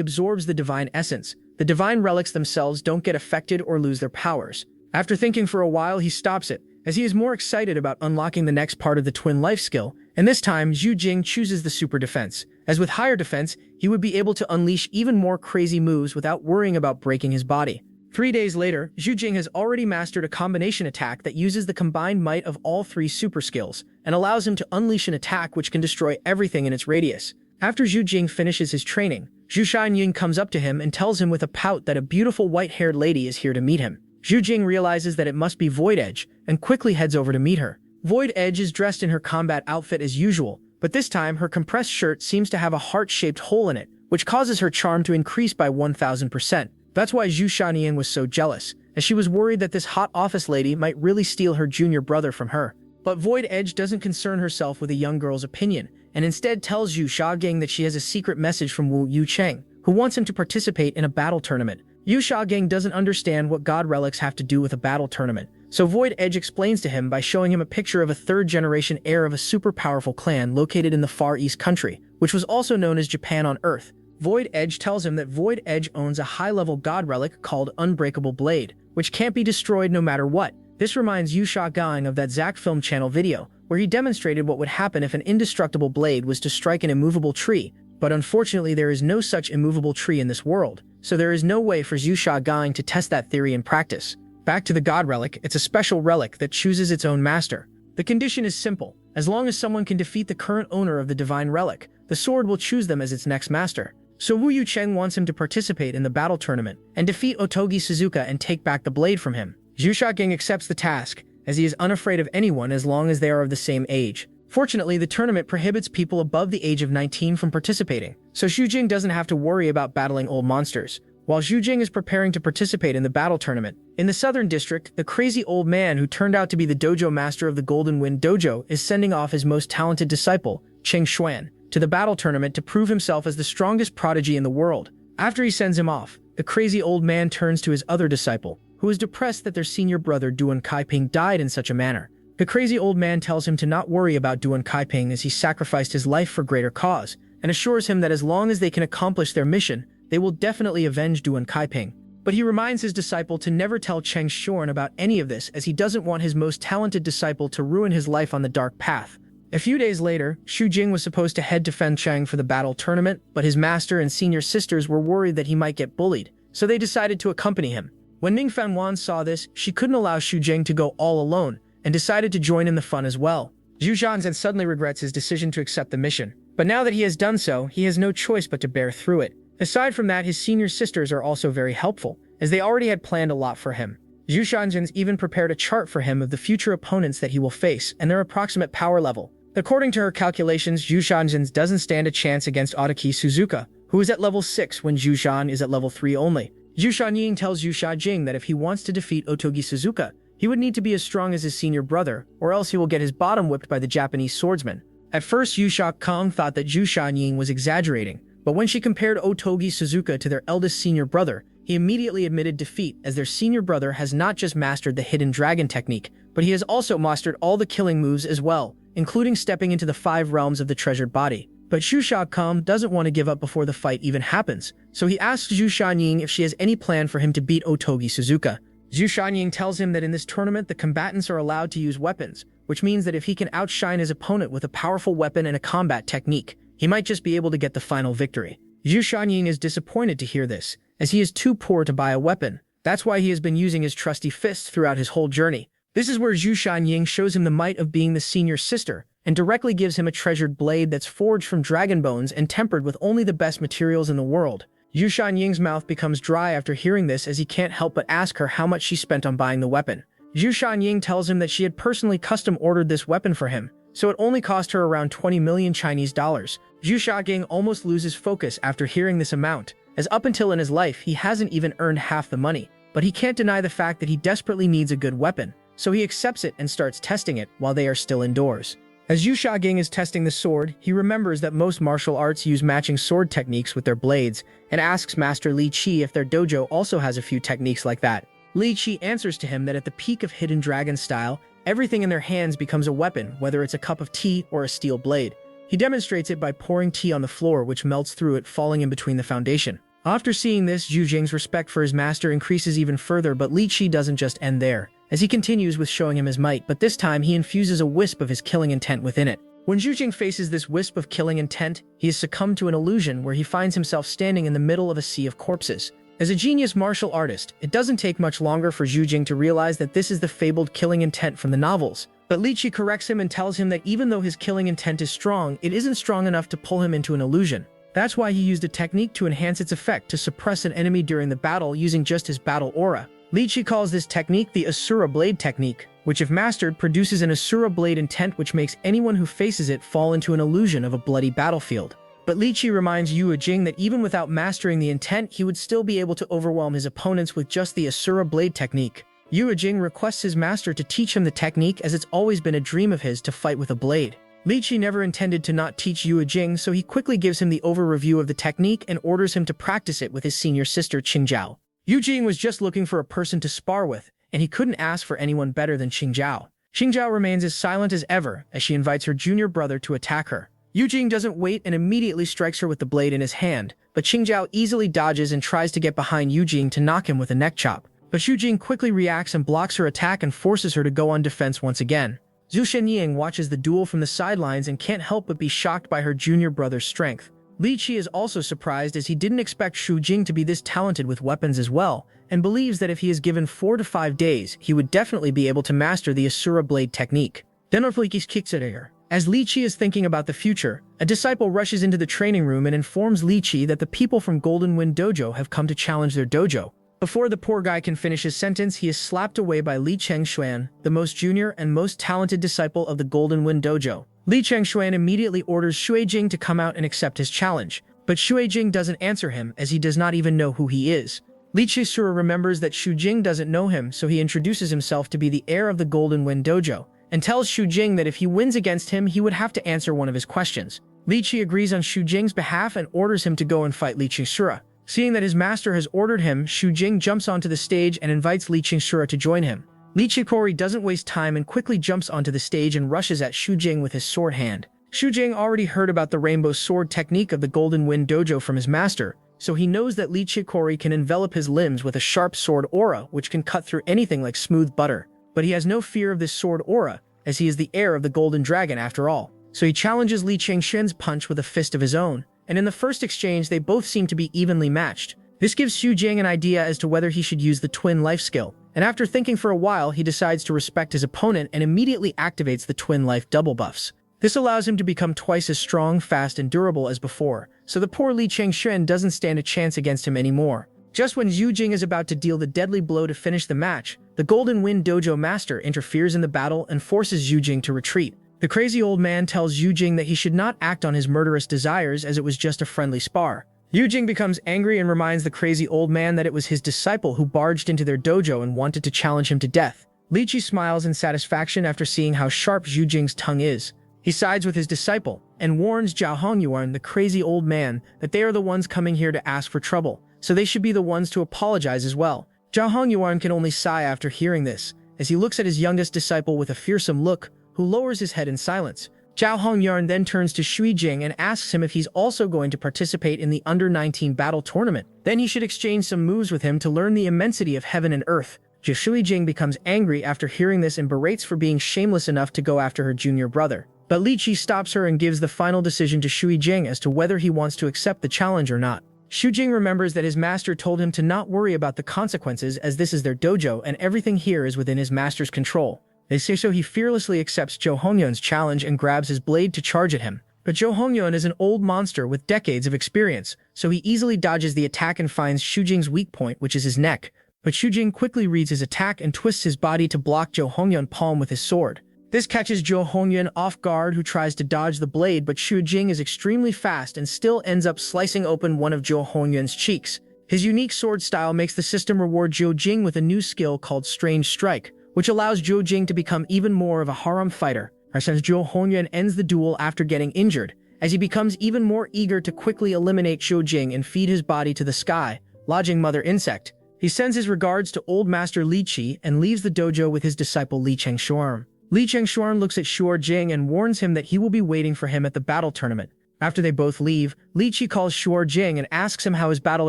absorbs the divine essence, the divine relics themselves don't get affected or lose their powers. After thinking for a while, he stops it, as he is more excited about unlocking the next part of the twin life skill, and this time Yu Jing chooses the super defense, as with higher defense, he would be able to unleash even more crazy moves without worrying about breaking his body. 3 days later, Yu Jing has already mastered a combination attack that uses the combined might of all 3 super skills, and allows him to unleash an attack which can destroy everything in its radius. After Yu Jing finishes his training, Zhu Shangying comes up to him and tells him with a pout that a beautiful white-haired lady is here to meet him. Zhu Jing realizes that it must be Void Edge, and quickly heads over to meet her. Void Edge is dressed in her combat outfit as usual, but this time her compressed shirt seems to have a heart-shaped hole in it, which causes her charm to increase by 1000%. That's why Zhu Shangying was so jealous, as she was worried that this hot office lady might really steal her junior brother from her. But Void Edge doesn't concern herself with a young girl's opinion, and instead tells Zhu Shangying that she has a secret message from Wu Yucheng, who wants him to participate in a battle tournament. Yu Shangying doesn't understand what god relics have to do with a battle tournament, so Void Edge explains to him by showing him a picture of a third-generation heir of a super powerful clan located in the Far East country, which was also known as Japan on Earth. Void Edge tells him that Void Edge owns a high-level god relic called Unbreakable Blade, which can't be destroyed no matter what. This reminds Yu Shangying of that Zack Film Channel video, where he demonstrated what would happen if an indestructible blade was to strike an immovable tree, but unfortunately there is no such immovable tree in this world, so there is no way for Zhu Shangying to test that theory in practice. Back to the god relic, it's a special relic that chooses its own master. The condition is simple. As long as someone can defeat the current owner of the divine relic, the sword will choose them as its next master. So Wu Yucheng wants him to participate in the battle tournament and defeat Otogi Suzuka and take back the blade from him. Zhu Shangying accepts the task, as he is unafraid of anyone as long as they are of the same age. Fortunately, the tournament prohibits people above the age of 19 from participating, so Xu Jing doesn't have to worry about battling old monsters. While Xu Jing is preparing to participate in the battle tournament, in the Southern District, the crazy old man who turned out to be the dojo master of the Golden Wind Dojo is sending off his most talented disciple, Cheng Xuan, to the battle tournament to prove himself as the strongest prodigy in the world. After he sends him off, the crazy old man turns to his other disciple, who is depressed that their senior brother Duan Kaiping died in such a manner. The crazy old man tells him to not worry about Duan Kaiping as he sacrificed his life for greater cause, and assures him that as long as they can accomplish their mission, they will definitely avenge Duan Kaiping. But he reminds his disciple to never tell Cheng Xuan about any of this, as he doesn't want his most talented disciple to ruin his life on the dark path. A few days later, Xu Jing was supposed to head to Fencheng for the battle tournament, but his master and senior sisters were worried that he might get bullied, so they decided to accompany him. When Ning Fanwan saw this, she couldn't allow Xu Jing to go all alone, and decided to join in the fun as well. Zhu Zhanzhen suddenly regrets his decision to accept the mission, but now that he has done so, he has no choice but to bear through it. Aside from that, his senior sisters are also very helpful, as they already had planned a lot for him. Zhu Zhanzhen's even prepared a chart for him of the future opponents that he will face and their approximate power level. According to her calculations, Zhu Zhanzhen doesn't stand a chance against Otogi Suzuka, who is at level 6 when Zhu Zhan is at level 3 only. Zhu Shangying tells Zhu Shajing that if he wants to defeat Otogi Suzuka, he would need to be as strong as his senior brother, or else he will get his bottom whipped by the Japanese swordsman. At first, Yu Shakong thought that Zhu Shangying was exaggerating, but when she compared Otogi Suzuka to their eldest senior brother, he immediately admitted defeat, as their senior brother has not just mastered the hidden dragon technique, but he has also mastered all the killing moves as well, including stepping into the 5 realms of the treasured body. But Xu Shakong doesn't want to give up before the fight even happens, so he asks Zhu Shangying if she has any plan for him to beat Otogi Suzuka. Zhu Shangying tells him that in this tournament the combatants are allowed to use weapons, which means that if he can outshine his opponent with a powerful weapon and a combat technique, he might just be able to get the final victory. Zhu Shangying is disappointed to hear this, as he is too poor to buy a weapon. That's why he has been using his trusty fists throughout his whole journey. This is where Zhu Shangying shows him the might of being the senior sister, and directly gives him a treasured blade that's forged from dragon bones and tempered with only the best materials in the world. Zhu Shangying's mouth becomes dry after hearing this, as he can't help but ask her how much she spent on buying the weapon. Zhu Shangying tells him that she had personally custom-ordered this weapon for him, so it only cost her around 20 million Chinese dollars. Zhu Shangying almost loses focus after hearing this amount, as up until in his life he hasn't even earned half the money, but he can't deny the fact that he desperately needs a good weapon. so he accepts it and starts testing it while they are still indoors. As Yu Xiaoging is testing the sword, he remembers that most martial arts use matching sword techniques with their blades and asks Master Li Qi if their dojo also has a few techniques like that. Li Qi answers to him that at the peak of Hidden Dragon style, everything in their hands becomes a weapon, whether it's a cup of tea or a steel blade. He demonstrates it by pouring tea on the floor, which melts through it, falling in between the foundation. After seeing this, Zhu Jing's respect for his master increases even further, but Li Qi doesn't just end there, as he continues with showing him his might, but this time he infuses a wisp of his killing intent within it. When Zhu Jing faces this wisp of killing intent, he is succumbed to an illusion where he finds himself standing in the middle of a sea of corpses. As a genius martial artist, it doesn't take much longer for Zhu Jing to realize that this is the fabled killing intent from the novels. But Li Qi corrects him and tells him that even though his killing intent is strong, it isn't strong enough to pull him into an illusion. That's why he used a technique to enhance its effect to suppress an enemy during the battle using just his battle aura. Li Qi calls this technique the Asura blade technique, which if mastered produces an Asura blade intent which makes anyone who faces it fall into an illusion of a bloody battlefield. But Li Qi reminds Yu Jing that even without mastering the intent, he would still be able to overwhelm his opponents with just the Asura blade technique. Yu Jing requests his master to teach him the technique, as it's always been a dream of his to fight with a blade. Li Qi never intended to not teach Yu Jing, so he quickly gives him the overview of the technique and orders him to practice it with his senior sister Qingjiao. Yu Jing was just looking for a person to spar with, and he couldn't ask for anyone better than Qingjiao. Qingjiao remains as silent as ever as she invites her junior brother to attack her. Yu Jing doesn't wait and immediately strikes her with the blade in his hand, but Qingjiao easily dodges and tries to get behind Yu Jing to knock him with a neck chop. But Yu Jing quickly reacts and blocks her attack and forces her to go on defense once again. Zhu Shenying watches the duel from the sidelines and can't help but be shocked by her junior brother's strength. Li Qi is also surprised, as he didn't expect Zhu Jing to be this talented with weapons as well, and believes that if he is given 4 to 5 days, he would definitely be able to master the Asura blade technique. As Li Qi is thinking about the future, a disciple rushes into the training room and informs Li Qi that the people from Golden Wind Dojo have come to challenge their dojo. Before the poor guy can finish his sentence, he is slapped away by Li Chengshuan, the most junior and most talented disciple of the Golden Wind Dojo. Li Chengshuan immediately orders Shui Jing to come out and accept his challenge, but Shui Jing doesn't answer him, as he does not even know who he is. Li Chisura remembers that Shu Jing doesn't know him, so he introduces himself to be the heir of the Golden Wind Dojo, and tells Shu Jing that if he wins against him, he would have to answer one of his questions. Li Qi agrees on Shu Jing's behalf and orders him to go and fight Li Chisura. Seeing that his master has ordered him, Shu Jing jumps onto the stage and invites Li Chisura to join him. Li Chikori doesn't waste time and quickly jumps onto the stage and rushes at Shu Jing with his sword hand. Shu Jing already heard about the rainbow sword technique of the Golden Wind Dojo from his master, so he knows that Li Chikori can envelop his limbs with a sharp sword aura which can cut through anything like smooth butter. But he has no fear of this sword aura, as he is the heir of the Golden Dragon after all. So he challenges Li Chengshuan's punch with a fist of his own, and in the first exchange they both seem to be evenly matched. This gives Shu Jing an idea as to whether he should use the twin life skill, and after thinking for a while he decides to respect his opponent and immediately activates the twin life double buffs. This allows him to become twice as strong, fast, and durable as before, so the poor Li Chengshuan doesn't stand a chance against him anymore. Just when Zhu Jing is about to deal the deadly blow to finish the match, the Golden Wind Dojo master interferes in the battle and forces Zhu Jing to retreat. The crazy old man tells Zhu Jing that he should not act on his murderous desires, as it was just a friendly spar. Zhu Jing becomes angry and reminds the crazy old man that it was his disciple who barged into their dojo and wanted to challenge him to death. Li Qi smiles in satisfaction after seeing how sharp Zhu Jing's tongue is. He sides with his disciple and warns Zhao Hongyuan, the crazy old man, that they are the ones coming here to ask for trouble, so they should be the ones to apologize as well. Zhao Hongyuan can only sigh after hearing this, as he looks at his youngest disciple with a fearsome look, who lowers his head in silence. Zhao Hongyuan then turns to Shui Jing and asks him if he's also going to participate in the Under-19 battle tournament. Then he should exchange some moves with him to learn the immensity of heaven and earth. Shui Jing becomes angry after hearing this and berates for being shameless enough to go after her junior brother. But Li Qi stops her and gives the final decision to Shui Jing as to whether he wants to accept the challenge or not. Shu Jing remembers that his master told him to not worry about the consequences, as this is their dojo and everything here is within his master's control. They say so he fearlessly accepts Zhou Hongyuan's challenge and grabs his blade to charge at him. But Zhou Hongyuan is an old monster with decades of experience, so he easily dodges the attack and finds Shu Jing's weak point, which is his neck. But Shu Jing quickly reads his attack and twists his body to block Zhou Hongyuan's palm with his sword. This catches Zhou Hongyuan off guard, who tries to dodge the blade, but Shu Jing is extremely fast and still ends up slicing open one of Zhou Hongyuan's cheeks. His unique sword style makes the system reward Zhou Jing with a new skill called Strange Strike, which allows Zhou Jing to become even more of a harem fighter, since Zhou Hongyuan ends the duel after getting injured, as he becomes even more eager to quickly eliminate Zhou Jing and feed his body to the sky, lodging Mother Insect. He sends his regards to Old Master Li Qi and leaves the dojo with his disciple Li Chengshuan. Li Chengshuan looks at Shuo Jing and warns him that he will be waiting for him at the battle tournament. After they both leave, Li Qi calls Shuo Jing and asks him how his battle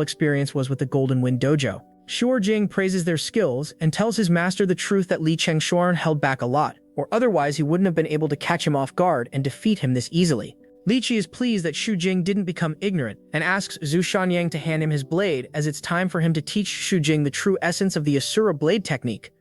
experience was with the Golden Wind Dojo. Shuo Jing praises their skills and tells his master the truth that Li Chengshuan held back a lot, or otherwise he wouldn't have been able to catch him off guard and defeat him this easily. Li Qi is pleased that Shu Jing didn't become ignorant and asks Zhu Shanyang to hand him his blade, as it's time for him to teach Shu Jing the true essence of the Asura blade technique.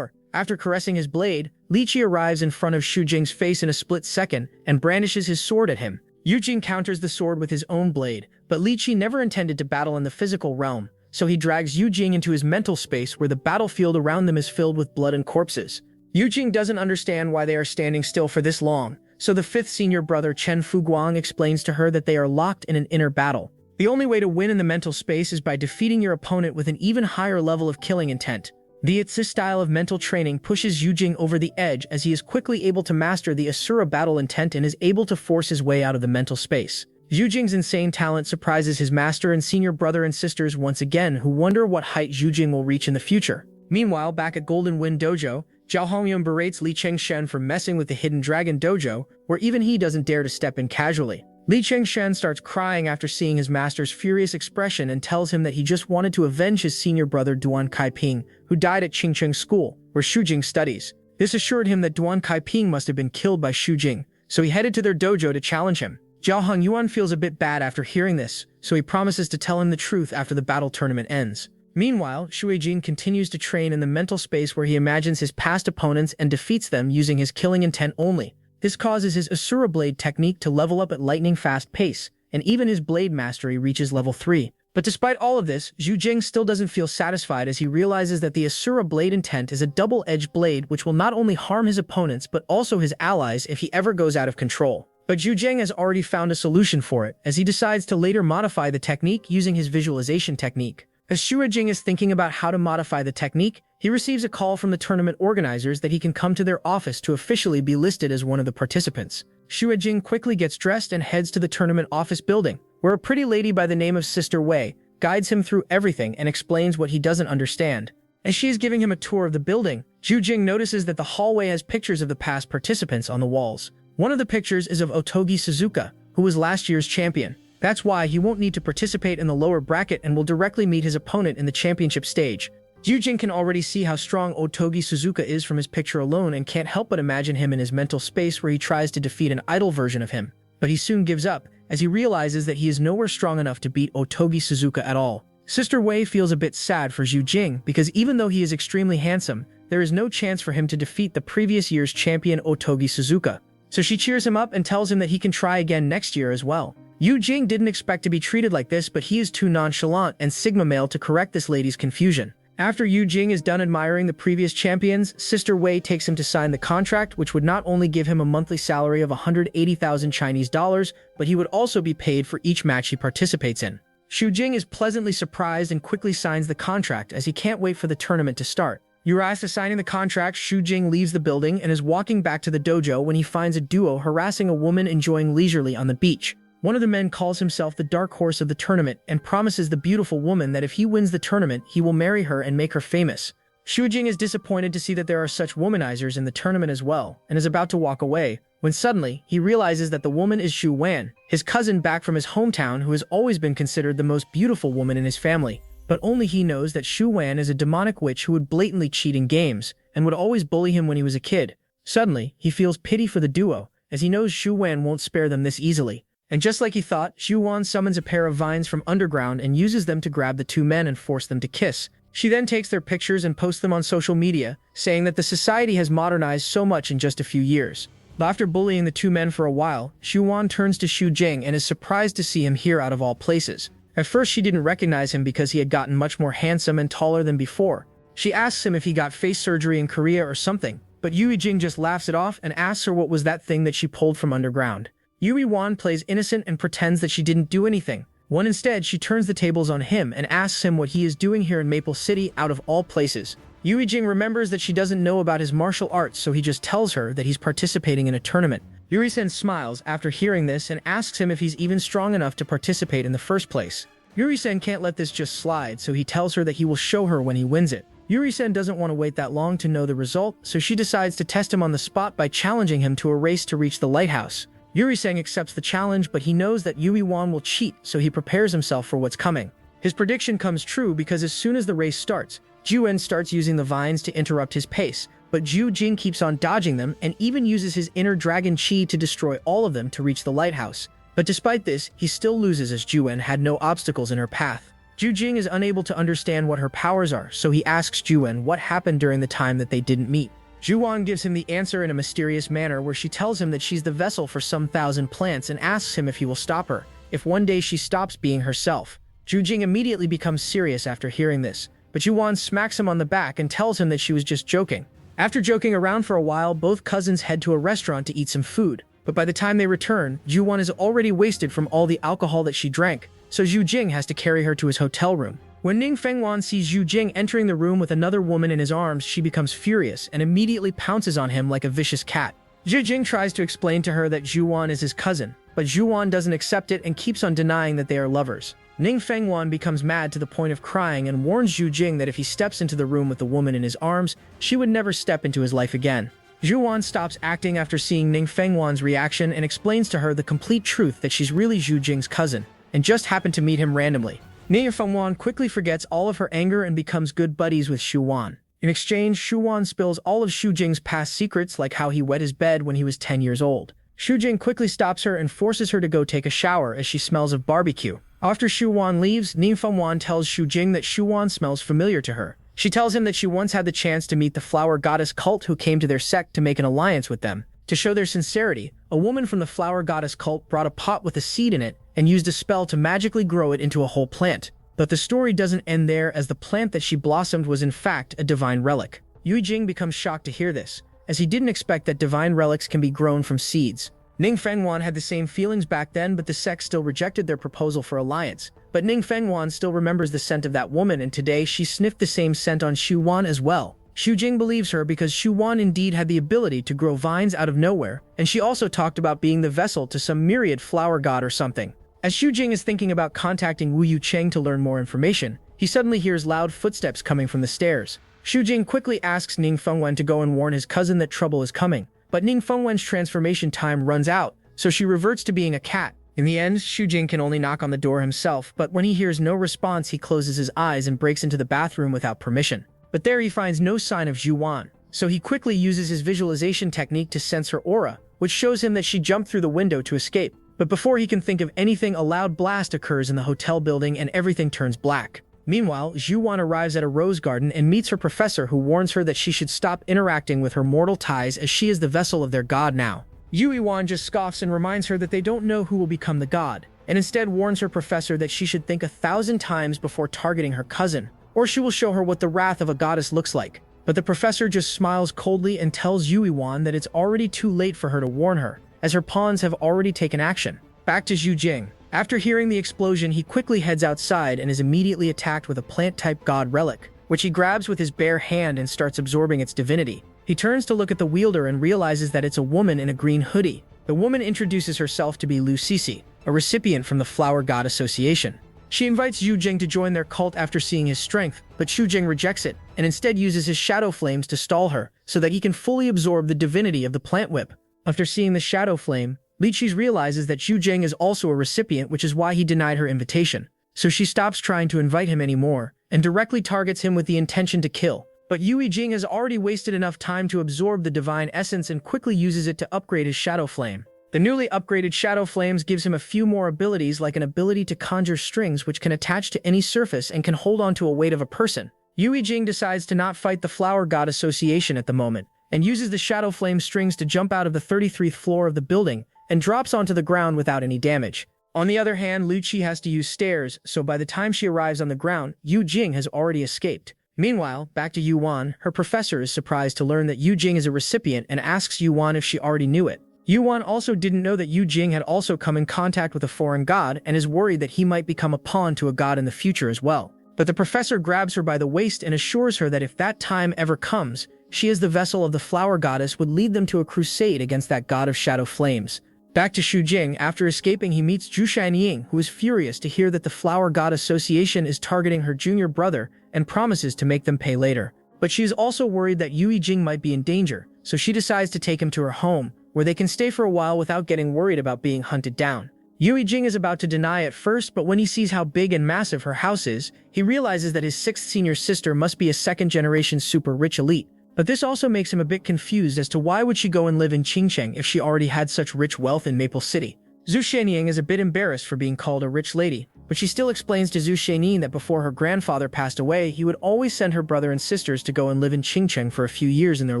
After caressing his blade, Li Qi arrives in front of Shu Jing's face in a split second and brandishes his sword at him. Yu Jing counters the sword with his own blade, but Li Qi never intended to battle in the physical realm, so he drags Yu Jing into his mental space where the battlefield around them is filled with blood and corpses. Yu Jing doesn't understand why they are standing still for this long, so the fifth senior brother Chen Fuguang explains to her that they are locked in an inner battle. The only way to win in the mental space is by defeating your opponent with an even higher level of killing intent. This style of mental training pushes Yu Jing over the edge, as he is quickly able to master the Asura battle intent and is able to force his way out of the mental space. Yu Jing's insane talent surprises his master and senior brother and sisters once again, who wonder what height Yu Jing will reach in the future. Meanwhile, back at Golden Wind Dojo, Zhao Hongyuan berates Li Chengshen for messing with the Hidden Dragon Dojo, where even he doesn't dare to step in casually. Li Chengshen starts crying after seeing his master's furious expression and tells him that he just wanted to avenge his senior brother Duan Kaiping, who died at Qingcheng School, where Shu Jing studies. This assured him that Duan Kaiping must have been killed by Shu Jing, so he headed to their dojo to challenge him. Zhao Hongyuan feels a bit bad after hearing this, so he promises to tell him the truth after the battle tournament ends. Meanwhile, Shu Jing continues to train in the mental space where he imagines his past opponents and defeats them using his killing intent only. This causes his Asura blade technique to level up at lightning-fast pace, and even his blade mastery reaches level 3. But despite all of this, Zhu Jing still doesn't feel satisfied, as he realizes that the Asura blade intent is a double-edged blade which will not only harm his opponents but also his allies if he ever goes out of control. But Zhu Jing has already found a solution for it, as he decides to later modify the technique using his visualization technique. As Shu Jing is thinking about how to modify the technique, he receives a call from the tournament organizers that he can come to their office to officially be listed as one of the participants. Shu Jing quickly gets dressed and heads to the tournament office building, where a pretty lady by the name of Sister Wei guides him through everything and explains what he doesn't understand. As she is giving him a tour of the building, Zhu Jing notices that the hallway has pictures of the past participants on the walls. One of the pictures is of Otogi Suzuka, who was last year's champion. That's why he won't need to participate in the lower bracket and will directly meet his opponent in the championship stage. Zhu Jing can already see how strong Otogi Suzuka is from his picture alone and can't help but imagine him in his mental space where he tries to defeat an idol version of him. But he soon gives up, as he realizes that he is nowhere strong enough to beat Otogi Suzuka at all. Sister Wei feels a bit sad for Zhu Jing, because even though he is extremely handsome, there is no chance for him to defeat the previous year's champion Otogi Suzuka. So she cheers him up and tells him that he can try again next year as well. Yu Jing didn't expect to be treated like this, but he is too nonchalant and Sigma male to correct this lady's confusion. After Yu Jing is done admiring the previous champions, Sister Wei takes him to sign the contract, which would not only give him a monthly salary of 180,000 Chinese dollars, but he would also be paid for each match he participates in. Shu Jing is pleasantly surprised and quickly signs the contract, as he can't wait for the tournament to start. After signing the contract, Shu Jing leaves the building and is walking back to the dojo when he finds a duo harassing a woman enjoying leisurely on the beach. One of the men calls himself the dark horse of the tournament and promises the beautiful woman that if he wins the tournament, he will marry her and make her famous. Shu Jing is disappointed to see that there are such womanizers in the tournament as well, and is about to walk away, when suddenly, he realizes that the woman is Shu Wan, his cousin back from his hometown, who has always been considered the most beautiful woman in his family. But only he knows that Shu Wan is a demonic witch who would blatantly cheat in games, and would always bully him when he was a kid. Suddenly, he feels pity for the duo, as he knows Shu Wan won't spare them this easily. And just like he thought, Shu Wan summons a pair of vines from underground and uses them to grab the two men and force them to kiss. She then takes their pictures and posts them on social media, saying that the society has modernized so much in just a few years. After bullying the two men for a while, Shu Wan turns to Shu Jing and is surprised to see him here out of all places. At first, she didn't recognize him because he had gotten much more handsome and taller than before. She asks him if he got face surgery in Korea or something, but Yui Jing just laughs it off and asks her what was that thing that she pulled from underground. Yui Wan plays innocent and pretends that she didn't do anything, when instead she turns the tables on him and asks him what he is doing here in Maple City out of all places. Yui Jing remembers that she doesn't know about his martial arts, so he just tells her that he's participating in a tournament. Yuri-sen smiles after hearing this and asks him if he's even strong enough to participate in the first place. Yuri-sen can't let this just slide, so he tells her that he will show her when he wins it. Yuri-sen doesn't want to wait that long to know the result, so she decides to test him on the spot by challenging him to a race to reach the lighthouse. Yuri-sen accepts the challenge, but he knows that Yui-wan will cheat, so he prepares himself for what's coming. His prediction comes true because as soon as the race starts, Ju-en starts using the vines to interrupt his pace, but Ju-jing keeps on dodging them and even uses his inner dragon chi to destroy all of them to reach the lighthouse. But despite this, he still loses as Ju-en had no obstacles in her path. Ju-jing is unable to understand what her powers are, so he asks Ju-en what happened during the time that they didn't meet. Ju-wan gives him the answer in a mysterious manner where she tells him that she's the vessel for some thousand plants and asks him if he will stop her, if one day she stops being herself. Ju-jing immediately becomes serious after hearing this, but Ju-wan smacks him on the back and tells him that she was just joking. After joking around for a while, both cousins head to a restaurant to eat some food, but by the time they return, Ju-wan is already wasted from all the alcohol that she drank, so Ju-jing has to carry her to his hotel room. When Ning Fengwan sees Ju-jing entering the room with another woman in his arms, she becomes furious and immediately pounces on him like a vicious cat. Ju-jing tries to explain to her that Ju-wan is his cousin, but Ju-wan doesn't accept it and keeps on denying that they are lovers. Ning Fengwan becomes mad to the point of crying and warns Ju-jing that if he steps into the room with the woman in his arms, she would never step into his life again. Ju-wan stops acting after seeing Ning Fengwan's reaction and explains to her the complete truth that she's really Ju-jing's cousin, and just happened to meet him randomly. Ning Fengwan quickly forgets all of her anger and becomes good buddies with Shu-wan. In exchange, Shu-wan spills all of Shu-jing's past secrets like how he wet his bed when he was 10 years old. Shu-jing quickly stops her and forces her to go take a shower as she smells of barbecue. After Shu-wan leaves, Ning Fengwan tells Shu-jing that Shu-wan smells familiar to her. She tells him that she once had the chance to meet the flower goddess cult who came to their sect to make an alliance with them. To show their sincerity, a woman from the flower goddess cult brought a pot with a seed in it and used a spell to magically grow it into a whole plant. But the story doesn't end there, as the plant that she blossomed was in fact a divine relic. Yui Jing becomes shocked to hear this, as he didn't expect that divine relics can be grown from seeds. Ning Fengwan had the same feelings back then, but the sect still rejected their proposal for alliance. But Ning Fengwan still remembers the scent of that woman, and today she sniffed the same scent on Shu-wan as well. Shu-jing believes her because Shu-wan indeed had the ability to grow vines out of nowhere, and she also talked about being the vessel to some myriad flower god or something. As Shu-jing is thinking about contacting Wu Yu-cheng to learn more information, he suddenly hears loud footsteps coming from the stairs. Shu-jing quickly asks Ning Fengwan to go and warn his cousin that trouble is coming. But Ning Fengwan's transformation time runs out, so she reverts to being a cat. In the end, Shu-jing can only knock on the door himself, but when he hears no response, he closes his eyes and breaks into the bathroom without permission. But there he finds no sign of Ju-wan, so he quickly uses his visualization technique to sense her aura, which shows him that she jumped through the window to escape. But before he can think of anything, a loud blast occurs in the hotel building and everything turns black. Meanwhile, Ju-wan arrives at a rose garden and meets her professor, who warns her that she should stop interacting with her mortal ties as she is the vessel of their god now. Yui-wan just scoffs and reminds her that they don't know who will become the god, and instead warns her professor that she should think 1,000 times before targeting her cousin, or she will show her what the wrath of a goddess looks like. But the professor just smiles coldly and tells Yui-wan that it's already too late for her to warn her, as her pawns have already taken action. Back to Ju-jing. After hearing the explosion, he quickly heads outside and is immediately attacked with a plant-type god relic, which he grabs with his bare hand and starts absorbing its divinity. He turns to look at the wielder and realizes that it's a woman in a green hoodie. The woman introduces herself to be Lu Sisi, a recipient from the Flower God Association. She invites Ju-jing to join their cult after seeing his strength, but Shu-jing rejects it, and instead uses his shadow flames to stall her, so that he can fully absorb the divinity of the plant whip. After seeing the shadow flame, Li-Chi realizes that Ju-jing is also a recipient, which is why he denied her invitation. So she stops trying to invite him anymore, and directly targets him with the intention to kill. But Yui Jing has already wasted enough time to absorb the divine essence and quickly uses it to upgrade his shadow flame. The newly upgraded shadow flames gives him a few more abilities, like an ability to conjure strings which can attach to any surface and can hold on to a weight of a person. Yui Jing decides to not fight the Flower God Association at the moment, and uses the shadow flame strings to jump out of the 33rd floor of the building and drops onto the ground without any damage. On the other hand, Lu Chi has to use stairs, so by the time she arrives on the ground, Yu Jing has already escaped. Meanwhile, back to Yu Wan, her professor is surprised to learn that Yu Jing is a recipient and asks Yu Wan if she already knew it. Yu Wan also didn't know that Yu Jing had also come in contact with a foreign god and is worried that he might become a pawn to a god in the future as well. but the professor grabs her by the waist and assures her that if that time ever comes, she as the vessel of the flower goddess would lead them to a crusade against that god of shadow flames. Back to Shujing, after escaping he meets Zhu Shaniying, who is furious to hear that the Flower God Association is targeting her junior brother and promises to make them pay later. But she is also worried that Yui Jing might be in danger, so she decides to take him to her home, where they can stay for a while without getting worried about being hunted down. Yui Jing is about to deny at first, but when he sees how big and massive her house is, he realizes that his sixth senior sister must be a second-generation super-rich elite. But this also makes him a bit confused as to why would she go and live in Qingcheng if she already had such rich wealth in Maple City. Zhu Shenying is a bit embarrassed for being called a rich lady, but she still explains to Zhu Shenying that before her grandfather passed away, he would always send her brother and sisters to go and live in Qingcheng for a few years in their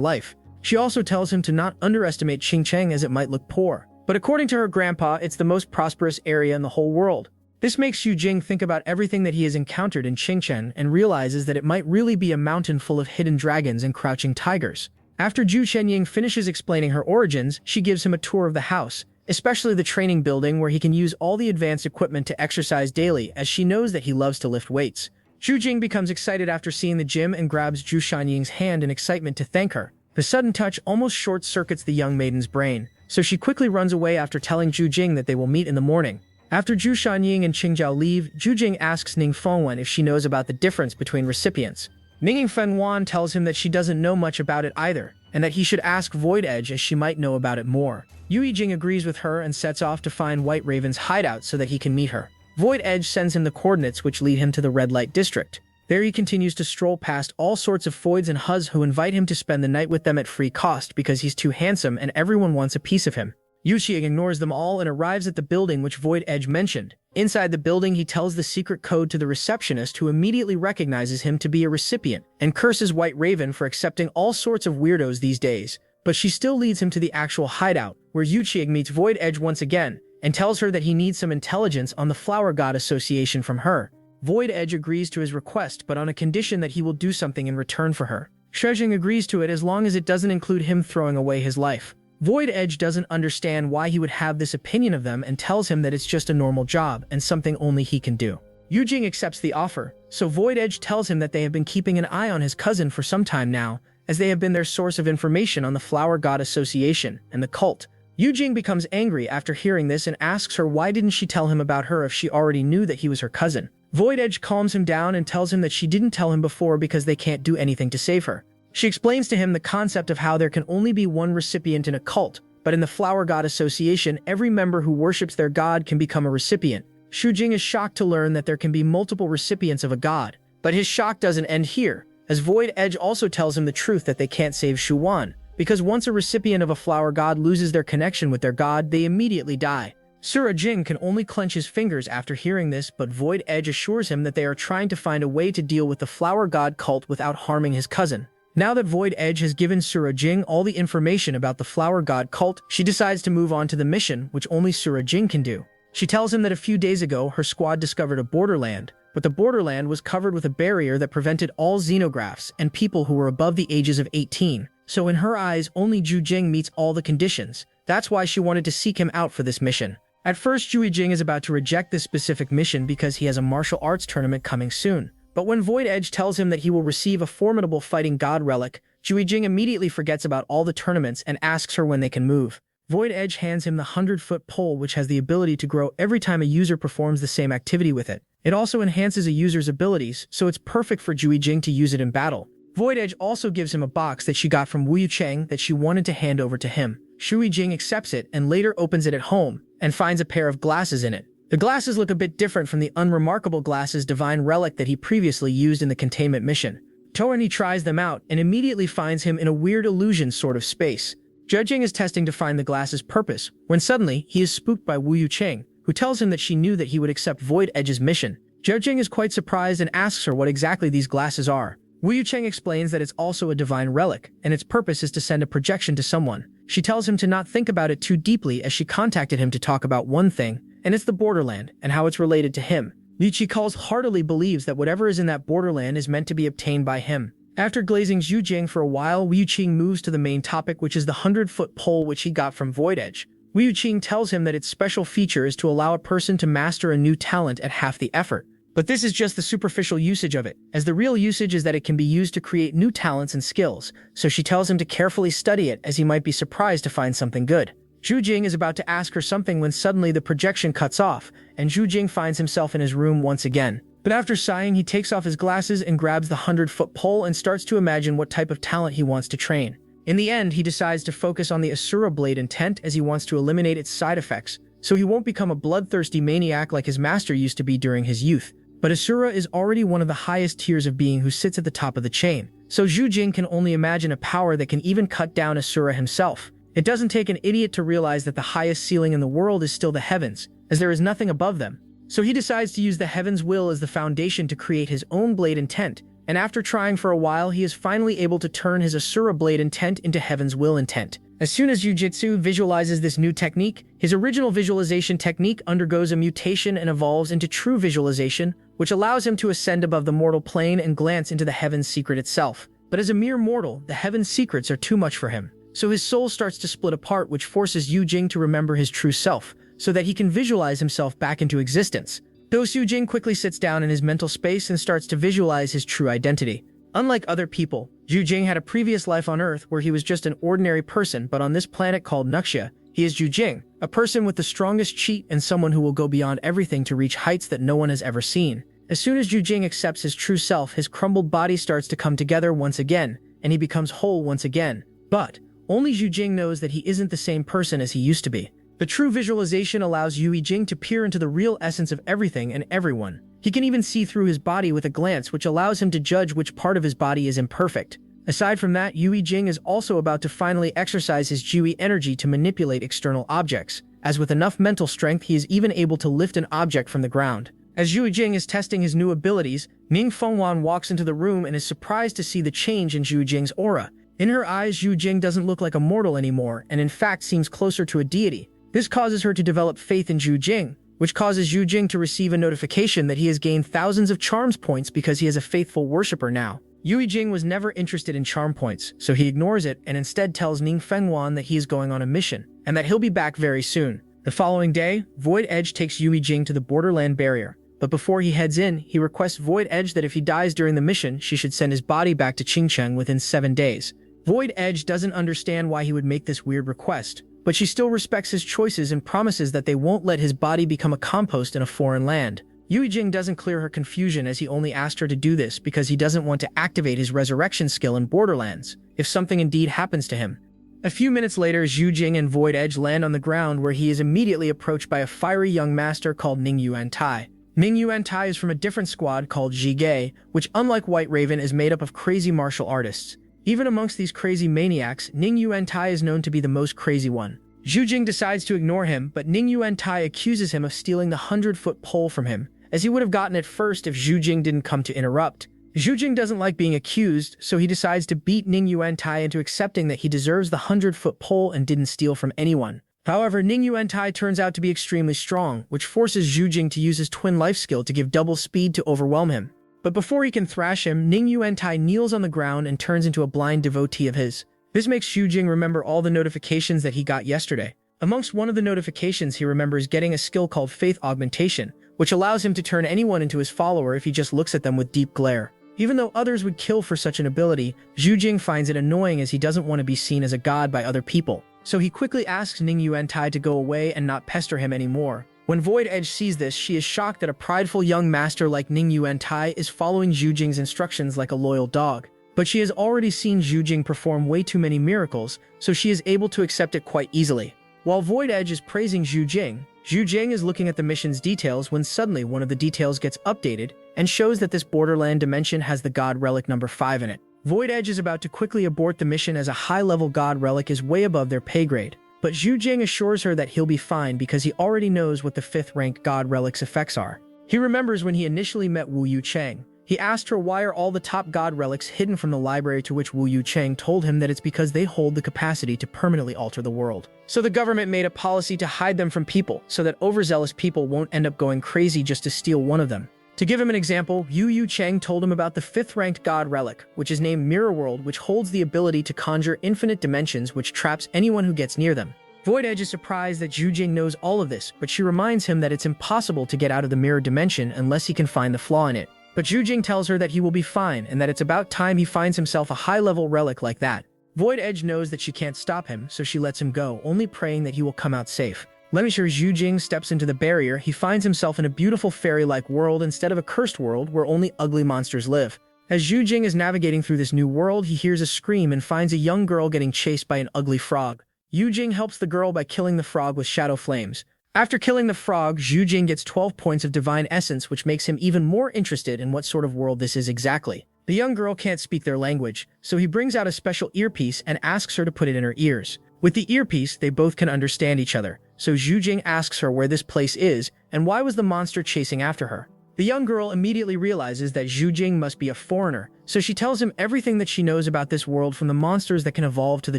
life. She also tells him to not underestimate Qingcheng as it might look poor. But according to her grandpa, it's the most prosperous area in the whole world. This makes Yu Jing think about everything that he has encountered in Qingcheng and realizes that it might really be a mountain full of hidden dragons and crouching tigers. After Zhu Shenying finishes explaining her origins, she gives him a tour of the house, especially the training building where he can use all the advanced equipment to exercise daily, as she knows that he loves to lift weights. Zhu Jing becomes excited after seeing the gym and grabs Zhu Shenying's hand in excitement to thank her. The sudden touch almost short-circuits the young maiden's brain, so she quickly runs away after telling Zhu Jing that they will meet in the morning. After Zhu Shanying and Qingjiao leave, Zhu Jing asks Ning Fengwan if she knows about the difference between recipients. Ning Fengwan tells him that she doesn't know much about it either, and that he should ask Void Edge as she might know about it more. Yui Jing agrees with her and sets off to find White Raven's hideout so that he can meet her. Void Edge sends him the coordinates which lead him to the Red Light District. There he continues to stroll past all sorts of Foids and Huz who invite him to spend the night with them at free cost because he's too handsome and everyone wants a piece of him. Yuqi ignores them all and arrives at the building which Void Edge mentioned. Inside the building, he tells the secret code to the receptionist, who immediately recognizes him to be a recipient and curses White Raven for accepting all sorts of weirdos these days. But she still leads him to the actual hideout, where Yuqi meets Void Edge once again and tells her that he needs some intelligence on the Flower God Association from her. Void Edge agrees to his request, but on a condition that he will do something in return for her. Shujing agrees to it as long as it doesn't include him throwing away his life. Void Edge doesn't understand why he would have this opinion of them and tells him that it's just a normal job and something only he can do. Yu Jing accepts the offer, so Void Edge tells him that they have been keeping an eye on his cousin for some time now, as they have been their source of information on the Flower God Association and the cult. Yu Jing becomes angry after hearing this and asks her why didn't she tell him about her if she already knew that he was her cousin. Void Edge calms him down and tells him that she didn't tell him before because they can't do anything to save her. She explains to him the concept of how there can only be one recipient in a cult, but in the Flower God Association, every member who worships their god can become a recipient. Shu Jing is shocked to learn that there can be multiple recipients of a god, but his shock doesn't end here, as Void Edge also tells him the truth that they can't save Shu Wan, because once a recipient of a flower god loses their connection with their god, they immediately die. Sura Jing can only clench his fingers after hearing this, but Void Edge assures him that they are trying to find a way to deal with the flower god cult without harming his cousin. Now that Void Edge has given Sura Jing all the information about the flower god cult, she decides to move on to the mission, which only Sura Jing can do. She tells him that a few days ago her squad discovered a borderland, but the borderland was covered with a barrier that prevented all xenographs and people who were above the ages of 18. So in her eyes, only Zhu Jing meets all the conditions. That's why she wanted to seek him out for this mission. At first, Zhu Jing is about to reject this specific mission because he has a martial arts tournament coming soon. But when Void Edge tells him that he will receive a formidable fighting god relic, Zhu Jing immediately forgets about all the tournaments and asks her when they can move. Void Edge hands him the 100-foot pole, which has the ability to grow every time a user performs the same activity with it. It also enhances a user's abilities, so it's perfect for Zhu Jing to use it in battle. Void Edge also gives him a box that she got from Wu Yucheng that she wanted to hand over to him. Shui Jing accepts it and later opens it at home and finds a pair of glasses in it. The glasses look a bit different from the unremarkable glasses divine relic that he previously used in the containment mission. Toani tries them out and immediately finds him in a weird illusion sort of space. Judging is testing to find the glasses' purpose, when suddenly he is spooked by Wu Yucheng, who tells him that she knew that he would accept Void Edge's mission. Judging is quite surprised and asks her what exactly these glasses are. Wu Yucheng explains that it's also a divine relic, and its purpose is to send a projection to someone. She tells him to not think about it too deeply as she contacted him to talk about one thing, and it's the borderland, and how it's related to him. Li Chikal's heartily believes that whatever is in that borderland is meant to be obtained by him. After glazing Zhu Jing for a while, Wu Yuqing moves to the main topic, which is the 100-foot pole which he got from Void Edge. Wu Yuqing tells him that its special feature is to allow a person to master a new talent at half the effort. But this is just the superficial usage of it, as the real usage is that it can be used to create new talents and skills, so she tells him to carefully study it as he might be surprised to find something good. Zhu Jing is about to ask her something when suddenly the projection cuts off, and Zhu Jing finds himself in his room once again. But after sighing, he takes off his glasses and grabs the 100-foot pole and starts to imagine what type of talent he wants to train. In the end, he decides to focus on the Asura blade intent as he wants to eliminate its side effects, so he won't become a bloodthirsty maniac like his master used to be during his youth. But Asura is already one of the highest tiers of being who sits at the top of the chain, so Zhu Jing can only imagine a power that can even cut down Asura himself. It doesn't take an idiot to realize that the highest ceiling in the world is still the heavens, as there is nothing above them. So he decides to use the heaven's will as the foundation to create his own blade intent, and after trying for a while, he is finally able to turn his Asura blade intent into heaven's will intent. As soon as Jujitsu visualizes this new technique, his original visualization technique undergoes a mutation and evolves into true visualization, which allows him to ascend above the mortal plane and glance into the heaven's secret itself. But as a mere mortal, the heaven's secrets are too much for him. So his soul starts to split apart, which forces Yu Jing to remember his true self, so that he can visualize himself back into existence. Though Yu Jing quickly sits down in his mental space and starts to visualize his true identity. Unlike other people, Zhu Jing had a previous life on Earth where he was just an ordinary person, but on this planet called Nuxia, he is Zhu Jing, a person with the strongest cheat and someone who will go beyond everything to reach heights that no one has ever seen. As soon as Zhu Jing accepts his true self, his crumbled body starts to come together once again, and he becomes whole once again. But only Zhu Jing knows that he isn't the same person as he used to be. The true visualization allows Yu Jing to peer into the real essence of everything and everyone. He can even see through his body with a glance, which allows him to judge which part of his body is imperfect. Aside from that, Yu Jing is also about to finally exercise his Jiui energy to manipulate external objects, as with enough mental strength he is even able to lift an object from the ground. As Yu Jing is testing his new abilities, Ning Fengwan walks into the room and is surprised to see the change in Zhu Jing's aura. In her eyes, Zhu Jing doesn't look like a mortal anymore, and in fact seems closer to a deity. This causes her to develop faith in Zhu Jing, which causes Zhu Jing to receive a notification that he has gained thousands of charms points because he is a faithful worshipper now. Yu Jing was never interested in charm points, so he ignores it and instead tells Ning Fengwan that he is going on a mission, and that he'll be back very soon. The following day, Void Edge takes Yu Jing to the borderland barrier, but before he heads in, he requests Void Edge that if he dies during the mission, she should send his body back to Qingcheng within 7 days. Void Edge doesn't understand why he would make this weird request, but she still respects his choices and promises that they won't let his body become a compost in a foreign land. Yu Jing doesn't clear her confusion as he only asked her to do this because he doesn't want to activate his resurrection skill in Borderlands, if something indeed happens to him. A few minutes later, Zhu Jing and Void Edge land on the ground where he is immediately approached by a fiery young master called Ning Yuan Tai. Ning Yuan Tai is from a different squad called Jige, which unlike White Raven is made up of crazy martial artists. Even amongst these crazy maniacs, Ning Yuan Tai is known to be the most crazy one. Zhu Jing decides to ignore him, but Ning Yuan Tai accuses him of stealing the 100-foot pole from him, as he would have gotten it first if Zhu Jing didn't come to interrupt. Zhu Jing doesn't like being accused, so he decides to beat Ning Yuan Tai into accepting that he deserves the 100-foot pole and didn't steal from anyone. However, Ning Yuan Tai turns out to be extremely strong, which forces Zhu Jing to use his twin life skill to give double speed to overwhelm him. But before he can thrash him, Ning Yuan Tai kneels on the ground and turns into a blind devotee of his. This makes Zhu Jing remember all the notifications that he got yesterday. Amongst one of the notifications, he remembers getting a skill called Faith Augmentation, which allows him to turn anyone into his follower if he just looks at them with deep glare. Even though others would kill for such an ability, Zhu Jing finds it annoying as he doesn't want to be seen as a god by other people. So he quickly asks Ning Yuan Tai to go away and not pester him anymore. When Void Edge sees this, she is shocked that a prideful young master like Ning Yuan Tai is following Zhu Jing's instructions like a loyal dog. But she has already seen Zhu Jing perform way too many miracles, so she is able to accept it quite easily. While Void Edge is praising Zhu Jing is looking at the mission's details when suddenly one of the details gets updated and shows that this borderland dimension has the god relic number 5 in it. Void Edge is about to quickly abort the mission as a high-level god relic is way above their pay grade. But Zhu Jing assures her that he'll be fine because he already knows what the 5th-rank god relic's effects are. He remembers when he initially met Wu Yu Chang. He asked her why are all the top god relics hidden from the library, to which Wu Yu Chang told him that it's because they hold the capacity to permanently alter the world. So the government made a policy to hide them from people so that overzealous people won't end up going crazy just to steal one of them. To give him an example, Wu Yu Chang told him about the 5th-ranked god relic, which is named Mirror World, which holds the ability to conjure infinite dimensions which traps anyone who gets near them. Void Edge is surprised that Zhu Jing knows all of this, but she reminds him that it's impossible to get out of the mirror dimension unless he can find the flaw in it. But Zhu Jing tells her that he will be fine and that it's about time he finds himself a high-level relic like that. Void Edge knows that she can't stop him, so she lets him go, only praying that he will come out safe. Let me sure Zhu Jing steps into the barrier, he finds himself in a beautiful fairy-like world instead of a cursed world where only ugly monsters live. As Zhu Jing is navigating through this new world, he hears a scream and finds a young girl getting chased by an ugly frog. Zhu Jing helps the girl by killing the frog with shadow flames. After killing the frog, Zhu Jing gets 12 points of divine essence, which makes him even more interested in what sort of world this is exactly. The young girl can't speak their language, so he brings out a special earpiece and asks her to put it in her ears. With the earpiece, they both can understand each other, so Zhu Jing asks her where this place is and why was the monster chasing after her. The young girl immediately realizes that Zhu Jing must be a foreigner, so she tells him everything that she knows about this world, from the monsters that can evolve to the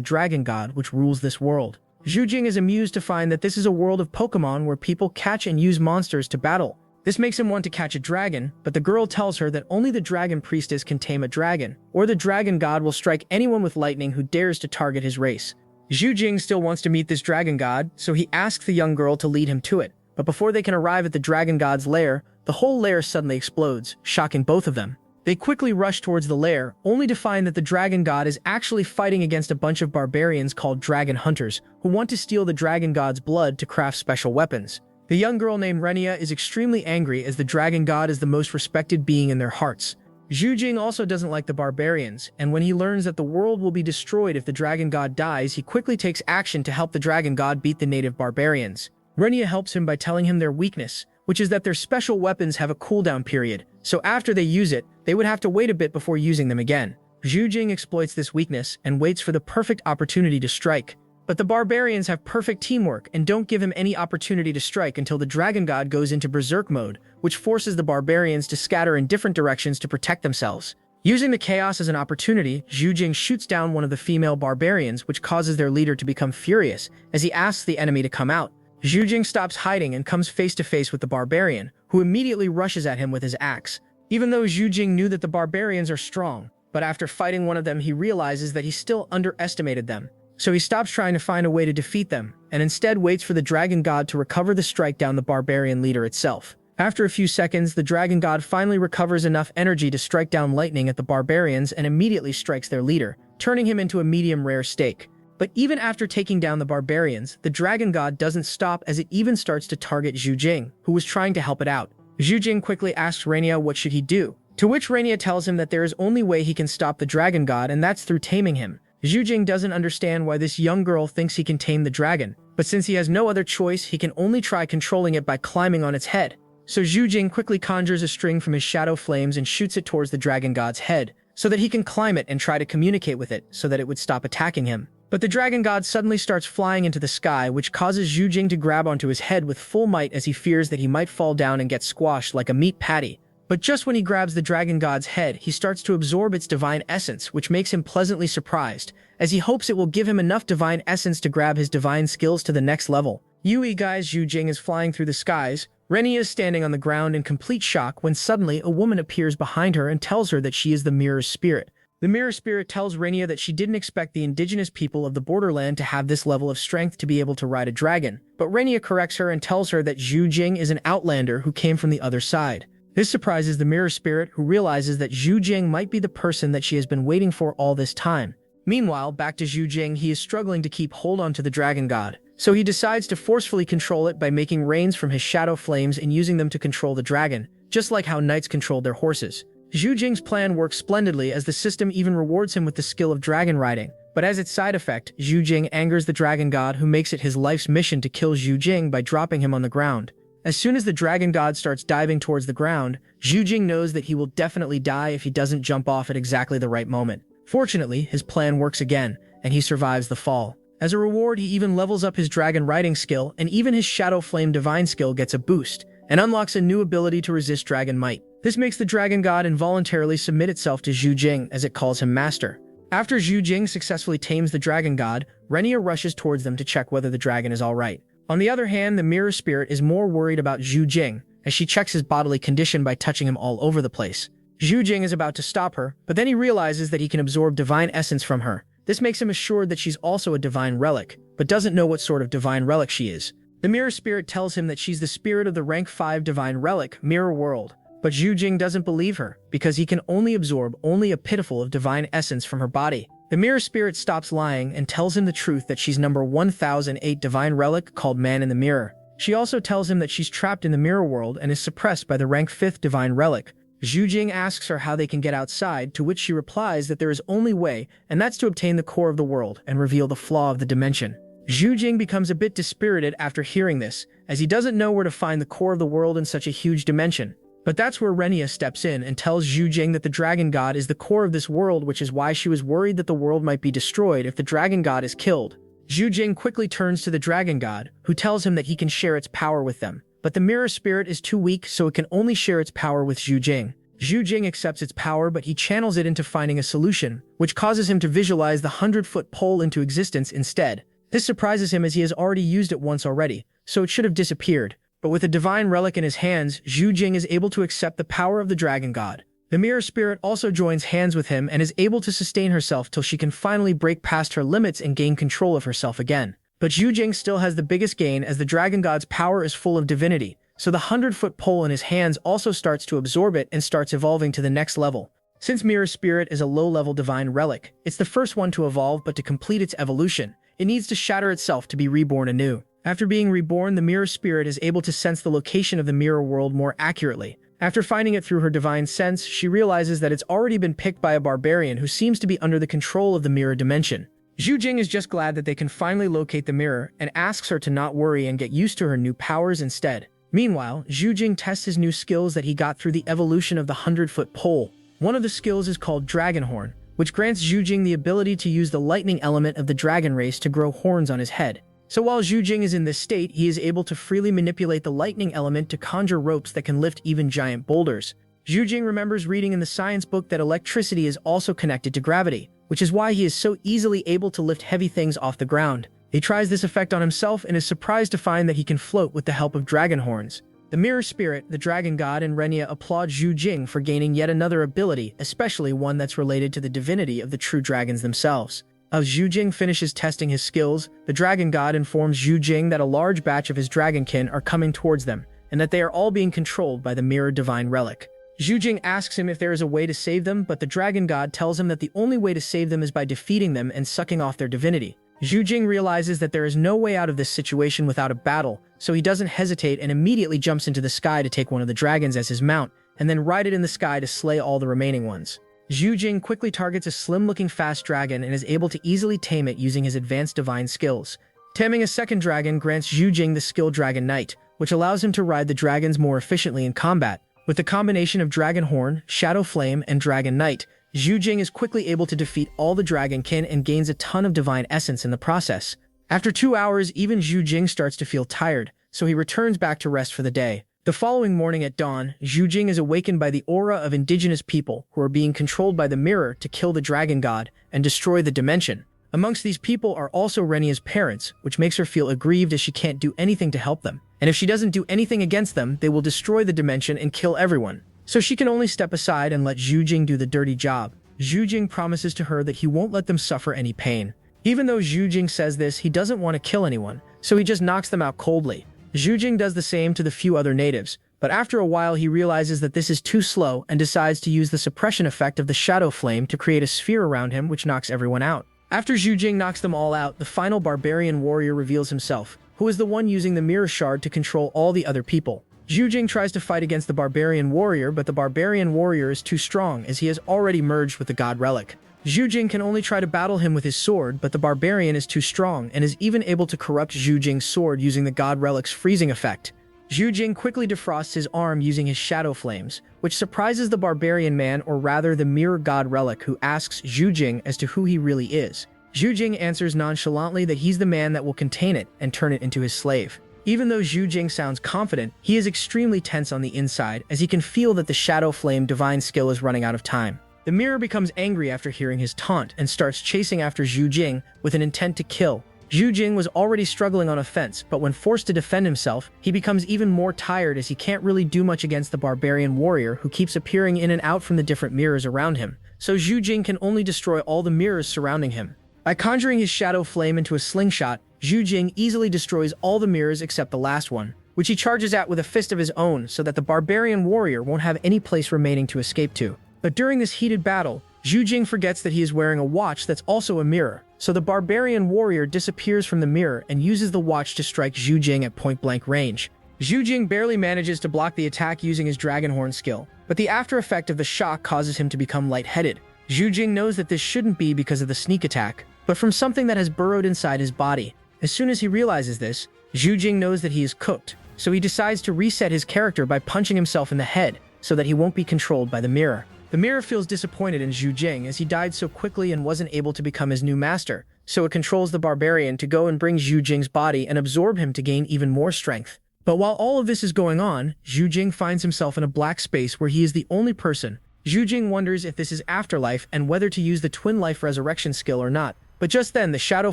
dragon god which rules this world. Zhu Jing is amused to find that this is a world of Pokemon where people catch and use monsters to battle. This makes him want to catch a dragon, but the girl tells her that only the dragon priestess can tame a dragon, or the dragon god will strike anyone with lightning who dares to target his race. Zhu Jing still wants to meet this dragon god, so he asks the young girl to lead him to it. But before they can arrive at the dragon god's lair, the whole lair suddenly explodes, shocking both of them. They quickly rush towards the lair, only to find that the dragon god is actually fighting against a bunch of barbarians called dragon hunters, who want to steal the dragon god's blood to craft special weapons. The young girl named Renia is extremely angry, as the dragon god is the most respected being in their hearts. Zhu Jing also doesn't like the barbarians, and when he learns that the world will be destroyed if the dragon god dies, he quickly takes action to help the dragon god beat the native barbarians. Renia helps him by telling him their weakness, which is that their special weapons have a cooldown period, so after they use it, they would have to wait a bit before using them again. Zhu Jing exploits this weakness and waits for the perfect opportunity to strike. But the barbarians have perfect teamwork and don't give him any opportunity to strike until the dragon god goes into berserk mode, which forces the barbarians to scatter in different directions to protect themselves. Using the chaos as an opportunity, Zhu Jing shoots down one of the female barbarians, which causes their leader to become furious as he asks the enemy to come out. Zhu Jing stops hiding and comes face to face with the barbarian, who immediately rushes at him with his axe. Even though Zhu Jing knew that the barbarians are strong, but after fighting one of them, he realizes that he still underestimated them. So he stops trying to find a way to defeat them, and instead waits for the dragon god to recover the strike down the barbarian leader itself. After a few seconds, the dragon god finally recovers enough energy to strike down lightning at the barbarians and immediately strikes their leader, turning him into a medium-rare steak. But even after taking down the barbarians, the dragon god doesn't stop, as it even starts to target Zhu Jing, who was trying to help it out. Zhu Jing quickly asks Renia what should he do, to which Renia tells him that there is only way he can stop the dragon god, and that's through taming him. Zhu Jing doesn't understand why this young girl thinks he can tame the dragon, but since he has no other choice, he can only try controlling it by climbing on its head. So Zhu Jing quickly conjures a string from his shadow flames and shoots it towards the dragon god's head, so that he can climb it and try to communicate with it so that it would stop attacking him. But the dragon god suddenly starts flying into the sky, which causes Zhu Jing to grab onto his head with full might, as he fears that he might fall down and get squashed like a meat patty. But just when he grabs the dragon god's head, he starts to absorb its divine essence, which makes him pleasantly surprised, as he hopes it will give him enough divine essence to grab his divine skills to the next level. Yui guys, Zhu Jing is flying through the skies. Renia is standing on the ground in complete shock when suddenly a woman appears behind her and tells her that she is the mirror's spirit. The mirror spirit tells Renia that she didn't expect the indigenous people of the borderland to have this level of strength to be able to ride a dragon, but Renia corrects her and tells her that Zhu Jing is an outlander who came from the other side. This surprises the mirror spirit, who realizes that Zhu Jing might be the person that she has been waiting for all this time. Meanwhile, back to Zhu Jing, he is struggling to keep hold on to the dragon god, so he decides to forcefully control it by making rains from his shadow flames and using them to control the dragon, just like how knights controlled their horses. Zhu Jing's plan works splendidly, as the system even rewards him with the skill of dragon riding, but as its side effect, Zhu Jing angers the dragon god, who makes it his life's mission to kill Zhu Jing by dropping him on the ground. As soon as the dragon god starts diving towards the ground, Zhu Jing knows that he will definitely die if he doesn't jump off at exactly the right moment. Fortunately, his plan works again, and he survives the fall. As a reward, he even levels up his dragon riding skill, and even his shadow flame divine skill gets a boost, and unlocks a new ability to resist dragon might. This makes the dragon god involuntarily submit itself to Zhu Jing, as it calls him master. After Zhu Jing successfully tames the dragon god, Renia rushes towards them to check whether the dragon is alright. On the other hand, the mirror spirit is more worried about Zhu Jing, as she checks his bodily condition by touching him all over the place. Zhu Jing is about to stop her, but then he realizes that he can absorb divine essence from her, This makes him assured that she's also a divine relic, but doesn't know what sort of divine relic she is. The mirror spirit tells him that she's the spirit of the rank 5 divine relic, Mirror World. But Zhu Jing doesn't believe her, because he can only absorb only a pitiful of divine essence from her body. The mirror spirit stops lying and tells him the truth that she's number 1008 divine relic called Man in the Mirror. She also tells him that she's trapped in the mirror world and is suppressed by the rank 5th divine relic. Zhu Jing asks her how they can get outside, to which she replies that there is only way, and that's to obtain the core of the world and reveal the flaw of the dimension. Zhu Jing becomes a bit dispirited after hearing this, as he doesn't know where to find the core of the world in such a huge dimension. But that's where Renia steps in and tells Zhu Jing that the dragon god is the core of this world, which is why she was worried that the world might be destroyed if the dragon god is killed. Zhu Jing quickly turns to the dragon god, who tells him that he can share its power with them. But the mirror spirit is too weak, so it can only share its power with Zhu Jing. Zhu Jing accepts its power, but he channels it into finding a solution, which causes him to visualize the 100-foot pole into existence instead. This surprises him as he has already used it once already, so it should have disappeared. But with a divine relic in his hands, Zhu Jing is able to accept the power of the dragon god. The mirror spirit also joins hands with him and is able to sustain herself till she can finally break past her limits and gain control of herself again. But Zhu Jing still has the biggest gain, as the dragon god's power is full of divinity, so the 100-foot pole in his hands also starts to absorb it and starts evolving to the next level. Since mirror spirit is a low-level divine relic, it's the first one to evolve, but to complete its evolution, it needs to shatter itself to be reborn anew. After being reborn, the mirror spirit is able to sense the location of the mirror world more accurately. After finding it through her divine sense, she realizes that it's already been picked by a barbarian who seems to be under the control of the mirror dimension. Zhu Jing is just glad that they can finally locate the mirror and asks her to not worry and get used to her new powers instead. Meanwhile, Zhu Jing tests his new skills that he got through the evolution of the 100-foot pole. One of the skills is called Dragon Horn, which grants Zhu Jing the ability to use the lightning element of the dragon race to grow horns on his head. So while Zhu Jing is in this state, he is able to freely manipulate the lightning element to conjure ropes that can lift even giant boulders. Zhu Jing remembers reading in the science book that electricity is also connected to gravity, which is why he is so easily able to lift heavy things off the ground. He tries this effect on himself and is surprised to find that he can float with the help of dragon horns. The mirror spirit, the dragon god, and Renia applaud Zhu Jing for gaining yet another ability, especially one that's related to the divinity of the true dragons themselves. As Zhu Jing finishes testing his skills, the dragon god informs Zhu Jing that a large batch of his dragonkin are coming towards them, and that they are all being controlled by the mirror divine relic. Zhu Jing asks him if there is a way to save them, but the dragon god tells him that the only way to save them is by defeating them and sucking off their divinity. Zhu Jing realizes that there is no way out of this situation without a battle, so he doesn't hesitate and immediately jumps into the sky to take one of the dragons as his mount, and then ride it in the sky to slay all the remaining ones. Zhu Jing quickly targets a slim-looking fast dragon and is able to easily tame it using his advanced divine skills. Taming a second dragon grants Zhu Jing the skill Dragon Knight, which allows him to ride the dragons more efficiently in combat. With the combination of Dragon Horn, Shadow Flame, and Dragon Knight, Zhu Jing is quickly able to defeat all the dragonkin and gains a ton of divine essence in the process. After 2 hours, even Zhu Jing starts to feel tired, so he returns back to rest for the day. The following morning at dawn, Zhu Jing is awakened by the aura of indigenous people who are being controlled by the mirror to kill the dragon god and destroy the dimension. Amongst these people are also Renia's parents, which makes her feel aggrieved as she can't do anything to help them. And if she doesn't do anything against them, they will destroy the dimension and kill everyone. So she can only step aside and let Zhu Jing do the dirty job. Zhu Jing promises to her that he won't let them suffer any pain. Even though Zhu Jing says this, he doesn't want to kill anyone, so he just knocks them out coldly. Zhu Jing does the same to the few other natives, but after a while he realizes that this is too slow and decides to use the suppression effect of the Shadow Flame to create a sphere around him which knocks everyone out. After Zhu Jing knocks them all out, the final barbarian warrior reveals himself, who is the one using the mirror shard to control all the other people. Zhu Jing tries to fight against the barbarian warrior, but the barbarian warrior is too strong as he has already merged with the god relic. Zhu Jing can only try to battle him with his sword, but the barbarian is too strong and is even able to corrupt Zhu Jing's sword using the god relic's freezing effect. Zhu Jing quickly defrosts his arm using his shadow flames, which surprises the barbarian man, or rather the mirror god relic, who asks Zhu Jing as to who he really is. Zhu Jing answers nonchalantly that he's the man that will contain it and turn it into his slave. Even though Zhu Jing sounds confident, he is extremely tense on the inside as he can feel that the Shadow Flame divine skill is running out of time. The mirror becomes angry after hearing his taunt and starts chasing after Zhu Jing with an intent to kill. Zhu Jing was already struggling on a fence, but when forced to defend himself, he becomes even more tired as he can't really do much against the barbarian warrior who keeps appearing in and out from the different mirrors around him. So Zhu Jing can only destroy all the mirrors surrounding him. By conjuring his shadow flame into a slingshot, Zhu Jing easily destroys all the mirrors except the last one, which he charges at with a fist of his own so that the barbarian warrior won't have any place remaining to escape to. But during this heated battle, Zhu Jing forgets that he is wearing a watch that's also a mirror, so the barbarian warrior disappears from the mirror and uses the watch to strike Zhu Jing at point-blank range. Zhu Jing barely manages to block the attack using his dragon horn skill, but the after effect of the shock causes him to become lightheaded. Zhu Jing knows that this shouldn't be because of the sneak attack, but from something that has burrowed inside his body. As soon as he realizes this, Zhu Jing knows that he is cooked, so he decides to reset his character by punching himself in the head so that he won't be controlled by the mirror. The mirror feels disappointed in Zhu Jing as he died so quickly and wasn't able to become his new master, so it controls the barbarian to go and bring Zhu Jing's body and absorb him to gain even more strength. But while all of this is going on, Zhu Jing finds himself in a black space where he is the only person. Zhu Jing wonders if this is afterlife and whether to use the twin life resurrection skill or not. But just then, the shadow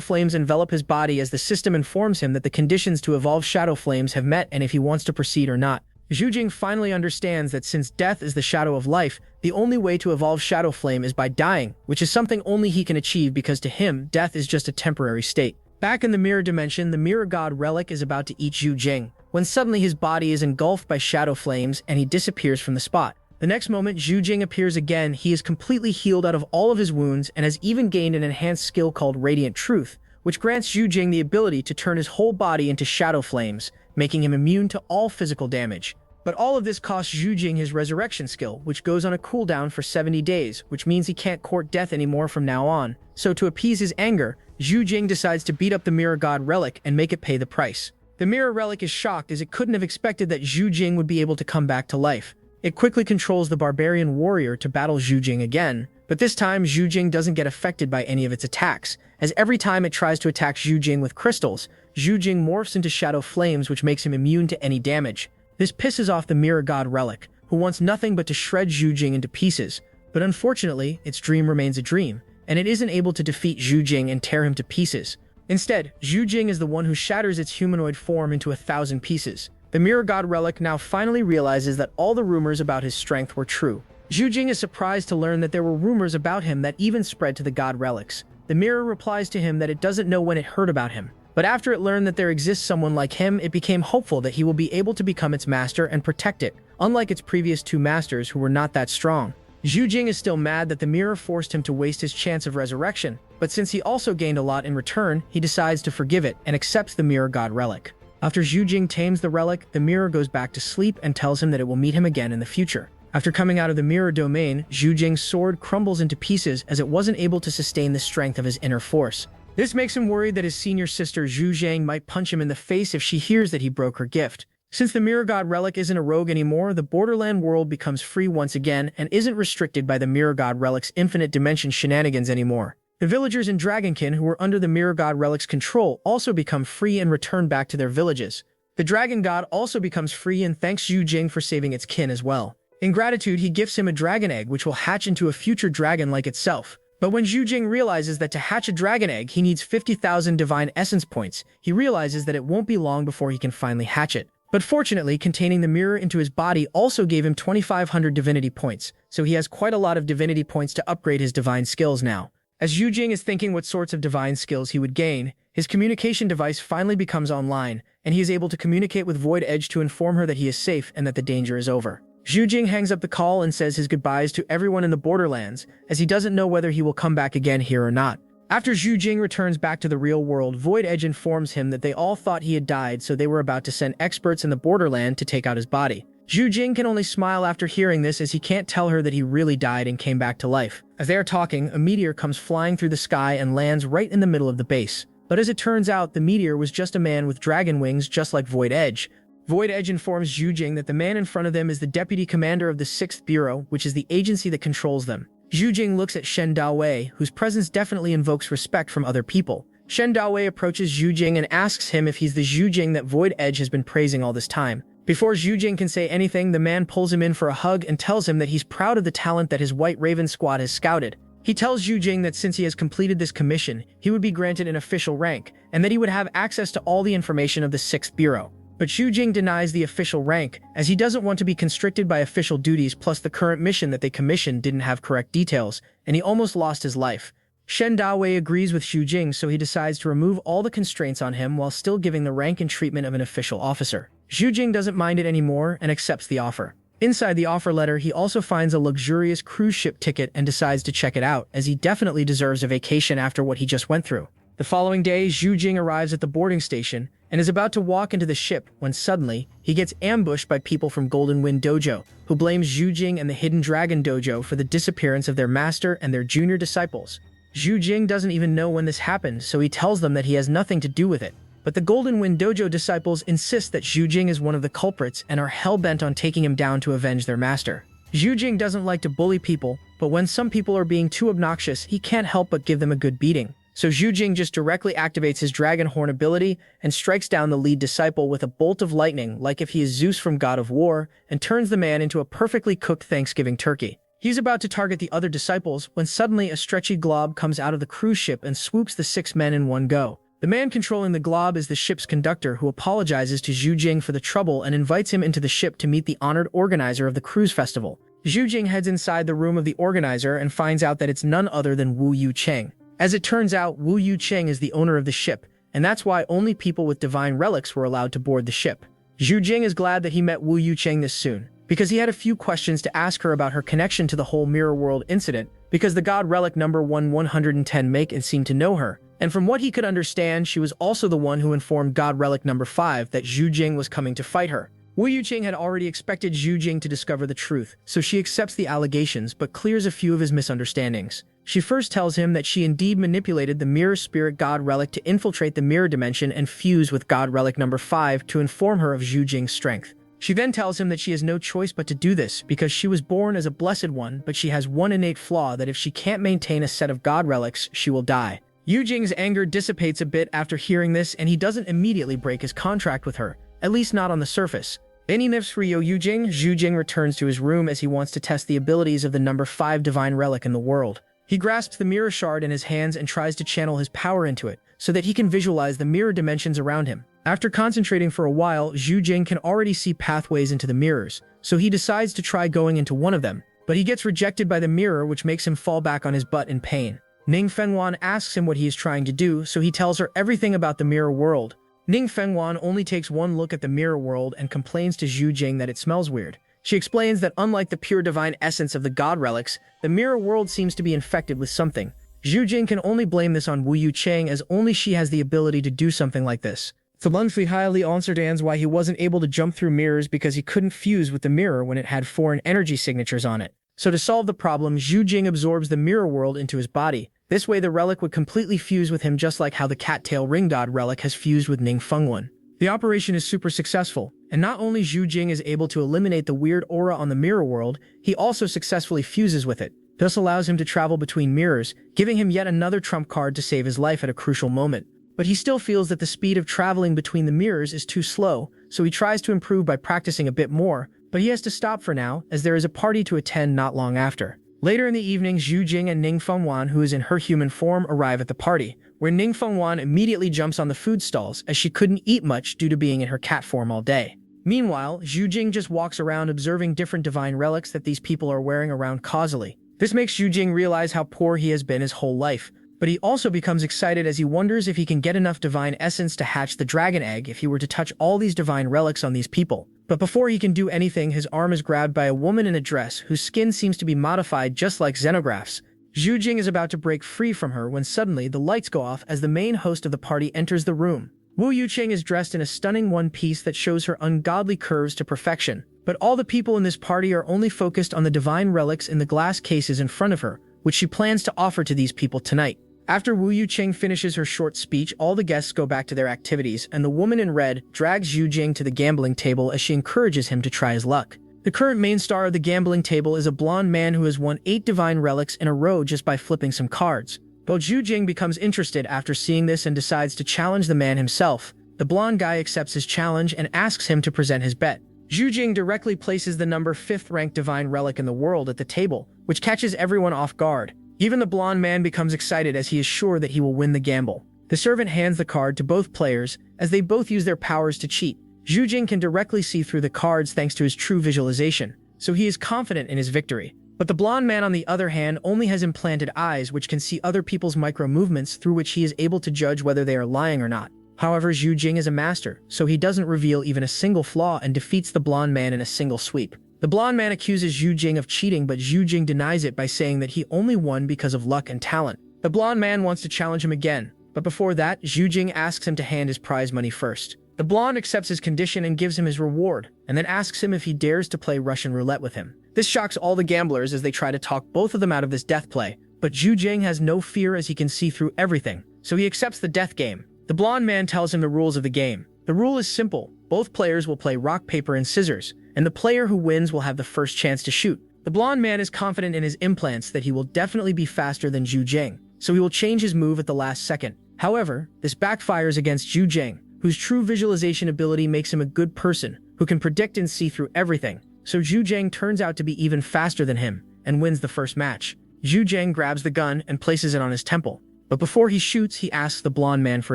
flames envelop his body as the system informs him that the conditions to evolve shadow flames have met and if he wants to proceed or not. Zhu Jing finally understands that since death is the shadow of life, the only way to evolve shadow flame is by dying, which is something only he can achieve because to him, death is just a temporary state. Back in the mirror dimension, the mirror god relic is about to eat Zhu Jing, when suddenly his body is engulfed by shadow flames and he disappears from the spot. The next moment, Zhu Jing appears again. He is completely healed out of all of his wounds and has even gained an enhanced skill called Radiant Truth, which grants Zhu Jing the ability to turn his whole body into shadow flames, making him immune to all physical damage. But all of this costs Zhu Jing his resurrection skill, which goes on a cooldown for 70 days, which means he can't court death anymore from now on. So to appease his anger, Zhu Jing decides to beat up the mirror god relic and make it pay the price. The mirror relic is shocked as it couldn't have expected that Zhu Jing would be able to come back to life. It quickly controls the barbarian warrior to battle Zhu Jing again, but this time Zhu Jing doesn't get affected by any of its attacks, as every time it tries to attack Zhu Jing with crystals, Zhu Jing morphs into shadow flames which makes him immune to any damage. This pisses off the mirror god relic, who wants nothing but to shred Zhu Jing into pieces, but unfortunately, its dream remains a dream, and it isn't able to defeat Zhu Jing and tear him to pieces. Instead, Zhu Jing is the one who shatters its humanoid form into 1,000 pieces. The mirror god relic now finally realizes that all the rumors about his strength were true. Zhu Jing is surprised to learn that there were rumors about him that even spread to the god relics. The mirror replies to him that it doesn't know when it heard about him, but after it learned that there exists someone like him, it became hopeful that he will be able to become its master and protect it, unlike its previous two masters who were not that strong. Zhu Jing is still mad that the mirror forced him to waste his chance of resurrection, but since he also gained a lot in return, he decides to forgive it and accepts the mirror god relic. After Zhu Jing tames the relic, the mirror goes back to sleep and tells him that it will meet him again in the future. After coming out of the mirror domain, Zhu Jing's sword crumbles into pieces as it wasn't able to sustain the strength of his inner force. This makes him worried that his senior sister Zhu Jing might punch him in the face if she hears that he broke her gift. Since the mirror god relic isn't a rogue anymore, the borderland world becomes free once again and isn't restricted by the mirror god relic's infinite dimension shenanigans anymore. The villagers in Dragonkin who were under the mirror god relic's control also become free and return back to their villages. The dragon god also becomes free and thanks Zhu Jing for saving its kin as well. In gratitude, he gifts him a dragon egg which will hatch into a future dragon like itself. But when Zhu Jing realizes that to hatch a dragon egg he needs 50,000 divine essence points, he realizes that it won't be long before he can finally hatch it. But fortunately, containing the mirror into his body also gave him 2,500 divinity points, so he has quite a lot of divinity points to upgrade his divine skills now. As Zhu Jing is thinking what sorts of divine skills he would gain, his communication device finally becomes online, and he is able to communicate with Void Edge to inform her that he is safe and that the danger is over. Zhu Jing hangs up the call and says his goodbyes to everyone in the Borderlands, as he doesn't know whether he will come back again here or not. After Zhu Jing returns back to the real world, Void Edge informs him that they all thought he had died, so they were about to send experts in the Borderland to take out his body. Zhu Jing can only smile after hearing this as he can't tell her that he really died and came back to life. As they are talking, a meteor comes flying through the sky and lands right in the middle of the base. But as it turns out, the meteor was just a man with dragon wings just like Void Edge. Void Edge informs Zhu Jing that the man in front of them is the deputy commander of the 6th Bureau, which is the agency that controls them. Zhu Jing looks at Shen Daowei, whose presence definitely invokes respect from other people. Shen Daowei approaches Zhu Jing and asks him if he's the Zhu Jing that Void Edge has been praising all this time. Before Zhu Jing can say anything, the man pulls him in for a hug and tells him that he's proud of the talent that his White Raven squad has scouted. He tells Zhu Jing that since he has completed this commission, he would be granted an official rank, and that he would have access to all the information of the 6th Bureau. But Zhu Jing denies the official rank, as he doesn't want to be constricted by official duties, plus the current mission that they commissioned didn't have correct details, and he almost lost his life. Shen Dawei agrees with Xu Jing, so he decides to remove all the constraints on him while still giving the rank and treatment of an official officer. Xu Jing doesn't mind it anymore and accepts the offer. Inside the offer letter, he also finds a luxurious cruise ship ticket and decides to check it out, as he definitely deserves a vacation after what he just went through. The following day, Xu Jing arrives at the boarding station and is about to walk into the ship when suddenly, he gets ambushed by people from Golden Wind Dojo, who blames Xu Jing and the Hidden Dragon Dojo for the disappearance of their master and their junior disciples. Xu Jing doesn't even know when this happened, so he tells them that he has nothing to do with it. But the Golden Wind Dojo disciples insist that Xu Jing is one of the culprits and are hell-bent on taking him down to avenge their master. Xu Jing doesn't like to bully people, but when some people are being too obnoxious, he can't help but give them a good beating. So Xu Jing just directly activates his Dragon Horn ability and strikes down the lead disciple with a bolt of lightning like if he is Zeus from God of War, and turns the man into a perfectly cooked Thanksgiving turkey. He's about to target the other disciples when suddenly a stretchy glob comes out of the cruise ship and swoops the 6 men in one go. The man controlling the glob is the ship's conductor, who apologizes to Xu Jing for the trouble and invites him into the ship to meet the honored organizer of the cruise festival. Xu Jing heads inside the room of the organizer and finds out that it's none other than Wu Yu Cheng. As it turns out, Wu Yu Cheng is the owner of the ship, and that's why only people with divine relics were allowed to board the ship. Xu Jing is glad that he met Wu Yu Cheng this soon, because he had a few questions to ask her about her connection to the whole Mirror World incident, because the God Relic number 110 make it seemed to know her, and from what he could understand, she was also the one who informed God Relic number 5 that Xu Jing was coming to fight her. Wu Yuqing had already expected Xu Jing to discover the truth, so she accepts the allegations but clears a few of his misunderstandings. She first tells him that she indeed manipulated the Mirror Spirit God Relic to infiltrate the Mirror Dimension and fuse with God Relic number 5 to inform her of Xu Jing's strength. She then tells him that she has no choice but to do this because she was born as a blessed one, but she has one innate flaw that if she can't maintain a set of God Relics, she will die. Yu Jing's anger dissipates a bit after hearing this, and he doesn't immediately break his contract with her, at least not on the surface. Any nifs for Yu Jing, Xu Jing returns to his room as he wants to test the abilities of the number 5 divine relic in the world. He grasps the mirror shard in his hands and tries to channel his power into it, so that he can visualize the mirror dimensions around him. After concentrating for a while, Xu Jing can already see pathways into the mirrors, so he decides to try going into one of them, but he gets rejected by the mirror, which makes him fall back on his butt in pain. Ning Fengwan asks him what he is trying to do, so he tells her everything about the mirror world. Ning Fengwan only takes one look at the mirror world and complains to Xu Jing that it smells weird. She explains that unlike the pure divine essence of the god relics, the mirror world seems to be infected with something. Xu Jing can only blame this on Wu Yu Cheng, as only she has the ability to do something like this. Thalunfi highly understands why he wasn't able to jump through mirrors because he couldn't fuse with the mirror when it had foreign energy signatures on it. So to solve the problem, Xu Jing absorbs the mirror world into his body. This way the relic would completely fuse with him, just like how the cattail ring god relic has fused with Ning Fengwan. The operation is super successful, and not only Xu Jing is able to eliminate the weird aura on the mirror world, he also successfully fuses with it. This allows him to travel between mirrors, giving him yet another trump card to save his life at a crucial moment. But he still feels that the speed of traveling between the mirrors is too slow, so he tries to improve by practicing a bit more, but he has to stop for now, as there is a party to attend not long after. Later in the evening, Xu Jing and Ning Fengwan, who is in her human form, arrive at the party, where Ning Fengwan immediately jumps on the food stalls, as she couldn't eat much due to being in her cat form all day. Meanwhile, Xu Jing just walks around observing different divine relics that these people are wearing around causally. This makes Xu Jing realize how poor he has been his whole life, but he also becomes excited as he wonders if he can get enough divine essence to hatch the dragon egg if he were to touch all these divine relics on these people. But before he can do anything, his arm is grabbed by a woman in a dress whose skin seems to be modified just like xenographs. Xu Jing is about to break free from her when suddenly the lights go off as the main host of the party enters the room. Wu Yuqing is dressed in a stunning one-piece that shows her ungodly curves to perfection, but all the people in this party are only focused on the divine relics in the glass cases in front of her, which she plans to offer to these people tonight. After Wu Yuqing finishes her short speech, all the guests go back to their activities, and the woman in red drags Xu Jing to the gambling table as she encourages him to try his luck. The current main star of the gambling table is a blonde man who has won 8 divine relics in a row just by flipping some cards. But Xu Jing becomes interested after seeing this and decides to challenge the man himself. The blonde guy accepts his challenge and asks him to present his bet. Xu Jing directly places the number 5th ranked divine relic in the world at the table, which catches everyone off guard. Even the blonde man becomes excited as he is sure that he will win the gamble. The servant hands the card to both players as they both use their powers to cheat. Xu Jing can directly see through the cards thanks to his true visualization, so he is confident in his victory. But the blonde man, on the other hand, only has implanted eyes which can see other people's micro-movements, through which he is able to judge whether they are lying or not. However, Zhu Jing is a master, so he doesn't reveal even a single flaw and defeats the blonde man in a single sweep. The blonde man accuses Zhu Jing of cheating, but Zhu Jing denies it by saying that he only won because of luck and talent. The blonde man wants to challenge him again, but before that, Zhu Jing asks him to hand his prize money first. The blonde accepts his condition and gives him his reward, and then asks him if he dares to play Russian roulette with him. This shocks all the gamblers as they try to talk both of them out of this death play, but Zhu Jing has no fear as he can see through everything, so he accepts the death game. The blonde man tells him the rules of the game. The rule is simple: both players will play rock, paper, and scissors, and the player who wins will have the first chance to shoot. The blonde man is confident in his implants that he will definitely be faster than Zhu Jing, so he will change his move at the last second. However, this backfires against Zhu Jing, whose true visualization ability makes him a good person who can predict and see through everything. So Zhu Jing turns out to be even faster than him and wins the first match. Zhu Jing grabs the gun and places it on his temple, but before he shoots, he asks the blonde man for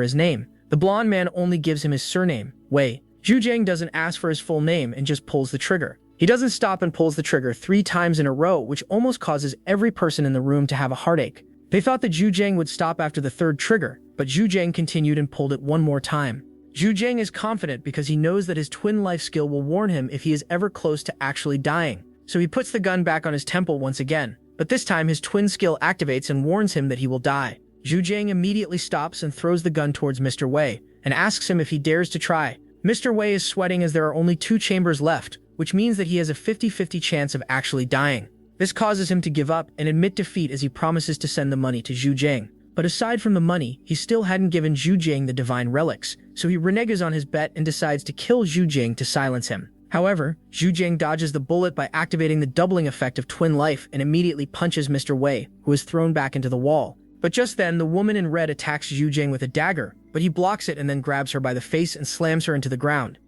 his name. The blonde man only gives him his surname, Wei. Zhu Jing doesn't ask for his full name and just pulls the trigger. He doesn't stop and pulls the trigger 3 times in a row, which almost causes every person in the room to have a heartache. They thought that Zhu Jing would stop after the 3rd trigger, but Zhu Jing continued and pulled it 1 more time. Zhu Jing is confident because he knows that his twin life skill will warn him if he is ever close to actually dying. So he puts the gun back on his temple once again, but this time his twin skill activates and warns him that he will die. Zhu Jing immediately stops and throws the gun towards Mr. Wei and asks him if he dares to try. Mr. Wei is sweating as there are only 2 chambers left, which means that he has a 50-50 chance of actually dying. This causes him to give up and admit defeat as he promises to send the money to Zhu Jing. But aside from the money, he still hadn't given Zhu Jing the divine relics, so he reneges on his bet and decides to kill Zhu Jing to silence him. However, Zhu Jing dodges the bullet by activating the doubling effect of twin life and immediately punches Mr. Wei, who is thrown back into the wall. But just then, the woman in red attacks Zhu Jing with a dagger, but he blocks it and then grabs her by the face and slams her into the ground.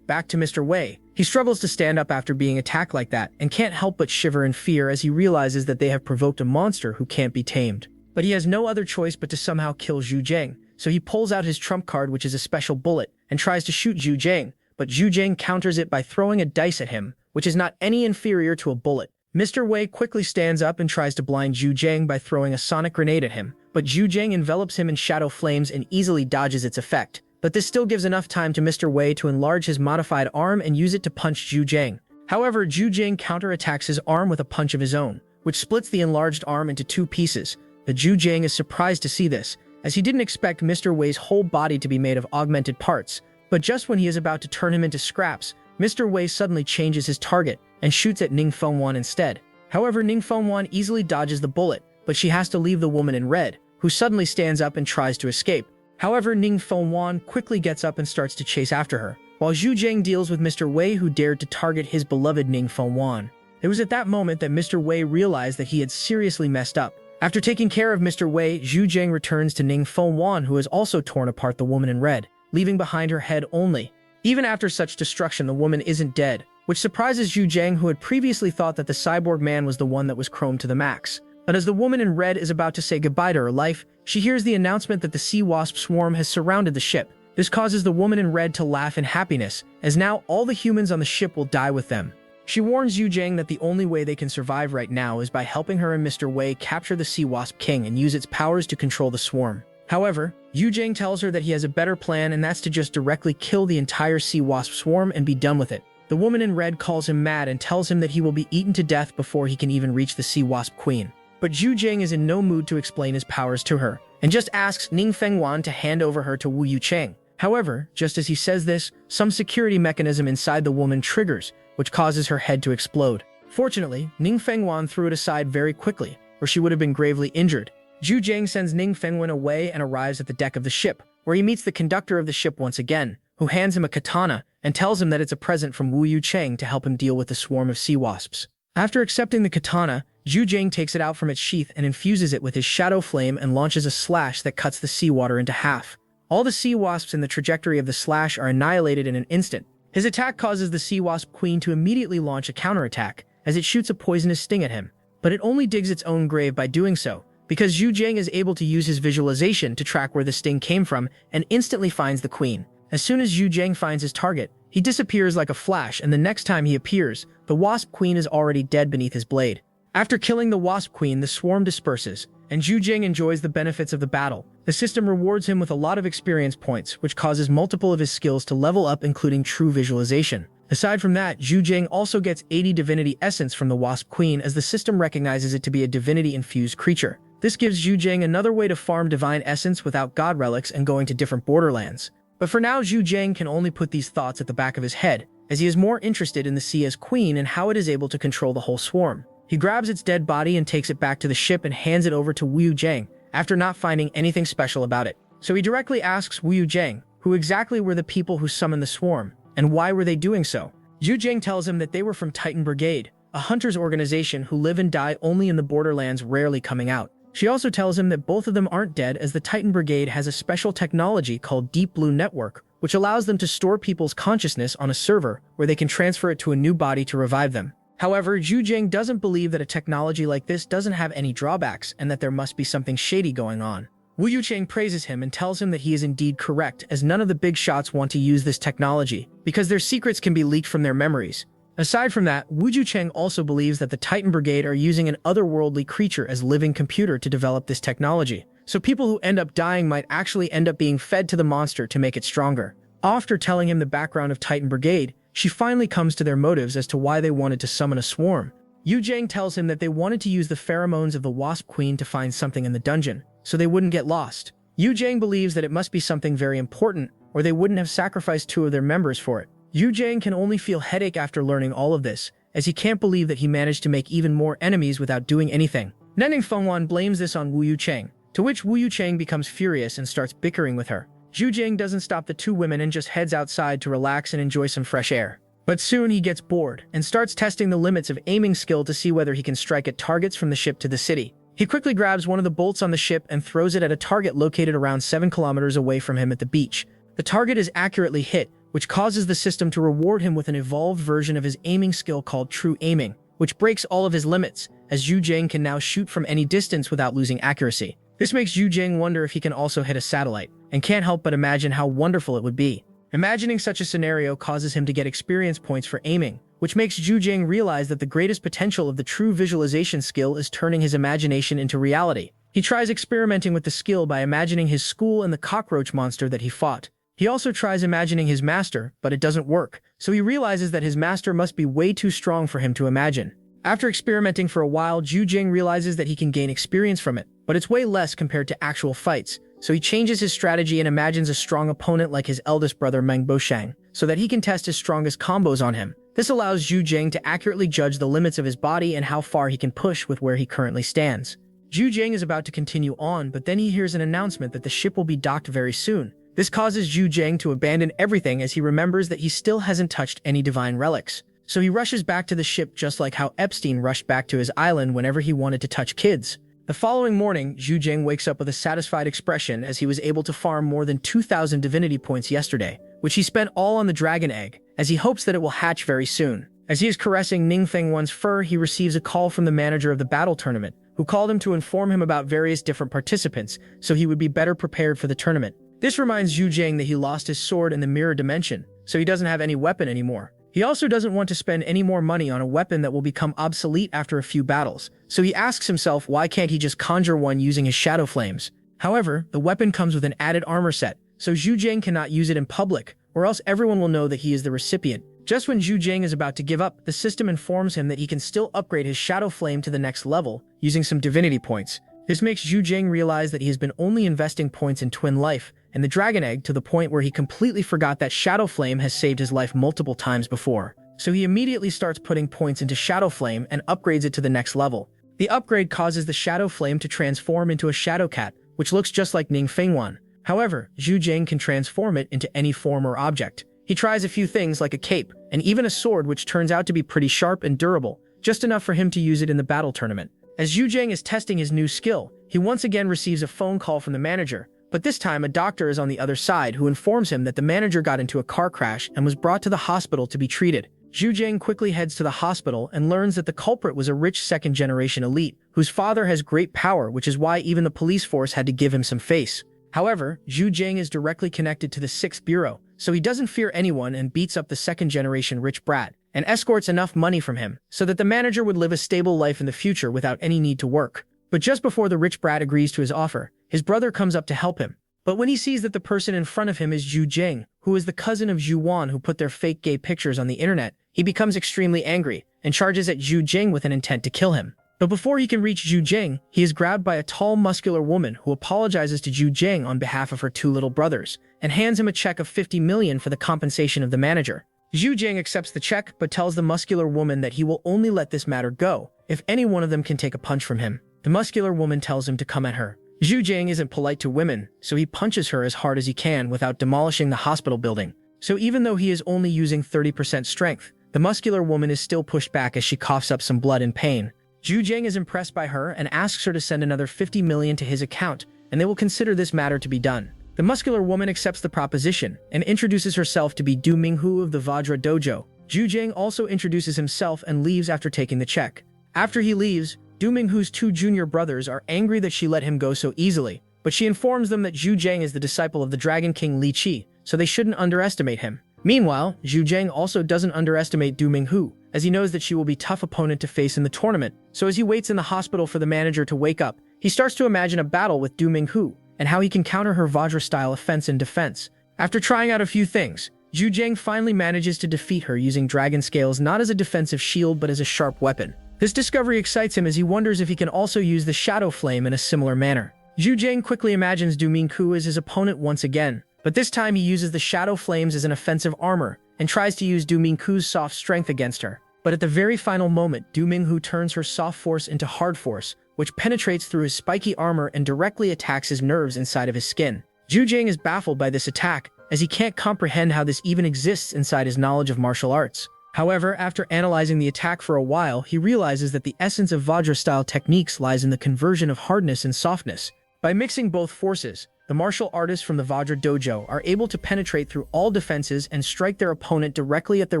Back to Mr. Wei. He struggles to stand up after being attacked like that and can't help but shiver in fear as he realizes that they have provoked a monster who can't be tamed. But he has no other choice but to somehow kill Zhu Jing, so he pulls out his trump card, which is a special bullet, and tries to shoot Zhu Jing, but Zhu Jing counters it by throwing a dice at him, which is not any inferior to a bullet. Mr. Wei quickly stands up and tries to blind Zhu Jing by throwing a sonic grenade at him, but Zhu Jing envelops him in shadow flames and easily dodges its effect. But this still gives enough time to Mr. Wei to enlarge his modified arm and use it to punch Zhu Jing. However, Zhu Jing counterattacks his arm with a punch of his own, which splits the enlarged arm into 2 pieces. The Zhu Jing is surprised to see this, as he didn't expect Mr. Wei's whole body to be made of augmented parts. But just when he is about to turn him into scraps, Mr. Wei suddenly changes his target and shoots at Ning Fengwan instead. However, Ning Fengwan easily dodges the bullet, but she has to leave the woman in red, who suddenly stands up and tries to escape. However, Ning Fengwan quickly gets up and starts to chase after her, while Zhu Jing deals with Mr. Wei, who dared to target his beloved Ning Fengwan. It was at that moment that Mr. Wei realized that he had seriously messed up. After taking care of Mr. Wei, Zhu Jing returns to Ning Fengwan, who has also torn apart the woman in red, leaving behind her head only. Even after such destruction, the woman isn't dead, which surprises Zhu Jing, who had previously thought that the cyborg man was the one that was chromed to the max. But as the woman in red is about to say goodbye to her life, she hears the announcement that the sea wasp swarm has surrounded the ship. This causes the woman in red to laugh in happiness, as now all the humans on the ship will die with them. She warns Zhu Jing that the only way they can survive right now is by helping her and Mr. Wei capture the sea wasp king and use its powers to control the swarm. However, Zhu Jing tells her that he has a better plan, and that's to just directly kill the entire sea wasp swarm and be done with it. The woman in red calls him mad and tells him that he will be eaten to death before he can even reach the sea wasp queen. But Zhu Jing is in no mood to explain his powers to her, and just asks Ning Fengwan to hand over her to Wu Yucheng. However, just as he says this, some security mechanism inside the woman triggers, which causes her head to explode. Fortunately, Ning Fengwan threw it aside very quickly, or she would have been gravely injured. Zhu Jing sends Ning Fengwan away and arrives at the deck of the ship, where he meets the conductor of the ship once again, who hands him a katana and tells him that it's a present from Wu Yucheng to help him deal with the swarm of sea wasps. After accepting the katana, Zhu Jing takes it out from its sheath and infuses it with his shadow flame and launches a slash that cuts the seawater into half. All the sea wasps in the trajectory of the slash are annihilated in an instant. His attack causes the sea wasp queen to immediately launch a counterattack, as it shoots a poisonous sting at him. But it only digs its own grave by doing so, because Zhu Jing is able to use his visualization to track where the sting came from and instantly finds the queen. As soon as Zhu Jing finds his target, he disappears like a flash, and the next time he appears, the wasp queen is already dead beneath his blade. After killing the Wasp Queen, the swarm disperses, and Zhu Jing enjoys the benefits of the battle. The system rewards him with a lot of experience points, which causes multiple of his skills to level up, including true visualization. Aside from that, Zhu Jing also gets 80 divinity essence from the Wasp Queen, as the system recognizes it to be a divinity-infused creature. This gives Zhu Jing another way to farm divine essence without god relics and going to different borderlands. But for now, Zhu Jing can only put these thoughts at the back of his head, as he is more interested in the Sia's queen and how it is able to control the whole swarm. He grabs its dead body and takes it back to the ship and hands it over to Wu Zhang, after not finding anything special about it. So he directly asks Wu Zhang, who exactly were the people who summoned the swarm, and why were they doing so? Zhu Jing tells him that they were from Titan Brigade, a hunter's organization who live and die only in the borderlands, rarely coming out. She also tells him that both of them aren't dead, as the Titan Brigade has a special technology called Deep Blue Network, which allows them to store people's consciousness on a server where they can transfer it to a new body to revive them. However, Zhu Jing doesn't believe that a technology like this doesn't have any drawbacks and that there must be something shady going on. Wu Yucheng praises him and tells him that he is indeed correct, as none of the big shots want to use this technology because their secrets can be leaked from their memories. Aside from that, Wu Yucheng also believes that the Titan Brigade are using an otherworldly creature as living computer to develop this technology, so people who end up dying might actually end up being fed to the monster to make it stronger. After telling him the background of Titan Brigade, she finally comes to their motives as to why they wanted to summon a swarm. Yu Zhang tells him that they wanted to use the pheromones of the Wasp Queen to find something in the dungeon, so they wouldn't get lost. Yu Zhang believes that it must be something very important, or they wouldn't have sacrificed 2 of their members for it. Yu Zhang can only feel headache after learning all of this, as he can't believe that he managed to make even more enemies without doing anything. Nenning Fengwan blames this on Wu Yucheng, to which Wu Yucheng becomes furious and starts bickering with her. Zhu Jing doesn't stop the 2 women and just heads outside to relax and enjoy some fresh air. But soon he gets bored and starts testing the limits of aiming skill to see whether he can strike at targets from the ship to the city. He quickly grabs one of the bolts on the ship and throws it at a target located around 7 kilometers away from him at the beach. The target is accurately hit, which causes the system to reward him with an evolved version of his aiming skill called True Aiming, which breaks all of his limits, as Zhu Jing can now shoot from any distance without losing accuracy. This makes Zhu Jing wonder if he can also hit a satellite, and can't help but imagine how wonderful it would be. Imagining such a scenario causes him to get experience points for aiming, which makes Zhu Jing realize that the greatest potential of the true visualization skill is turning his imagination into reality. He tries experimenting with the skill by imagining his school and the cockroach monster that he fought. He also tries imagining his master, but it doesn't work, so he realizes that his master must be way too strong for him to imagine. After experimenting for a while, Zhu Jing realizes that he can gain experience from it, but it's way less compared to actual fights, so he changes his strategy and imagines a strong opponent like his eldest brother Meng Boshang, so that he can test his strongest combos on him. This allows Zhu Jing to accurately judge the limits of his body and how far he can push with where he currently stands. Zhu Jing is about to continue on, but then he hears an announcement that the ship will be docked very soon. This causes Zhu Jing to abandon everything, as he remembers that he still hasn't touched any divine relics. So he rushes back to the ship, just like how Epstein rushed back to his island whenever he wanted to touch kids. The following morning, Zhu Jing wakes up with a satisfied expression, as he was able to farm more than 2,000 divinity points yesterday, which he spent all on the dragon egg, as he hopes that it will hatch very soon. As he is caressing Ning Fengwan's fur, he receives a call from the manager of the battle tournament, who called him to inform him about various different participants, so he would be better prepared for the tournament. This reminds Zhu Jing that he lost his sword in the mirror dimension, so he doesn't have any weapon anymore. He also doesn't want to spend any more money on a weapon that will become obsolete after a few battles, so he asks himself why can't he just conjure one using his shadow flames. However, the weapon comes with an added armor set, so Zhu Jing cannot use it in public, or else everyone will know that he is the recipient. Just when Zhu Jing is about to give up, the system informs him that he can still upgrade his shadow flame to the next level, using some divinity points. This makes Zhu Jing realize that he has been only investing points in Twin Life and the Dragon Egg, to the point where he completely forgot that Shadow Flame has saved his life multiple times before. So he immediately starts putting points into Shadow Flame and upgrades it to the next level. The upgrade causes the Shadow Flame to transform into a Shadow Cat, which looks just like Ning Fengwan. However, Zhu Jing can transform it into any form or object. He tries a few things like a cape, and even a sword, which turns out to be pretty sharp and durable, just enough for him to use it in the battle tournament. As Zhu Jing is testing his new skill, he once again receives a phone call from the manager, but this time a doctor is on the other side who informs him that the manager got into a car crash and was brought to the hospital to be treated. Zhu Jing quickly heads to the hospital and learns that the culprit was a rich second-generation elite, whose father has great power, which is why even the police force had to give him some face. However, Zhu Jing is directly connected to the 6th Bureau, so he doesn't fear anyone and beats up the second-generation rich brat, and escorts enough money from him so that the manager would live a stable life in the future without any need to work. But just before the rich brat agrees to his offer, his brother comes up to help him. But when he sees that the person in front of him is Zhu Jing, who is the cousin of Zhu Wan who put their fake gay pictures on the internet, he becomes extremely angry and charges at Zhu Jing with an intent to kill him. But before he can reach Zhu Jing, he is grabbed by a tall, muscular woman who apologizes to Zhu Jing on behalf of her two little brothers and hands him a check of 50 million for the compensation of the manager. Zhu Jing accepts the check but tells the muscular woman that he will only let this matter go if any one of them can take a punch from him. The muscular woman tells him to come at her. Zhu Jing isn't polite to women, so he punches her as hard as he can without demolishing the hospital building. So even though he is only using 30% strength, the muscular woman is still pushed back as she coughs up some blood in pain. Zhu Jing is impressed by her and asks her to send another 50 million to his account, and they will consider this matter to be done. The muscular woman accepts the proposition and introduces herself to be Du Minghu of the Vajra Dojo. Zhu Jing also introduces himself and leaves after taking the check. After he leaves, Du Minghu's two junior brothers are angry that she let him go so easily, but she informs them that Zhu Jing is the disciple of the Dragon King Li Qi, so they shouldn't underestimate him. Meanwhile, Zhu Jing also doesn't underestimate Du Minghu, as he knows that she will be a tough opponent to face in the tournament. So as he waits in the hospital for the manager to wake up, he starts to imagine a battle with Du Minghu and how he can counter her Vajra-style offense and defense. After trying out a few things, Zhu Jing finally manages to defeat her using dragon scales not as a defensive shield but as a sharp weapon. This discovery excites him as he wonders if he can also use the Shadow Flame in a similar manner. Zhu Jing quickly imagines Du Minghu as his opponent once again, but this time he uses the Shadow Flames as an offensive armor and tries to use Du Minghu's soft strength against her. But at the very final moment, Du Minghu turns her soft force into hard force, which penetrates through his spiky armor and directly attacks his nerves inside of his skin. Zhu Jing is baffled by this attack, as he can't comprehend how this even exists inside his knowledge of martial arts. However, after analyzing the attack for a while, he realizes that the essence of Vajra-style techniques lies in the conversion of hardness and softness. By mixing both forces, the martial artists from the Vajra Dojo are able to penetrate through all defenses and strike their opponent directly at their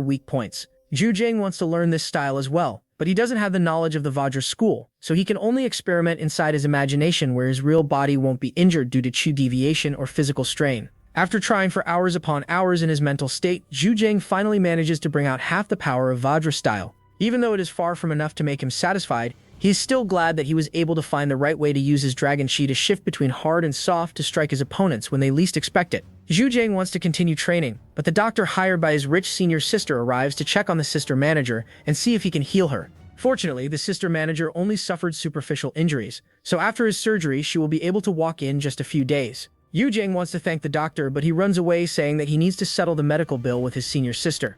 weak points. Zhu Jing wants to learn this style as well, but he doesn't have the knowledge of the Vajra school, so he can only experiment inside his imagination where his real body won't be injured due to chi deviation or physical strain. After trying for hours upon hours in his mental state, Zhu Jing finally manages to bring out half the power of Vajra style. Even though it is far from enough to make him satisfied, he is still glad that he was able to find the right way to use his dragon chi to shift between hard and soft to strike his opponents when they least expect it. Zhu Jing wants to continue training, but the doctor hired by his rich senior sister arrives to check on the sister manager and see if he can heal her. Fortunately, the sister manager only suffered superficial injuries, so after his surgery she will be able to walk in just a few days. Zhu Jing wants to thank the doctor, but he runs away saying that he needs to settle the medical bill with his senior sister.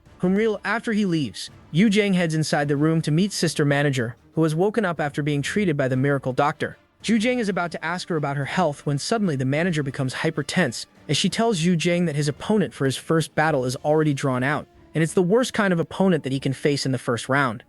After he leaves, Zhu Jing heads inside the room to meet sister manager, who has woken up after being treated by the miracle doctor. Zhu Jing is about to ask her about her health when suddenly the manager becomes hyper-tense as she tells Zhu Jing that his opponent for his first battle is already drawn out, and it's the worst kind of opponent that he can face in the first round.